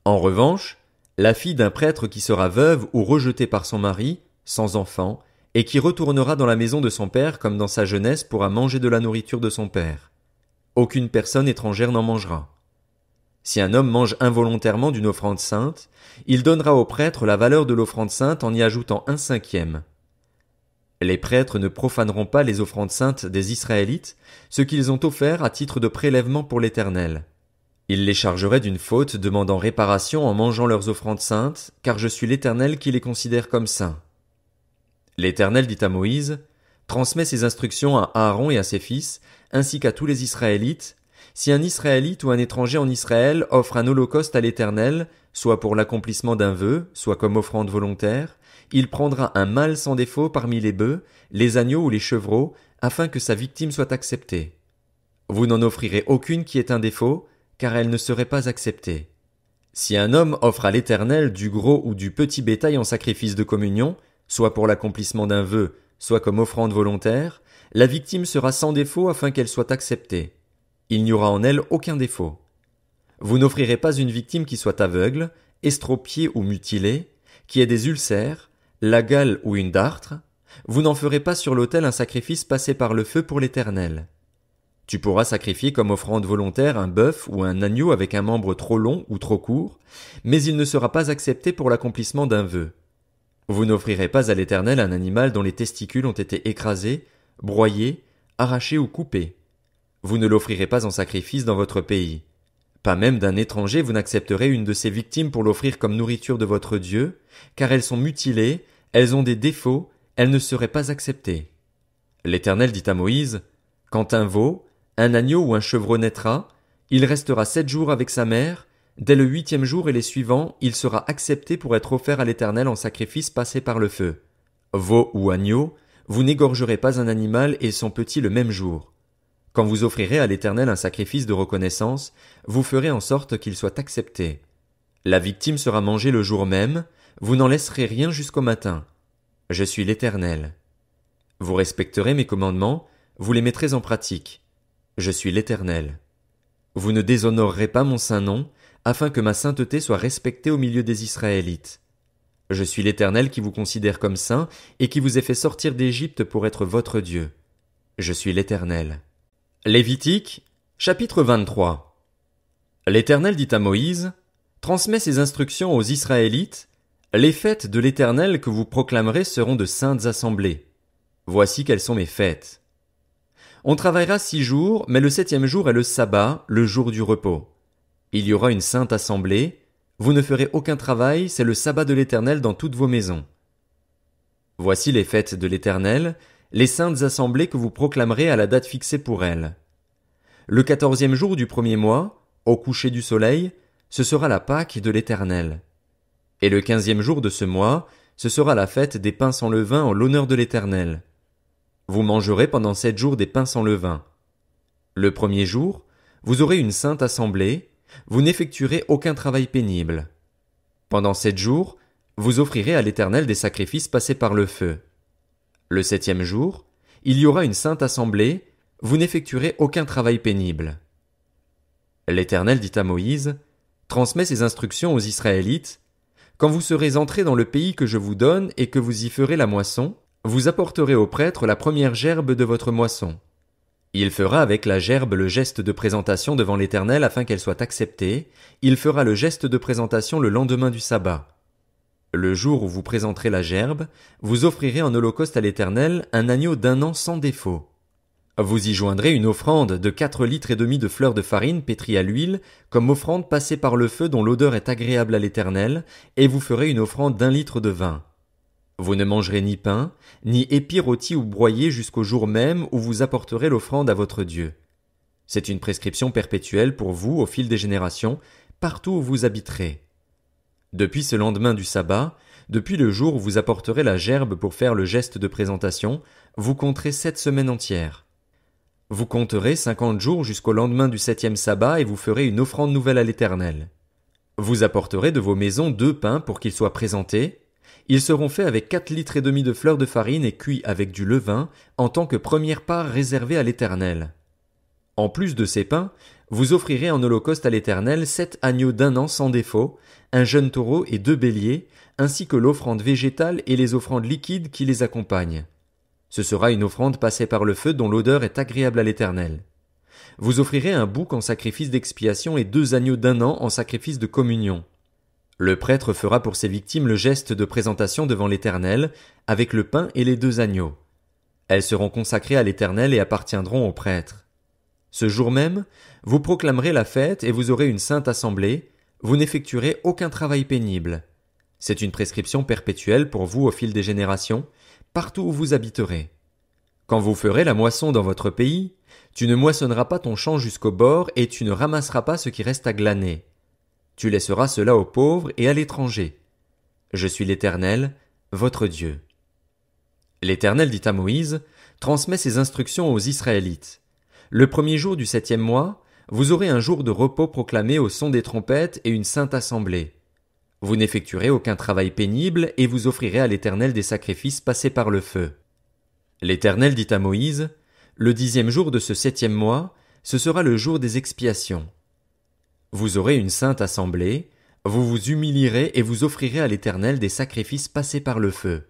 En revanche, la fille d'un prêtre qui sera veuve ou rejetée par son mari, sans enfant, et qui retournera dans la maison de son père comme dans sa jeunesse pourra manger de la nourriture de son père. Aucune personne étrangère n'en mangera. Si un homme mange involontairement d'une offrande sainte, il donnera au prêtre la valeur de l'offrande sainte en y ajoutant 1/5. Les prêtres ne profaneront pas les offrandes saintes des Israélites, ce qu'ils ont offert à titre de prélèvement pour l'Éternel. Ils les chargeraient d'une faute demandant réparation en mangeant leurs offrandes saintes, car je suis l'Éternel qui les considère comme saints. L'Éternel dit à Moïse, transmets ces instructions à Aaron et à ses fils, ainsi qu'à tous les Israélites. Si un Israélite ou un étranger en Israël offre un holocauste à l'Éternel, soit pour l'accomplissement d'un vœu, soit comme offrande volontaire, il prendra un mâle sans défaut parmi les bœufs, les agneaux ou les chevreaux, afin que sa victime soit acceptée. Vous n'en offrirez aucune qui ait un défaut, car elle ne serait pas acceptée. Si un homme offre à l'Éternel du gros ou du petit bétail en sacrifice de communion, soit pour l'accomplissement d'un vœu, soit comme offrande volontaire, la victime sera sans défaut afin qu'elle soit acceptée. Il n'y aura en elle aucun défaut. Vous n'offrirez pas une victime qui soit aveugle, estropiée ou mutilée, qui ait des ulcères, la gale ou une dartre. Vous n'en ferez pas sur l'autel un sacrifice passé par le feu pour l'Éternel. Tu pourras sacrifier comme offrande volontaire un bœuf ou un agneau avec un membre trop long ou trop court, mais il ne sera pas accepté pour l'accomplissement d'un vœu. Vous n'offrirez pas à l'Éternel un animal dont les testicules ont été écrasés, broyés, arrachés ou coupés. Vous ne l'offrirez pas en sacrifice dans votre pays. Pas même d'un étranger vous n'accepterez une de ces victimes pour l'offrir comme nourriture de votre Dieu, car elles sont mutilées, elles ont des défauts, elles ne seraient pas acceptées. L'Éternel dit à Moïse, quand un veau, un agneau ou un chevreau naîtra, il restera 7 jours avec sa mère, dès le 8e jour et les suivants, il sera accepté pour être offert à l'Éternel en sacrifice passé par le feu. Veau ou agneau, vous n'égorgerez pas un animal et son petit le même jour. Quand vous offrirez à l'Éternel un sacrifice de reconnaissance, vous ferez en sorte qu'il soit accepté. La victime sera mangée le jour même, vous n'en laisserez rien jusqu'au matin. Je suis l'Éternel. Vous respecterez mes commandements, vous les mettrez en pratique. Je suis l'Éternel. Vous ne déshonorerez pas mon saint nom, afin que ma sainteté soit respectée au milieu des Israélites. Je suis l'Éternel qui vous considère comme saint et qui vous ai fait sortir d'Égypte pour être votre Dieu. Je suis l'Éternel. Lévitique, chapitre 23. L'Éternel dit à Moïse, transmets ces instructions aux Israélites, les fêtes de l'Éternel que vous proclamerez seront de saintes assemblées. Voici quelles sont mes fêtes. On travaillera 6 jours, mais le 7e jour est le sabbat, le jour du repos. Il y aura une sainte assemblée, vous ne ferez aucun travail, c'est le sabbat de l'Éternel dans toutes vos maisons. Voici les fêtes de l'Éternel, les saintes assemblées que vous proclamerez à la date fixée pour elles. Le 14e jour du 1er mois, au coucher du soleil, ce sera la Pâque de l'Éternel. Et le 15e jour de ce mois, ce sera la fête des pains sans levain en l'honneur de l'Éternel. Vous mangerez pendant 7 jours des pains sans levain. Le 1er jour, vous aurez une sainte assemblée, vous n'effectuerez aucun travail pénible. Pendant 7 jours, vous offrirez à l'Éternel des sacrifices passés par le feu. Le 7e jour, il y aura une sainte assemblée, vous n'effectuerez aucun travail pénible. L'Éternel dit à Moïse, transmets ces instructions aux Israélites, quand vous serez entrés dans le pays que je vous donne et que vous y ferez la moisson, vous apporterez au prêtre la première gerbe de votre moisson. Il fera avec la gerbe le geste de présentation devant l'Éternel afin qu'elle soit acceptée, il fera le geste de présentation le lendemain du sabbat. Le jour où vous présenterez la gerbe, vous offrirez en holocauste à l'Éternel un agneau d'1 an sans défaut. Vous y joindrez une offrande de 4,5 litres de fleur de farine pétrie à l'huile, comme offrande passée par le feu dont l'odeur est agréable à l'Éternel, et vous ferez une offrande d'1 litre de vin. Vous ne mangerez ni pain, ni épis rôtis ou broyés jusqu'au jour même où vous apporterez l'offrande à votre Dieu. C'est une prescription perpétuelle pour vous au fil des générations, partout où vous habiterez. Depuis ce lendemain du sabbat, depuis le jour où vous apporterez la gerbe pour faire le geste de présentation, vous compterez 7 semaines entières. Vous compterez 50 jours jusqu'au lendemain du 7e sabbat et vous ferez une offrande nouvelle à l'Éternel. Vous apporterez de vos maisons 2 pains pour qu'ils soient présentés. Ils seront faits avec 4,5 litres de fleur de farine et cuits avec du levain en tant que première part réservée à l'Éternel. En plus de ces pains, vous offrirez en holocauste à l'Éternel 7 agneaux d'1 an sans défaut, un jeune taureau et 2 béliers, ainsi que l'offrande végétale et les offrandes liquides qui les accompagnent. Ce sera une offrande passée par le feu dont l'odeur est agréable à l'Éternel. Vous offrirez un bouc en sacrifice d'expiation et 2 agneaux d'1 an en sacrifice de communion. Le prêtre fera pour ses victimes le geste de présentation devant l'Éternel, avec le pain et les 2 agneaux. Elles seront consacrées à l'Éternel et appartiendront au prêtre. Ce jour même, vous proclamerez la fête et vous aurez une sainte assemblée, vous n'effectuerez aucun travail pénible. C'est une prescription perpétuelle pour vous au fil des générations, partout où vous habiterez. Quand vous ferez la moisson dans votre pays, tu ne moissonneras pas ton champ jusqu'au bord et tu ne ramasseras pas ce qui reste à glaner. Tu laisseras cela aux pauvres et à l'étranger. Je suis l'Éternel, votre Dieu. L'Éternel dit à Moïse, transmet ses instructions aux Israélites. Le premier jour du 7e mois, vous aurez un jour de repos proclamé au son des trompettes et une sainte assemblée. Vous n'effectuerez aucun travail pénible et vous offrirez à l'Éternel des sacrifices passés par le feu. L'Éternel dit à Moïse, le 10e jour de ce 7e mois, ce sera le jour des expiations. Vous aurez une sainte assemblée, vous vous humilierez et vous offrirez à l'Éternel des sacrifices passés par le feu.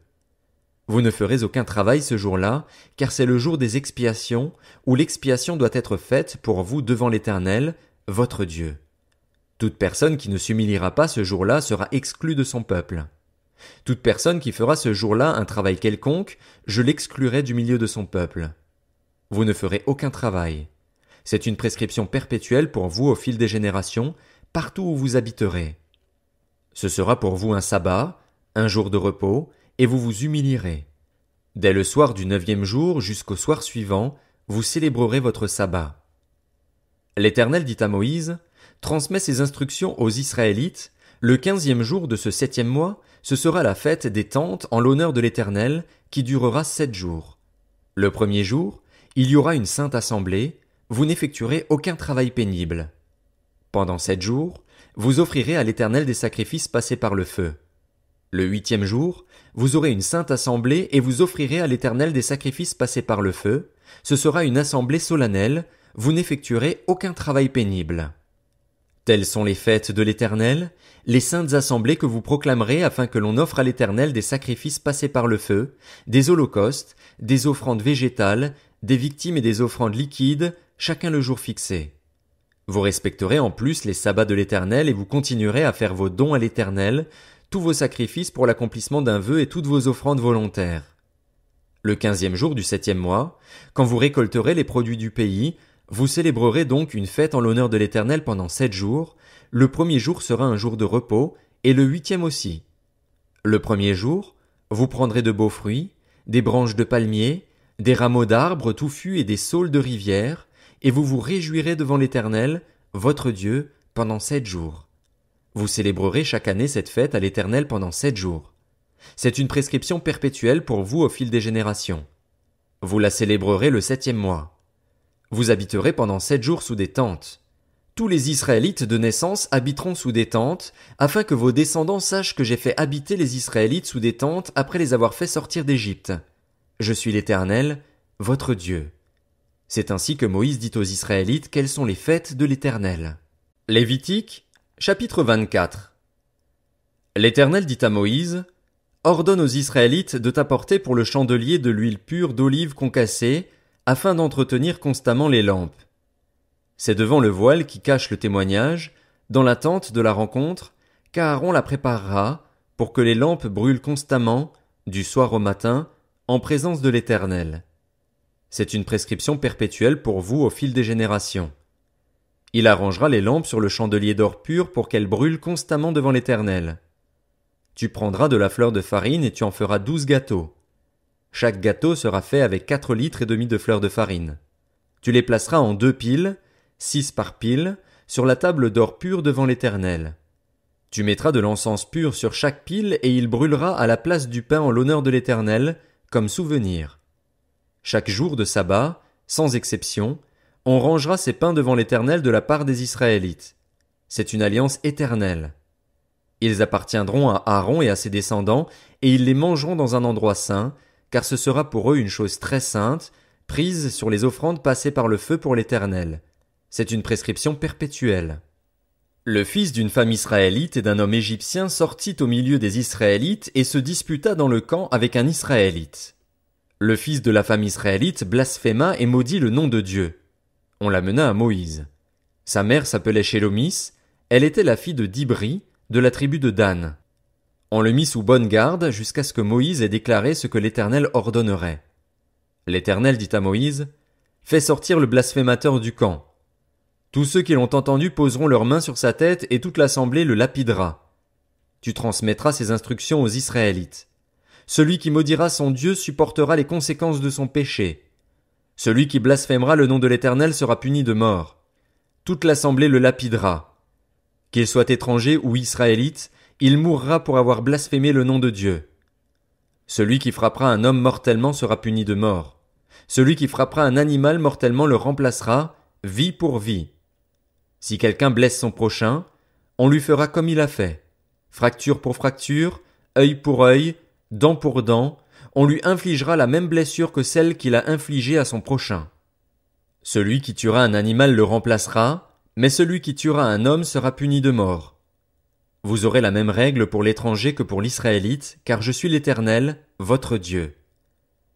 Vous ne ferez aucun travail ce jour-là, car c'est le jour des expiations, où l'expiation doit être faite pour vous devant l'Éternel, votre Dieu. Toute personne qui ne s'humiliera pas ce jour-là sera exclue de son peuple. Toute personne qui fera ce jour-là un travail quelconque, je l'exclurai du milieu de son peuple. Vous ne ferez aucun travail. C'est une prescription perpétuelle pour vous au fil des générations, partout où vous habiterez. Ce sera pour vous un sabbat, un jour de repos, et vous vous humilierez. Dès le soir du 9e jour jusqu'au soir suivant, vous célébrerez votre sabbat. L'Éternel dit à Moïse, transmets ces instructions aux Israélites, le 15e jour de ce 7e mois, ce sera la fête des tentes en l'honneur de l'Éternel, qui durera 7 jours. Le premier jour, il y aura une sainte assemblée, vous n'effectuerez aucun travail pénible. Pendant 7 jours, vous offrirez à l'Éternel des sacrifices passés par le feu. Le 8e jour, vous aurez une sainte assemblée et vous offrirez à l'Éternel des sacrifices passés par le feu. Ce sera une assemblée solennelle, vous n'effectuerez aucun travail pénible. Telles sont les fêtes de l'Éternel, les saintes assemblées que vous proclamerez afin que l'on offre à l'Éternel des sacrifices passés par le feu, des holocaustes, des offrandes végétales, des victimes et des offrandes liquides, chacun le jour fixé. Vous respecterez en plus les sabbats de l'Éternel et vous continuerez à faire vos dons à l'Éternel, tous vos sacrifices pour l'accomplissement d'un vœu et toutes vos offrandes volontaires. Le 15e jour du 7e mois, quand vous récolterez les produits du pays, vous célébrerez donc une fête en l'honneur de l'Éternel pendant 7 jours. Le premier jour sera un jour de repos, et le 8e aussi. Le premier jour, vous prendrez de beaux fruits, des branches de palmier, des rameaux d'arbres touffus et des saules de rivière, et vous vous réjouirez devant l'Éternel, votre Dieu, pendant 7 jours. Vous célébrerez chaque année cette fête à l'Éternel pendant 7 jours. C'est une prescription perpétuelle pour vous au fil des générations. Vous la célébrerez le 7e mois. Vous habiterez pendant 7 jours sous des tentes. Tous les Israélites de naissance habiteront sous des tentes, afin que vos descendants sachent que j'ai fait habiter les Israélites sous des tentes après les avoir fait sortir d'Égypte. Je suis l'Éternel, votre Dieu. C'est ainsi que Moïse dit aux Israélites quelles sont les fêtes de l'Éternel. Lévitique, chapitre 24. L'Éternel dit à Moïse, ordonne aux Israélites de t'apporter pour le chandelier de l'huile pure d'olive concassée, afin d'entretenir constamment les lampes. C'est devant le voile qui cache le témoignage, dans la tente de la rencontre, qu'Aaron la préparera, pour que les lampes brûlent constamment, du soir au matin, en présence de l'Éternel. C'est une prescription perpétuelle pour vous au fil des générations. Il arrangera les lampes sur le chandelier d'or pur pour qu'elles brûlent constamment devant l'Éternel. Tu prendras de la fleur de farine et tu en feras 12 gâteaux. Chaque gâteau sera fait avec 4 litres et demi de fleur de farine. Tu les placeras en 2 piles, 6 par pile, sur la table d'or pur devant l'Éternel. Tu mettras de l'encens pur sur chaque pile et il brûlera à la place du pain en l'honneur de l'Éternel, comme souvenir. Chaque jour de sabbat, sans exception, on rangera ces pains devant l'Éternel de la part des Israélites. C'est une alliance éternelle. Ils appartiendront à Aaron et à ses descendants, et ils les mangeront dans un endroit saint, car ce sera pour eux une chose très sainte, prise sur les offrandes passées par le feu pour l'Éternel. C'est une prescription perpétuelle. Le fils d'une femme israélite et d'un homme égyptien sortit au milieu des Israélites et se disputa dans le camp avec un Israélite. Le fils de la femme israélite blasphéma et maudit le nom de Dieu. On l'amena à Moïse. Sa mère s'appelait Shélomis, elle était la fille de Dibri, de la tribu de Dan. On le mit sous bonne garde jusqu'à ce que Moïse ait déclaré ce que l'Éternel ordonnerait. L'Éternel dit à Moïse, « Fais sortir le blasphémateur du camp. » Tous ceux qui l'ont entendu poseront leurs mains sur sa tête et toute l'assemblée le lapidera. Tu transmettras ces instructions aux Israélites. Celui qui maudira son Dieu supportera les conséquences de son péché. Celui qui blasphémera le nom de l'Éternel sera puni de mort. Toute l'assemblée le lapidera. Qu'il soit étranger ou israélite, il mourra pour avoir blasphémé le nom de Dieu. Celui qui frappera un homme mortellement sera puni de mort. Celui qui frappera un animal mortellement le remplacera, vie pour vie. Si quelqu'un blesse son prochain, on lui fera comme il a fait. Fracture pour fracture, œil pour œil, dent pour dent, on lui infligera la même blessure que celle qu'il a infligée à son prochain. Celui qui tuera un animal le remplacera, mais celui qui tuera un homme sera puni de mort. Vous aurez la même règle pour l'étranger que pour l'Israélite, car je suis l'Éternel, votre Dieu.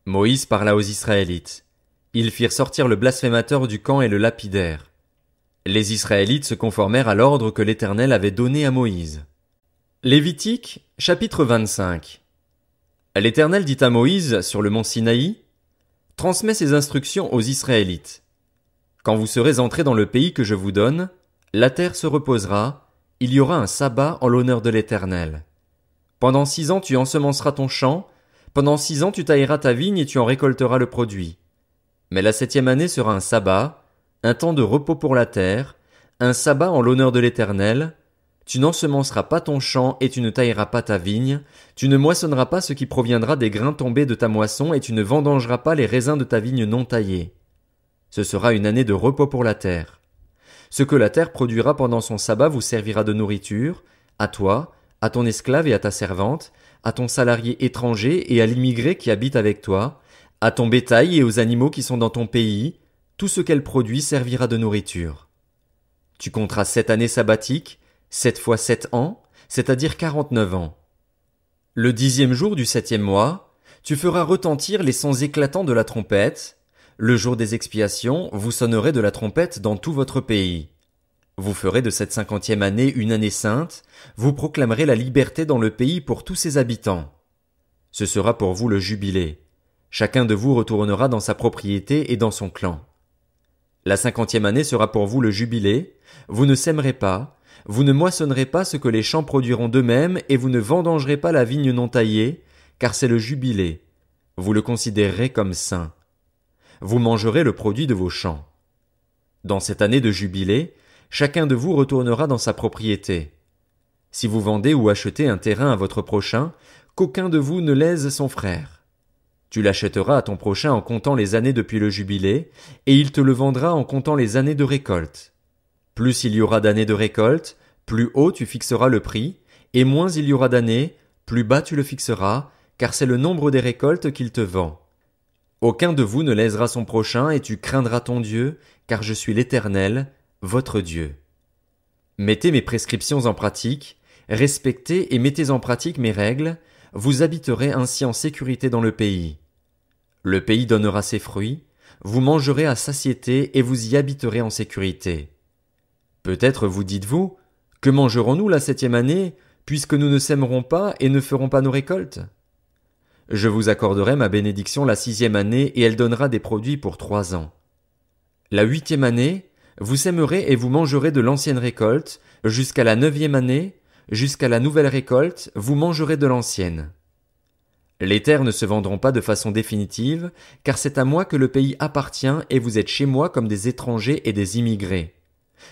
Moïse parla aux Israélites. Ils firent sortir le blasphémateur du camp et le lapidèrent. Les Israélites se conformèrent à l'ordre que l'Éternel avait donné à Moïse. Lévitique, chapitre 25. L'Éternel dit à Moïse, sur le mont Sinaï, « Transmets ces instructions aux Israélites. Quand vous serez entrés dans le pays que je vous donne, la terre se reposera, il y aura un sabbat en l'honneur de l'Éternel. Pendant 6 ans tu ensemenceras ton champ, pendant 6 ans tu tailleras ta vigne et tu en récolteras le produit. Mais la 7e année sera un sabbat, un temps de repos pour la terre, un sabbat en l'honneur de l'Éternel. Tu n'ensemenceras pas ton champ et tu ne tailleras pas ta vigne, tu ne moissonneras pas ce qui proviendra des grains tombés de ta moisson et tu ne vendangeras pas les raisins de ta vigne non taillée. Ce sera une année de repos pour la terre. Ce que la terre produira pendant son sabbat vous servira de nourriture, à toi, à ton esclave et à ta servante, à ton salarié étranger et à l'immigré qui habite avec toi, à ton bétail et aux animaux qui sont dans ton pays, tout ce qu'elle produit servira de nourriture. Tu compteras 7 années sabbatiques, 7 fois 7 ans, c'est-à-dire 49 ans. Le 10e jour du 7e mois, tu feras retentir les sons éclatants de la trompette. Le jour des expiations, vous sonnerez de la trompette dans tout votre pays. Vous ferez de cette 50e année une année sainte, vous proclamerez la liberté dans le pays pour tous ses habitants. Ce sera pour vous le jubilé. Chacun de vous retournera dans sa propriété et dans son clan. La 50e année sera pour vous le jubilé, vous ne sèmerez pas, vous ne moissonnerez pas ce que les champs produiront d'eux-mêmes et vous ne vendangerez pas la vigne non taillée, car c'est le jubilé. Vous le considérerez comme saint. Vous mangerez le produit de vos champs. Dans cette année de jubilé, chacun de vous retournera dans sa propriété. Si vous vendez ou achetez un terrain à votre prochain, qu'aucun de vous ne lèse son frère. Tu l'achèteras à ton prochain en comptant les années depuis le jubilé, et il te le vendra en comptant les années de récolte. Plus il y aura d'années de récolte, plus haut tu fixeras le prix, et moins il y aura d'années, plus bas tu le fixeras, car c'est le nombre des récoltes qu'il te vend. Aucun de vous ne lèsera son prochain, et tu craindras ton Dieu, car je suis l'Éternel, votre Dieu. Mettez mes prescriptions en pratique, respectez et mettez en pratique mes règles, vous habiterez ainsi en sécurité dans le pays. Le pays donnera ses fruits, vous mangerez à satiété et vous y habiterez en sécurité. Peut-être vous dites-vous, que mangerons-nous la 7e année, puisque nous ne sèmerons pas et ne ferons pas nos récoltes? Je vous accorderai ma bénédiction la 6e année et elle donnera des produits pour 3 ans. La 8e année, vous sèmerez et vous mangerez de l'ancienne récolte, jusqu'à la 9e année, jusqu'à la nouvelle récolte, vous mangerez de l'ancienne. Les terres ne se vendront pas de façon définitive, car c'est à moi que le pays appartient et vous êtes chez moi comme des étrangers et des immigrés.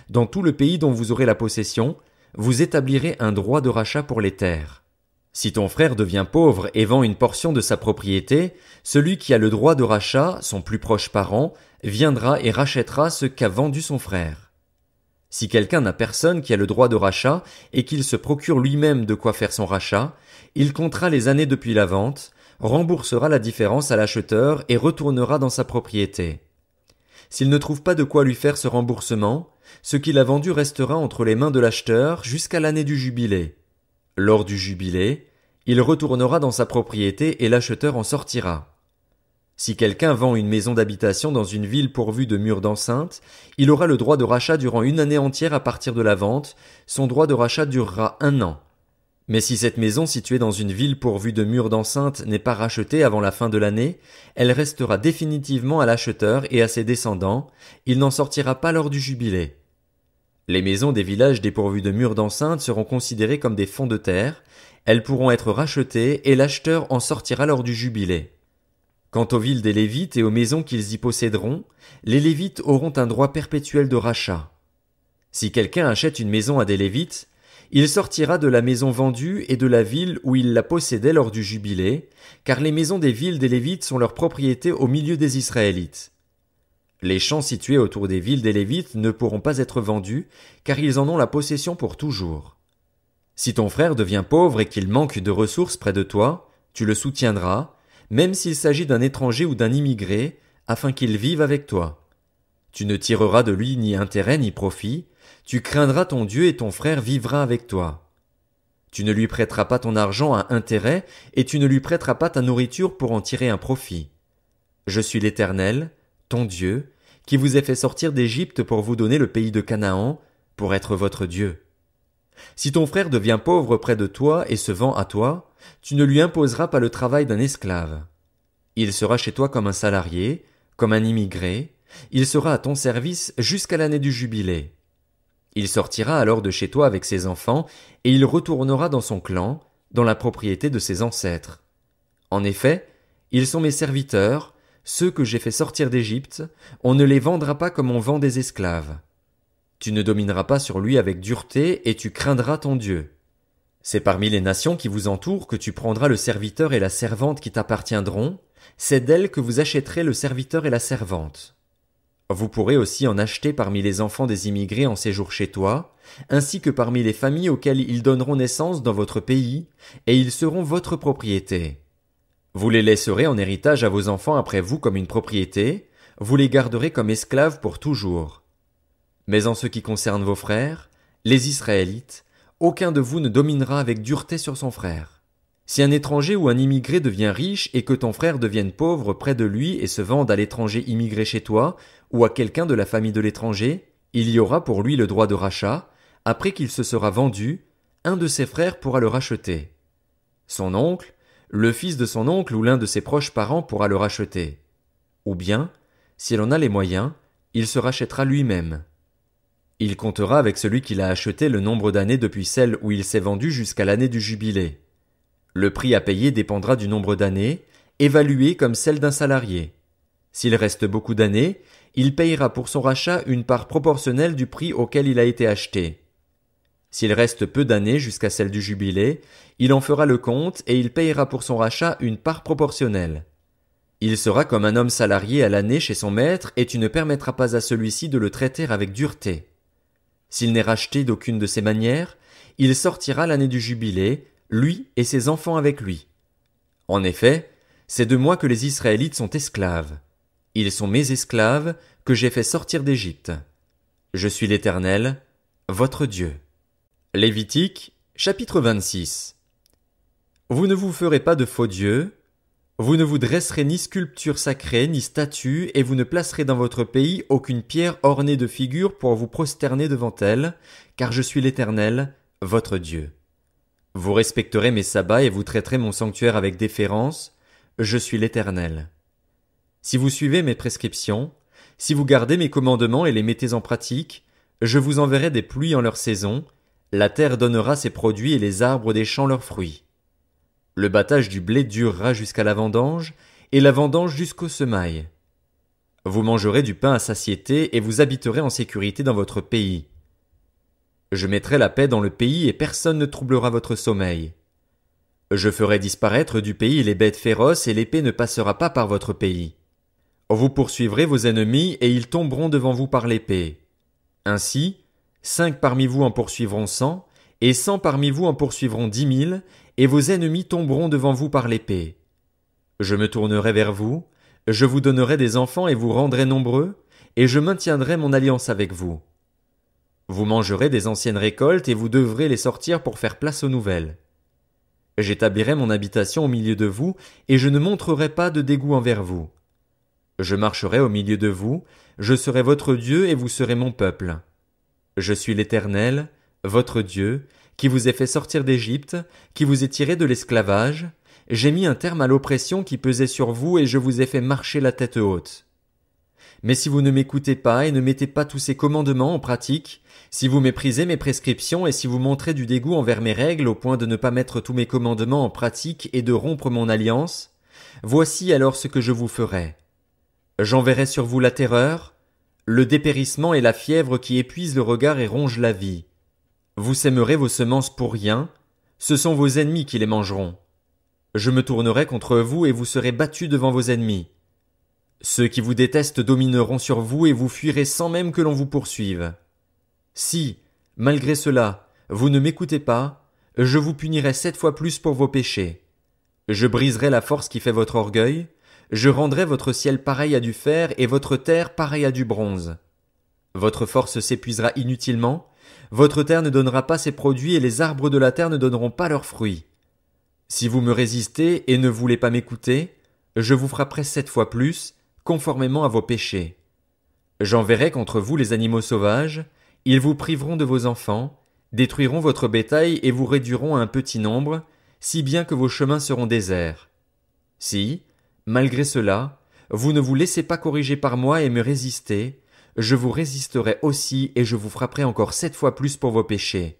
Dans tout le pays dont vous aurez la possession, vous établirez un droit de rachat pour les terres. Si ton frère devient pauvre et vend une portion de sa propriété, celui qui a le droit de rachat, son plus proche parent, viendra et rachètera ce qu'a vendu son frère. Si quelqu'un n'a personne qui a le droit de rachat et qu'il se procure lui-même de quoi faire son rachat, il comptera les années depuis la vente, remboursera la différence à l'acheteur et retournera dans sa propriété. S'il ne trouve pas de quoi lui faire ce remboursement, ce qu'il a vendu restera entre les mains de l'acheteur jusqu'à l'année du jubilé. Lors du jubilé, il retournera dans sa propriété et l'acheteur en sortira. Si quelqu'un vend une maison d'habitation dans une ville pourvue de murs d'enceinte, il aura le droit de rachat durant une année entière à partir de la vente, son droit de rachat durera 1 an. Mais si cette maison située dans une ville pourvue de murs d'enceinte n'est pas rachetée avant la fin de l'année, elle restera définitivement à l'acheteur et à ses descendants, il n'en sortira pas lors du jubilé. Les maisons des villages dépourvus de murs d'enceinte seront considérées comme des fonds de terre, elles pourront être rachetées et l'acheteur en sortira lors du jubilé. Quant aux villes des Lévites et aux maisons qu'ils y posséderont, les Lévites auront un droit perpétuel de rachat. Si quelqu'un achète une maison à des Lévites, Il sortira de la maison vendue et de la ville où il la possédait lors du jubilé, car les maisons des villes des Lévites sont leur propriété au milieu des Israélites. Les champs situés autour des villes des Lévites ne pourront pas être vendus, car ils en ont la possession pour toujours. Si ton frère devient pauvre et qu'il manque de ressources près de toi, tu le soutiendras, même s'il s'agit d'un étranger ou d'un immigré, afin qu'il vive avec toi. Tu ne tireras de lui ni intérêt ni profit, tu craindras ton Dieu et ton frère vivra avec toi. Tu ne lui prêteras pas ton argent à intérêt et tu ne lui prêteras pas ta nourriture pour en tirer un profit. Je suis l'Éternel, ton Dieu, qui vous ai fait sortir d'Égypte pour vous donner le pays de Canaan, pour être votre Dieu. Si ton frère devient pauvre près de toi et se vend à toi, tu ne lui imposeras pas le travail d'un esclave. Il sera chez toi comme un salarié, comme un immigré, il sera à ton service jusqu'à l'année du jubilé. Il sortira alors de chez toi avec ses enfants, et il retournera dans son clan, dans la propriété de ses ancêtres. En effet, ils sont mes serviteurs, ceux que j'ai fait sortir d'Égypte, on ne les vendra pas comme on vend des esclaves. Tu ne domineras pas sur lui avec dureté, et tu craindras ton Dieu. C'est parmi les nations qui vous entourent que tu prendras le serviteur et la servante qui t'appartiendront, c'est d'elles que vous achèterez le serviteur et la servante. Vous pourrez aussi en acheter parmi les enfants des immigrés en séjour chez toi, ainsi que parmi les familles auxquelles ils donneront naissance dans votre pays, et ils seront votre propriété. Vous les laisserez en héritage à vos enfants après vous comme une propriété, vous les garderez comme esclaves pour toujours. Mais en ce qui concerne vos frères, les Israélites, aucun de vous ne dominera avec dureté sur son frère. Si un étranger ou un immigré devient riche et que ton frère devienne pauvre près de lui et se vende à l'étranger immigré chez toi, ou à quelqu'un de la famille de l'étranger, il y aura pour lui le droit de rachat, après qu'il se sera vendu, un de ses frères pourra le racheter. Son oncle, le fils de son oncle ou l'un de ses proches parents pourra le racheter. Ou bien, s'il en a les moyens, il se rachètera lui-même. Il comptera avec celui qui l'a acheté le nombre d'années depuis celle où il s'est vendu jusqu'à l'année du jubilé. Le prix à payer dépendra du nombre d'années, évalué comme celle d'un salarié. S'il reste beaucoup d'années, il payera pour son rachat une part proportionnelle du prix auquel il a été acheté. S'il reste peu d'années jusqu'à celle du jubilé, il en fera le compte et il payera pour son rachat une part proportionnelle. Il sera comme un homme salarié à l'année chez son maître et tu ne permettras pas à celui-ci de le traiter avec dureté. S'il n'est racheté d'aucune de ces manières, il sortira l'année du jubilé, lui et ses enfants avec lui. En effet, c'est de moi que les Israélites sont esclaves. Ils sont mes esclaves que j'ai fait sortir d'Égypte. Je suis l'Éternel, votre Dieu. Lévitique, chapitre 26. Vous ne vous ferez pas de faux dieux, vous ne vous dresserez ni sculpture sacrée, ni statue, et vous ne placerez dans votre pays aucune pierre ornée de figures pour vous prosterner devant elle, car je suis l'Éternel, votre Dieu. Vous respecterez mes sabbats et vous traiterez mon sanctuaire avec déférence, je suis l'Éternel. Si vous suivez mes prescriptions, si vous gardez mes commandements et les mettez en pratique, je vous enverrai des pluies en leur saison, la terre donnera ses produits et les arbres des champs leurs fruits. Le battage du blé durera jusqu'à la vendange, et la vendange jusqu'au semail. Vous mangerez du pain à satiété et vous habiterez en sécurité dans votre pays. Je mettrai la paix dans le pays et personne ne troublera votre sommeil. Je ferai disparaître du pays les bêtes féroces et l'épée ne passera pas par votre pays. Vous poursuivrez vos ennemis et ils tomberont devant vous par l'épée. Ainsi, 5 parmi vous en poursuivront 100, et 100 parmi vous en poursuivront 10 000, et vos ennemis tomberont devant vous par l'épée. Je me tournerai vers vous, je vous donnerai des enfants et vous rendrai nombreux, et je maintiendrai mon alliance avec vous. Vous mangerez des anciennes récoltes et vous devrez les sortir pour faire place aux nouvelles. J'établirai mon habitation au milieu de vous, et je ne montrerai pas de dégoût envers vous. Je marcherai au milieu de vous, je serai votre Dieu et vous serez mon peuple. Je suis l'Éternel, votre Dieu, qui vous ai fait sortir d'Égypte, qui vous ai tiré de l'esclavage. J'ai mis un terme à l'oppression qui pesait sur vous et je vous ai fait marcher la tête haute. Mais si vous ne m'écoutez pas et ne mettez pas tous ces commandements en pratique, si vous méprisez mes prescriptions et si vous montrez du dégoût envers mes règles au point de ne pas mettre tous mes commandements en pratique et de rompre mon alliance, voici alors ce que je vous ferai. J'enverrai sur vous la terreur, le dépérissement et la fièvre qui épuisent le regard et rongent la vie. Vous sèmerez vos semences pour rien, ce sont vos ennemis qui les mangeront. Je me tournerai contre vous et vous serez battus devant vos ennemis. Ceux qui vous détestent domineront sur vous et vous fuirez sans même que l'on vous poursuive. Si, malgré cela, vous ne m'écoutez pas, je vous punirai 7 fois plus pour vos péchés. Je briserai la force qui fait votre orgueil, je rendrai votre ciel pareil à du fer et votre terre pareille à du bronze. Votre force s'épuisera inutilement, votre terre ne donnera pas ses produits et les arbres de la terre ne donneront pas leurs fruits. Si vous me résistez et ne voulez pas m'écouter, je vous frapperai 7 fois plus, conformément à vos péchés. J'enverrai contre vous les animaux sauvages, ils vous priveront de vos enfants, détruiront votre bétail et vous réduiront à un petit nombre, si bien que vos chemins seront déserts. Si, malgré cela, vous ne vous laissez pas corriger par moi et me résistez, je vous résisterai aussi et je vous frapperai encore 7 fois plus pour vos péchés.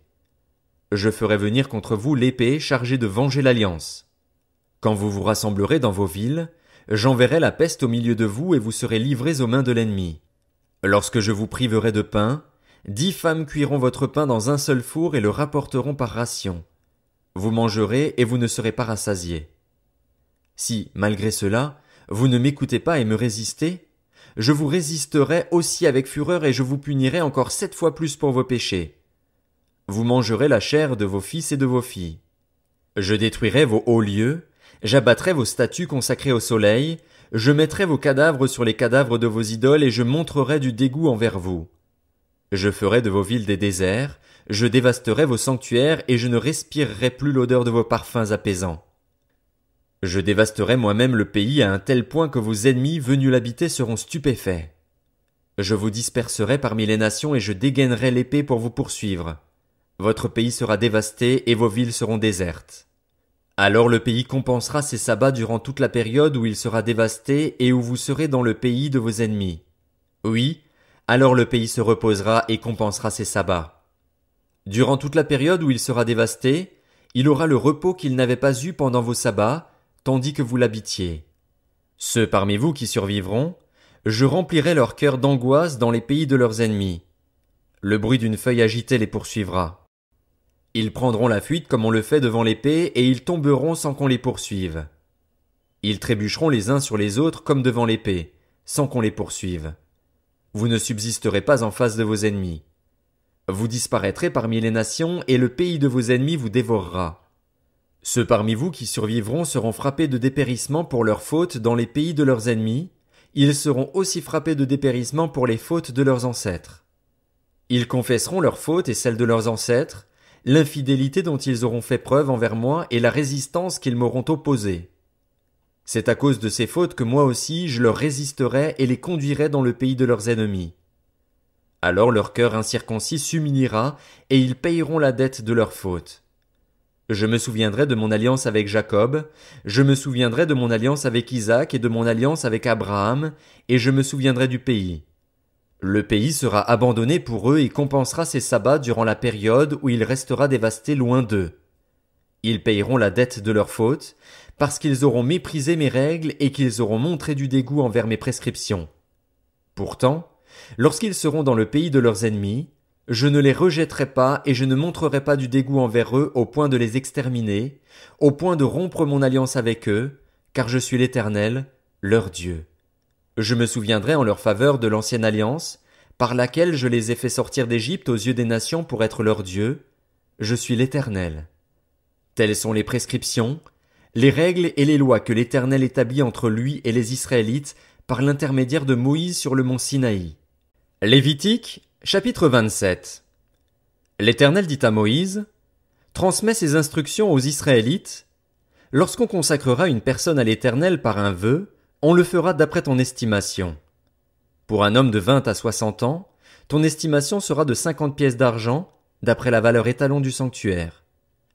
Je ferai venir contre vous l'épée chargée de venger l'alliance. Quand vous vous rassemblerez dans vos villes, j'enverrai la peste au milieu de vous et vous serez livrés aux mains de l'ennemi. Lorsque je vous priverai de pain, 10 femmes cuiront votre pain dans un seul four et le rapporteront par ration. Vous mangerez et vous ne serez pas rassasiés. Si, malgré cela, vous ne m'écoutez pas et me résistez, je vous résisterai aussi avec fureur et je vous punirai encore 7 fois plus pour vos péchés. Vous mangerez la chair de vos fils et de vos filles. Je détruirai vos hauts lieux, j'abattrai vos statues consacrées au soleil, je mettrai vos cadavres sur les cadavres de vos idoles et je montrerai du dégoût envers vous. Je ferai de vos villes des déserts, je dévasterai vos sanctuaires et je ne respirerai plus l'odeur de vos parfums apaisants. Je dévasterai moi-même le pays à un tel point que vos ennemis venus l'habiter seront stupéfaits. Je vous disperserai parmi les nations et je dégainerai l'épée pour vous poursuivre. Votre pays sera dévasté et vos villes seront désertes. Alors le pays compensera ses sabbats durant toute la période où il sera dévasté et où vous serez dans le pays de vos ennemis. Oui, alors le pays se reposera et compensera ses sabbats. Durant toute la période où il sera dévasté, il aura le repos qu'il n'avait pas eu pendant vos sabbats, tandis que vous l'habitiez. Ceux parmi vous qui survivront, je remplirai leur cœur d'angoisse dans les pays de leurs ennemis. Le bruit d'une feuille agitée les poursuivra. Ils prendront la fuite comme on le fait devant l'épée et ils tomberont sans qu'on les poursuive. Ils trébucheront les uns sur les autres comme devant l'épée, sans qu'on les poursuive. Vous ne subsisterez pas en face de vos ennemis. Vous disparaîtrez parmi les nations et le pays de vos ennemis vous dévorera. Ceux parmi vous qui survivront seront frappés de dépérissement pour leurs fautes dans les pays de leurs ennemis, ils seront aussi frappés de dépérissement pour les fautes de leurs ancêtres. Ils confesseront leurs fautes et celles de leurs ancêtres, l'infidélité dont ils auront fait preuve envers moi et la résistance qu'ils m'auront opposée. C'est à cause de ces fautes que moi aussi je leur résisterai et les conduirai dans le pays de leurs ennemis. Alors leur cœur incirconcis s'humiliera et ils payeront la dette de leurs fautes. Je me souviendrai de mon alliance avec Jacob, je me souviendrai de mon alliance avec Isaac et de mon alliance avec Abraham, et je me souviendrai du pays. Le pays sera abandonné pour eux et compensera ses sabbats durant la période où il restera dévasté loin d'eux. Ils payeront la dette de leurs fautes, parce qu'ils auront méprisé mes règles et qu'ils auront montré du dégoût envers mes prescriptions. Pourtant, lorsqu'ils seront dans le pays de leurs ennemis, je ne les rejetterai pas et je ne montrerai pas du dégoût envers eux au point de les exterminer, au point de rompre mon alliance avec eux, car je suis l'Éternel, leur Dieu. Je me souviendrai en leur faveur de l'ancienne alliance, par laquelle je les ai fait sortir d'Égypte aux yeux des nations pour être leur Dieu. Je suis l'Éternel. Telles sont les prescriptions, les règles et les lois que l'Éternel établit entre lui et les Israélites par l'intermédiaire de Moïse sur le mont Sinaï. Lévitique, chapitre 27. L'Éternel dit à Moïse: Transmets ces instructions aux Israélites. Lorsqu'on consacrera une personne à l'Éternel par un vœu, on le fera d'après ton estimation. Pour un homme de 20 à 60 ans, ton estimation sera de 50 pièces d'argent, d'après la valeur étalon du sanctuaire.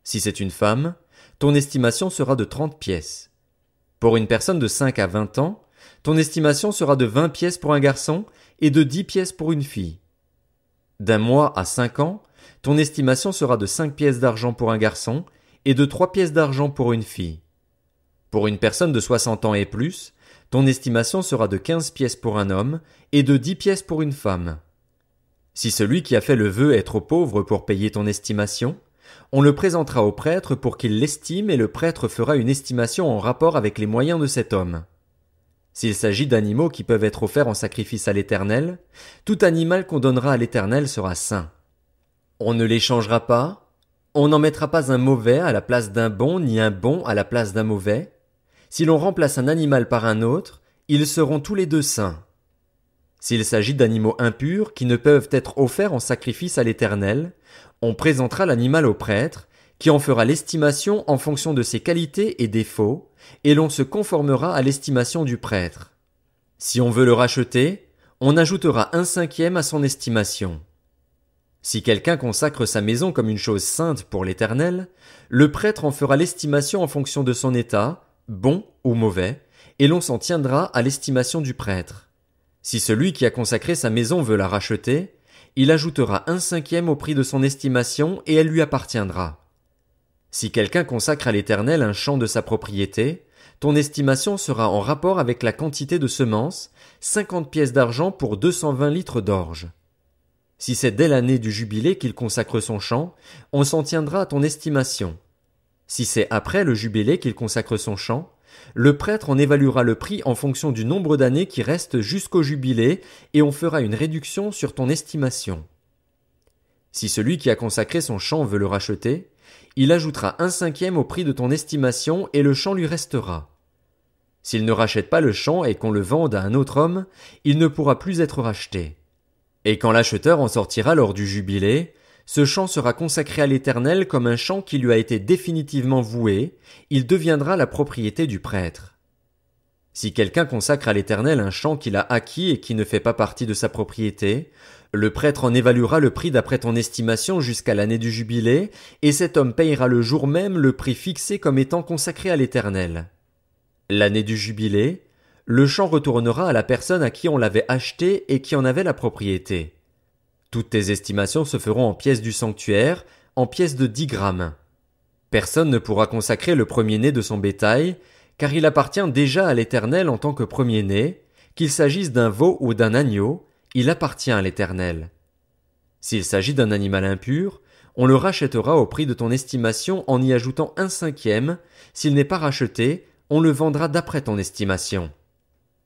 Si c'est une femme, ton estimation sera de 30 pièces. Pour une personne de 5 à 20 ans, ton estimation sera de 20 pièces pour un garçon et de 10 pièces pour une fille. D'un mois à 5 ans, ton estimation sera de 5 pièces d'argent pour un garçon et de 3 pièces d'argent pour une fille. Pour une personne de 60 ans et plus, ton estimation sera de 15 pièces pour un homme et de 10 pièces pour une femme. Si celui qui a fait le vœu est trop pauvre pour payer ton estimation, on le présentera au prêtre pour qu'il l'estime et le prêtre fera une estimation en rapport avec les moyens de cet homme. S'il s'agit d'animaux qui peuvent être offerts en sacrifice à l'Éternel, tout animal qu'on donnera à l'Éternel sera saint. On ne les changera pas, on n'en mettra pas un mauvais à la place d'un bon ni un bon à la place d'un mauvais. Si l'on remplace un animal par un autre, ils seront tous les deux saints. S'il s'agit d'animaux impurs qui ne peuvent être offerts en sacrifice à l'Éternel, on présentera l'animal au prêtre, qui en fera l'estimation en fonction de ses qualités et défauts, et l'on se conformera à l'estimation du prêtre. Si on veut le racheter, on ajoutera 1/5 à son estimation. Si quelqu'un consacre sa maison comme une chose sainte pour l'Éternel, le prêtre en fera l'estimation en fonction de son état, bon ou mauvais, et l'on s'en tiendra à l'estimation du prêtre. Si celui qui a consacré sa maison veut la racheter, il ajoutera 1/5 au prix de son estimation et elle lui appartiendra. Si quelqu'un consacre à l'Éternel un champ de sa propriété, ton estimation sera en rapport avec la quantité de semences, 50 pièces d'argent pour 220 litres d'orge. Si c'est dès l'année du jubilé qu'il consacre son champ, on s'en tiendra à ton estimation. Si c'est après le jubilé qu'il consacre son champ, le prêtre en évaluera le prix en fonction du nombre d'années qui restent jusqu'au jubilé et on fera une réduction sur ton estimation. Si celui qui a consacré son champ veut le racheter, il ajoutera 1/5 au prix de ton estimation et le champ lui restera. S'il ne rachète pas le champ et qu'on le vende à un autre homme, il ne pourra plus être racheté. Et quand l'acheteur en sortira lors du jubilé, ce champ sera consacré à l'Éternel comme un champ qui lui a été définitivement voué, il deviendra la propriété du prêtre. Si quelqu'un consacre à l'Éternel un champ qu'il a acquis et qui ne fait pas partie de sa propriété, le prêtre en évaluera le prix d'après ton estimation jusqu'à l'année du jubilé, et cet homme payera le jour même le prix fixé comme étant consacré à l'Éternel. L'année du jubilé, le champ retournera à la personne à qui on l'avait acheté et qui en avait la propriété. Toutes tes estimations se feront en pièces du sanctuaire, en pièces de 10 grammes. Personne ne pourra consacrer le premier-né de son bétail, car il appartient déjà à l'Éternel en tant que premier-né, qu'il s'agisse d'un veau ou d'un agneau, il appartient à l'Éternel. S'il s'agit d'un animal impur, on le rachètera au prix de ton estimation en y ajoutant 1/5. S'il n'est pas racheté, on le vendra d'après ton estimation.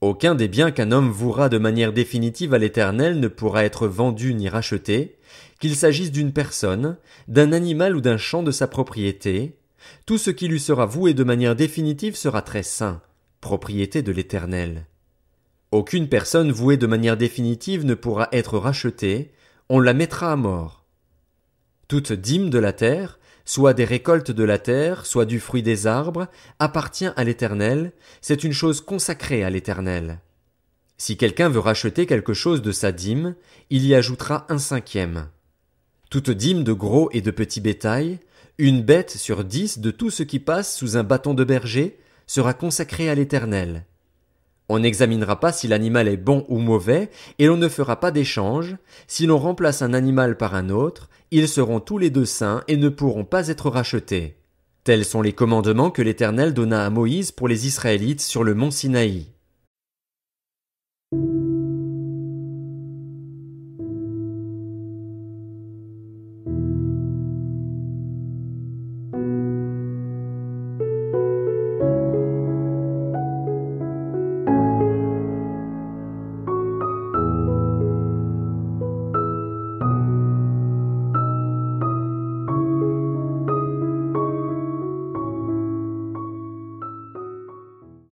Aucun des biens qu'un homme vouera de manière définitive à l'Éternel ne pourra être vendu ni racheté, qu'il s'agisse d'une personne, d'un animal ou d'un champ de sa propriété. Tout ce qui lui sera voué de manière définitive sera très saint, propriété de l'Éternel. Aucune personne vouée de manière définitive ne pourra être rachetée, on la mettra à mort. Toute dîme de la terre, soit des récoltes de la terre, soit du fruit des arbres, appartient à l'Éternel, c'est une chose consacrée à l'Éternel. Si quelqu'un veut racheter quelque chose de sa dîme, il y ajoutera 1/5. Toute dîme de gros et de petit bétail, une bête sur 10 de tout ce qui passe sous un bâton de berger, sera consacrée à l'Éternel. On n'examinera pas si l'animal est bon ou mauvais, et l'on ne fera pas d'échange. Si l'on remplace un animal par un autre, ils seront tous les deux saints et ne pourront pas être rachetés. Tels sont les commandements que l'Éternel donna à Moïse pour les Israélites sur le mont Sinaï.